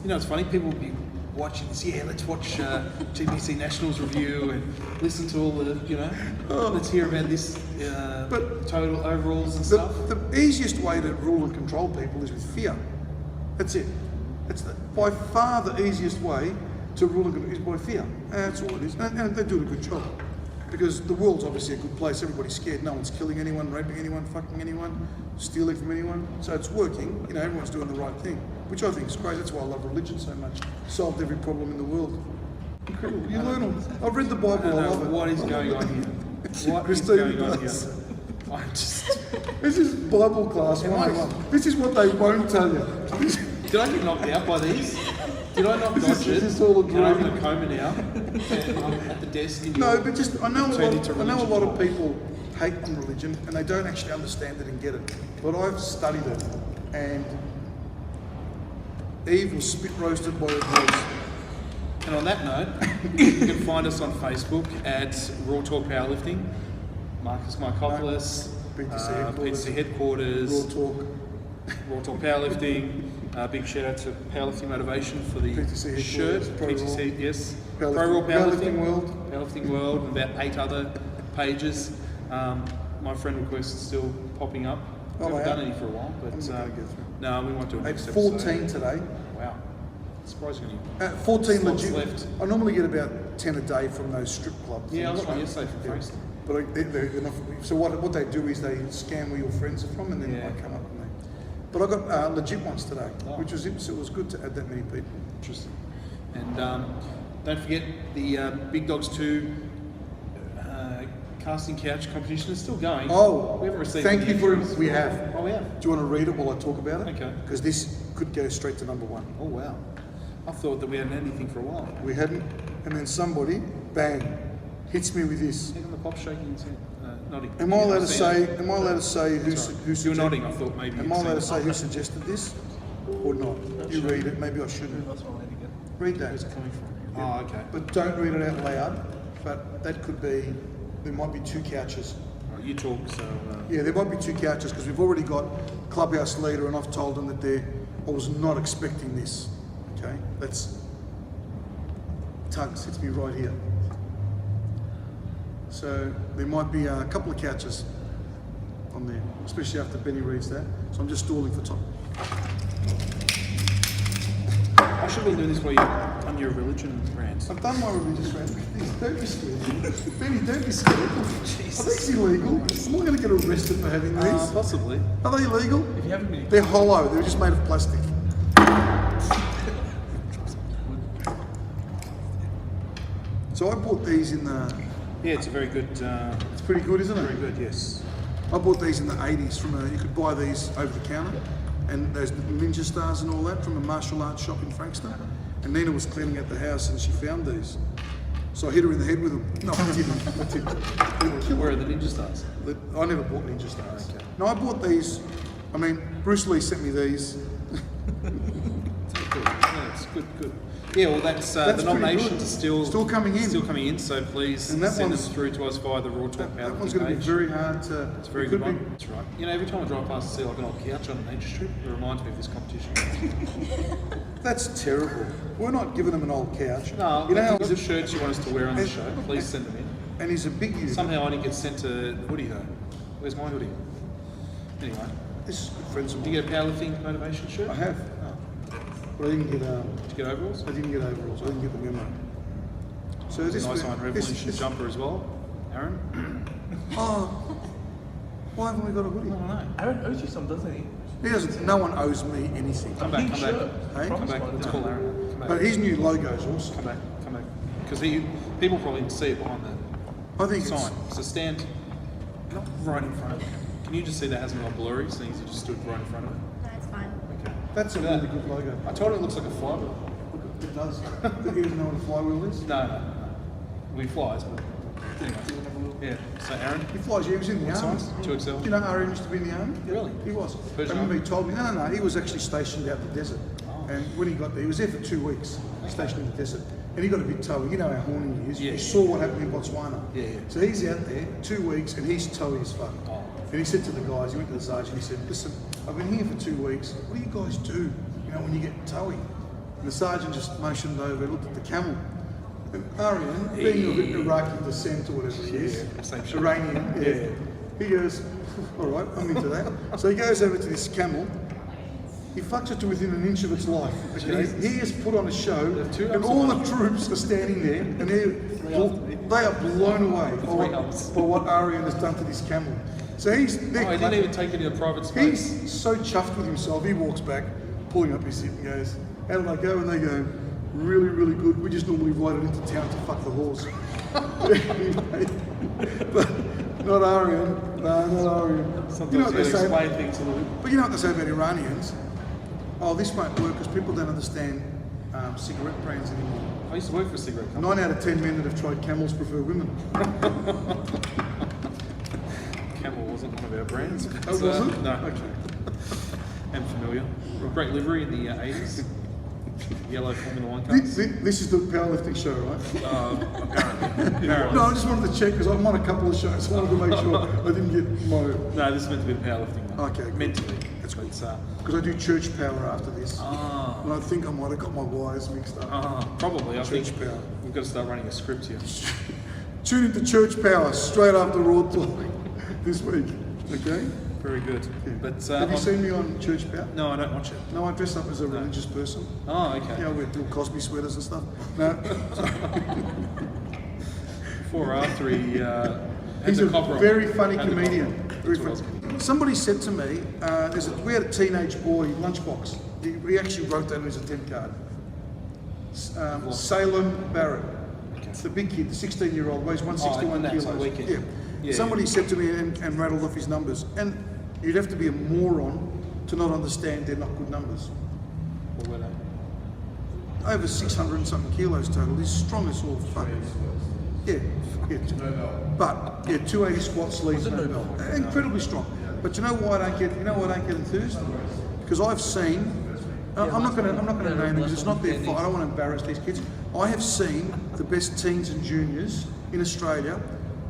know, it's funny, people will be watching this, let's watch GPC Nationals review and listen to all the, let's hear about this total overalls and stuff.
The easiest way to rule and control people is with fear. That's it. It's by far the easiest way to rule and control is by fear. That's all it is. And they're doing a good job. Because the world's obviously a good place. Everybody's scared. No one's killing anyone, raping anyone, fucking anyone, stealing from anyone. So it's working. You know, everyone's doing the right thing, which I think is great. That's why I love religion so much. Solved every problem in the world. Incredible. You learn all. I've read the Bible. I love it.
What is going on here? What is going on here?
This is Bible class 101. This is what they won't tell you.
Did I get knocked out by these? Did I not dodge it?
This is all a
and I'm
dream.
in a coma now. And I'm at the desk.
No, but just I know a
religion.
lot of people hate on religion and they don't actually understand it and get it. But I've studied it, and Eve was spit roasted by her boys.
And on that note, you can find us on Facebook at Raw Talk Powerlifting, Markos PTC Headquarters, Raw Talk Powerlifting. Big shout out to Powerlifting Motivation for the
PTC
shirt. PTC, yes. Pro Raw
Powerlifting World.
Powerlifting World, and about 8 other pages. My friend request is still popping up. We haven't done any for a while, but no, we won't do it next episode.
14 today.
Wow. Surprisingly.
14
slots
legit.
left.
I normally get about 10 a day from those strip clubs.
Yeah, I got one yesterday from Frankston.
But they're not, so what they do is they scan where your friends are from, and then I come up and they. But I got legit ones today, which was it. So it was good to add that many people.
Interesting. And don't forget the Big Dogs 2 casting couch competition is still going.
Oh,
we haven't received.
Thank you for
entries.
we have.
Oh, we have.
Do you want to read it while I talk about it?
Okay.
Because this could go straight to number 1.
Oh wow! I thought that we hadn't had anything for a while.
We hadn't, and then somebody, bang, hits me with this.
Check on the pop shaking his head, nodding.
Am I allowed to say? Am I allowed to say who?
You're nodding. I thought maybe.
Am I allowed to say who suggested this, or not? You read it. Maybe I shouldn't. Read that.
Where's it coming from? Oh, okay.
But don't read it out loud. But that could be. There might be 2 couches.
Right, you talk. So.
Yeah, there might be 2 couches because we've already got clubhouse leader, and I've told them that I was not expecting this. Okay, that's Tugs hits me right here. So there might be a couple of couches on there, especially after Benny reads that. So I'm just stalling for time.
I should have been doing this while you're on your religion rant.
I've done my religious rant. Don't be scared. Benny, don't be scared. Are these illegal? Am I going to get arrested for having these?
Possibly.
Are they illegal?
If you haven't been
They're hollow. They're just made of plastic. So I bought these in the.
Yeah, it's a very good.
It's pretty good, isn't it?
Very good. Yes.
I bought these in the 80s from you could buy these over the counter, and those ninja stars and all that from a martial arts shop in Frankston. And Nina was cleaning out the house and she found these. So I hit her in the head with them. No, I didn't.
Where are the ninja stars?
I never bought ninja stars.
Okay.
No, I bought these. I mean, Bruce Lee sent me these.
Yeah, it's good. Yeah, well, that's the nominations are
still coming in.
Still coming in. So please send us through to us via the Raw Talk
That
Powerlifting
one's going to be
page.
very hard to.
It's a very good one. That's right. You know, every time I drive past, I see like an old couch on a nature strip. It reminds me of this competition.
That's terrible. We're not giving them an old couch.
No,
you know how
the shirts you want us to wear on the show, please send them in.
And he's a big unit.
Somehow I didn't get sent a hoodie though. Where's my hoodie? Anyway,
This is good friends of
did
mine.
you get a powerlifting motivation shirt?
I have.
Oh.
But I didn't get
Did you get overalls?
I didn't get overalls. I didn't get the memo. So
It's
this
a nice Iron Revolution
this-
jumper as well, Aaron.
Oh, why haven't we got a hoodie?
I don't know.
Aaron owes you some, doesn't he?
He doesn't. No one owes me anything.
Come back.
Hey?
Come back. Let's call Aaron. Come
But
back.
his new logo's awesome.
Come back. Because people probably see it behind the
I think
sign. So stand not right in front of it. Can you just see that hasn't got blurry, so you just stood right in front of it?
No, it's fine.
Okay.
that's a really good logo.
I told it looks like a flywheel.
Look, it does. You don't know what a flywheel is?
No. We flies, but anyway. Yeah. So Aaron,
He flies. He was in the
what
army.
size? 2XL.
Do you know Arian used to be in the army?
Really?
He was.
Persian
I remember
Army?
he told me, no, he was actually stationed out in the desert.
Oh.
And when he got there, he was there for 2 weeks, stationed in the desert. And he got a bit toey. You know how horny he is.
Yeah.
You saw what happened in Botswana.
Yeah, yeah.
So he's out there 2 weeks and he's toey as fuck.
Oh.
And he said to the guys, he went to the sergeant, he said, listen, I've been here for 2 weeks. What do you guys do, when you get toey? And the sergeant just motioned over, looked at the camel. And Arian, being of Iraqi descent or whatever he is,
same shit.
Iranian,
Yeah.
he goes, all right, I'm into that. So he goes over to this camel. He fucks it to within an inch of its life. Okay? He has put on a show,
two
and
ups
all
on
the troops are standing there, and they are blown away by what Arian has done to this camel. So
Oh, he didn't even take it in a private space.
he's so chuffed with himself. He walks back, pulling up his hip, and goes, "How did I go?" And they go, "Really, really good. We just normally ride it into town to fuck the horse." But not Arian. No, not Arian.
Sometimes
You know what they say?
explain things a little bit.
But you know what they say about Iranians? Oh, this won't work because people don't understand cigarette brands anymore.
I used to work for a cigarette company.
9 out of 10 men that have tried Camels prefer women.
Camel wasn't one of our brands. But,
Oh, wasn't?
No.
Okay.
I'm familiar. Great livery in the 80s. Yellow Formula One
This,
cars.
this is the powerlifting show, right?
Apparently.
No, I just wanted to check because I'm on a couple of shows. So I wanted to make sure I didn't get my.
No, this is meant to be powerlifting. Though.
Okay,
Meant to be.
That's good.
But,
Because I do church power after this.
Ah.
And I think I might have got my wires mixed up.
Probably. I think
Church power.
we've got to start running a script here.
Tune into Church Power straight after Raw Talk this week. Okay?
Very good. But
Have you seen me on Church Power?
No, I don't watch it.
No, I dress up as a religious person.
Oh, okay.
You know, with Bill Cosby sweaters and stuff. No,
Before or after he
he's a very funny
Had the
comedian.
copyright.
Very
That's what I was
funny.
getting.
Somebody said to me, we had a teenage boy lunchbox. He actually wrote that on his attempt card. Salem Barrett. It's the big kid, the 16-year-old, weighs 161
that's
kilos.
on weekend.
Yeah.
Yeah.
Somebody said to me and rattled off his numbers. And you'd have to be a moron to not understand they're not good numbers.
What were they?
Over 600 and something kilos total. He's strong as all fuck. Yeah. But 280 squat sleeves, no belt. Incredibly strong. But you know why I don't get enthused? Because I've seen. I'm not going to name them because it's not their fault. I don't want to embarrass these kids. I have seen the best teens and juniors in Australia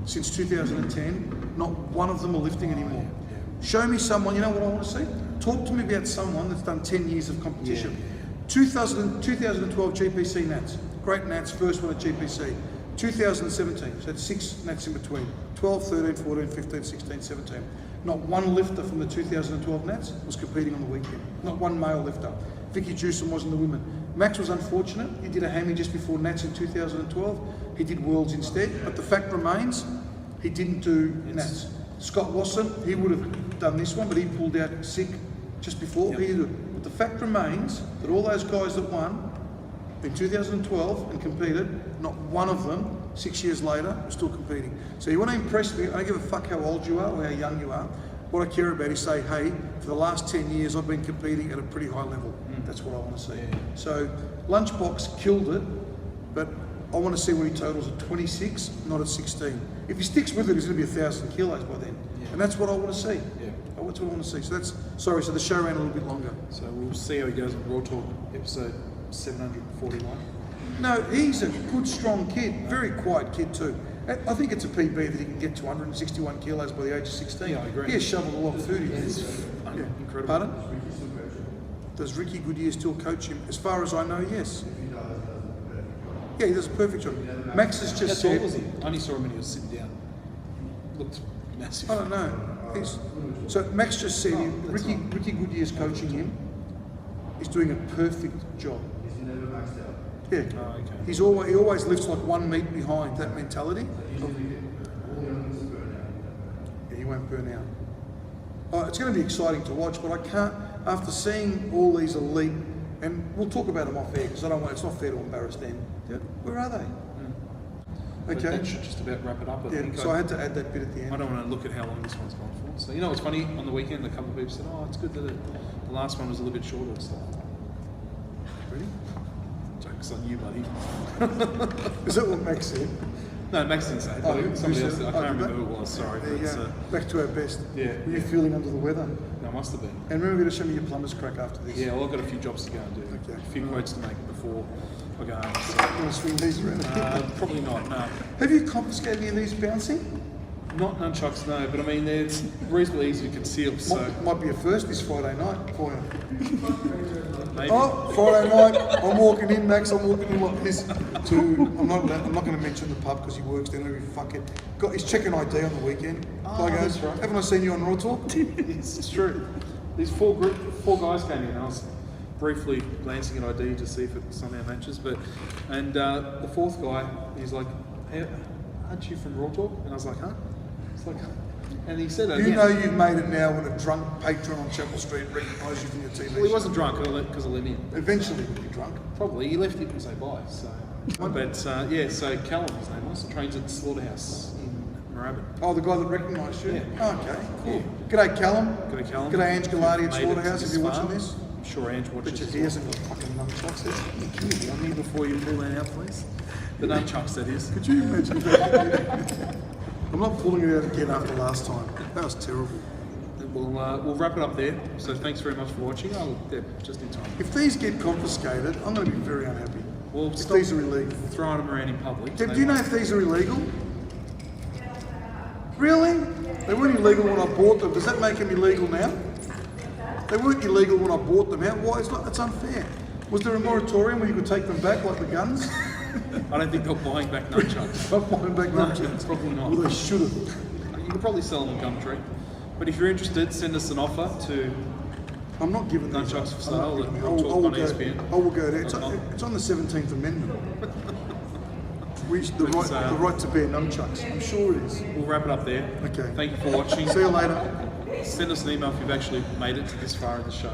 since 2010. Not one of them are lifting anymore. Show me someone. You know what I want to see? Talk to me about someone that's done 10 years of competition. 2012 GPC Nats. Great Nats, first one at GPC. 2017, so had 6 Nats in between. 12, 13, 14, 15, 16, 17. Not one lifter from the 2012 Nats was competing on the weekend. Not one male lifter. Vicky Jewson wasn't the women. Max was unfortunate. He did a hammy just before Nats in 2012. He did Worlds instead. But the fact remains, he didn't do Nats. Scott Wasson, he would have done this one, but he pulled out sick just before. He did it. But the fact remains that all those guys that won in 2012 and competed, not one of them, 6 years later, was still competing. So you want to impress me, I don't give a fuck how old you are or how young you are. What I care about is say, hey, for the last 10 years I've been competing at a pretty high level. That's what I want to see. So Lunchbox killed it, but I want to see what he totals at 26, not at 16. If he sticks with it, he's going to be 1,000 kilos by then. And that's what I want to see. That's what I want to see. So so the show ran a little bit longer.
So we'll see how he goes in Raw Talk episode 741.
No, he's a good, strong kid. Very quiet kid too. I think it's a PB that he can get to 161 kilos by the age of 16.
Yeah, I agree.
He has shoveled a lot of food in.
Incredible.
Pardon? Does Ricky Goodyear still coach him? As far as I know, yes. Yeah, he does a perfect job. Max has just
How tall
said...
was he? I only saw him when he was sitting down. Looked massive.
I don't know. So Max just said Ricky Goodyear's coaching him. He's doing a perfect job. Yeah.
Oh, okay.
He always lifts like one meat behind, that mentality. Yeah, he won't burn out. Oh, it's going to be exciting to watch, but I can't, after seeing all these elite, and we'll talk about them off air because it's not fair to embarrass them. Where are they?
But
Okay.
that should just about wrap it up, I
Yeah,
think.
so I had to add that bit at the
I
end.
don't want to look at how long this one's gone for. So, you know what's funny? On the weekend, a couple of people said, oh, it's good that the last one was a little bit shorter and stuff.
Ready?
Joke's on you, buddy.
Is that what Max said?
No, Max didn't say it.
Oh,
But somebody
who
else.
said
I
it?
can't
Oh,
remember
did
who it was. Sorry,
There you
but
go. Back to our best.
Yeah,
Were you
yeah.
feeling under the weather?
no, must have been.
And remember to show me your plumber's crack after this.
Yeah, well, I've got a few jobs to go and do.
Okay.
A few quotes to make before I go home.
You want to swing these around?
So, probably not. No,
Have you confiscated any of these bouncing?
not nunchucks. No, but I mean they're reasonably easy to conceal. So
Might be a first this Friday night for you.
maybe.
Oh, Friday night, I'm walking in, Max, I'm walking in like this to, I'm not going to mention the pub because he works there, every fuckhead. He's checking ID on the weekend.
Oh,
Guy goes,
that's right.
haven't I seen you on Raw Talk?
It's true. These four guys came in. I was briefly glancing at ID to see if it somehow matches, and the fourth guy, he's like, "Hey, aren't you from Raw Talk?" And I was like, "Huh?" It's like, and he said,
You know you've made it now when a drunk patron on Chapel Street recognises you from your TV
Well, he
show.
wasn't drunk because I let him in.
Eventually he'll be drunk.
Probably. He left, he didn't say bye. So, but yeah. So Callum, his name was, trains at the Slaughterhouse in Moorabbin.
Oh, the guy that recognised you?
Yeah.
Oh, okay, cool.
Yeah.
G'day, Callum.
G'day, Callum.
G'day, Ange Gallardi at
Made it
Slaughterhouse,
to
if you're watching
farm.
this.
I'm sure Ange watches.
But
as
he
well.
hasn't got fucking nunchucks.
Can you warn me before you pull that out, please? The nunchucks, that is.
Could you imagine that? I'm not pulling it out again after last time. That was terrible.
We'll wrap it up there. So thanks very much for watching. Yeah, just in time.
If these get confiscated, I'm going to be very unhappy.
Well,
If
stop
these are illegal.
throwing them around in public.
Deb, do you know if these are illegal? Really? They weren't illegal when I bought them. Does that make them illegal now? They weren't illegal when I bought them. Why? It's unfair. Was there a moratorium where you could take them back like the guns?
I don't think they're buying back nunchucks.
Not buying back
No,
nunchucks.
probably not.
Well, they should have.
You could probably sell them in Gumtree. But if you're interested, send us an offer to
I'm not giving these
Nunchucks
up.
for
I'm not
sale
giving
at
them.
Raw Talk
I will
on
go-
ESPN.
I will go there.
.com.
It's on the 17th Amendment. The right to bear nunchucks. I'm sure it is.
We'll wrap it up there.
Okay.
Thank you for watching.
See you later.
Send us an email if you've actually made it to this far in the show.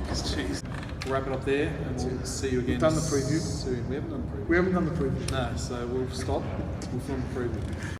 Jeez. We'll wrap it up there and we'll see you again.
We've done the preview.
soon. We haven't done the preview.
We haven't done the preview.
No, so we'll stop. We'll film the preview.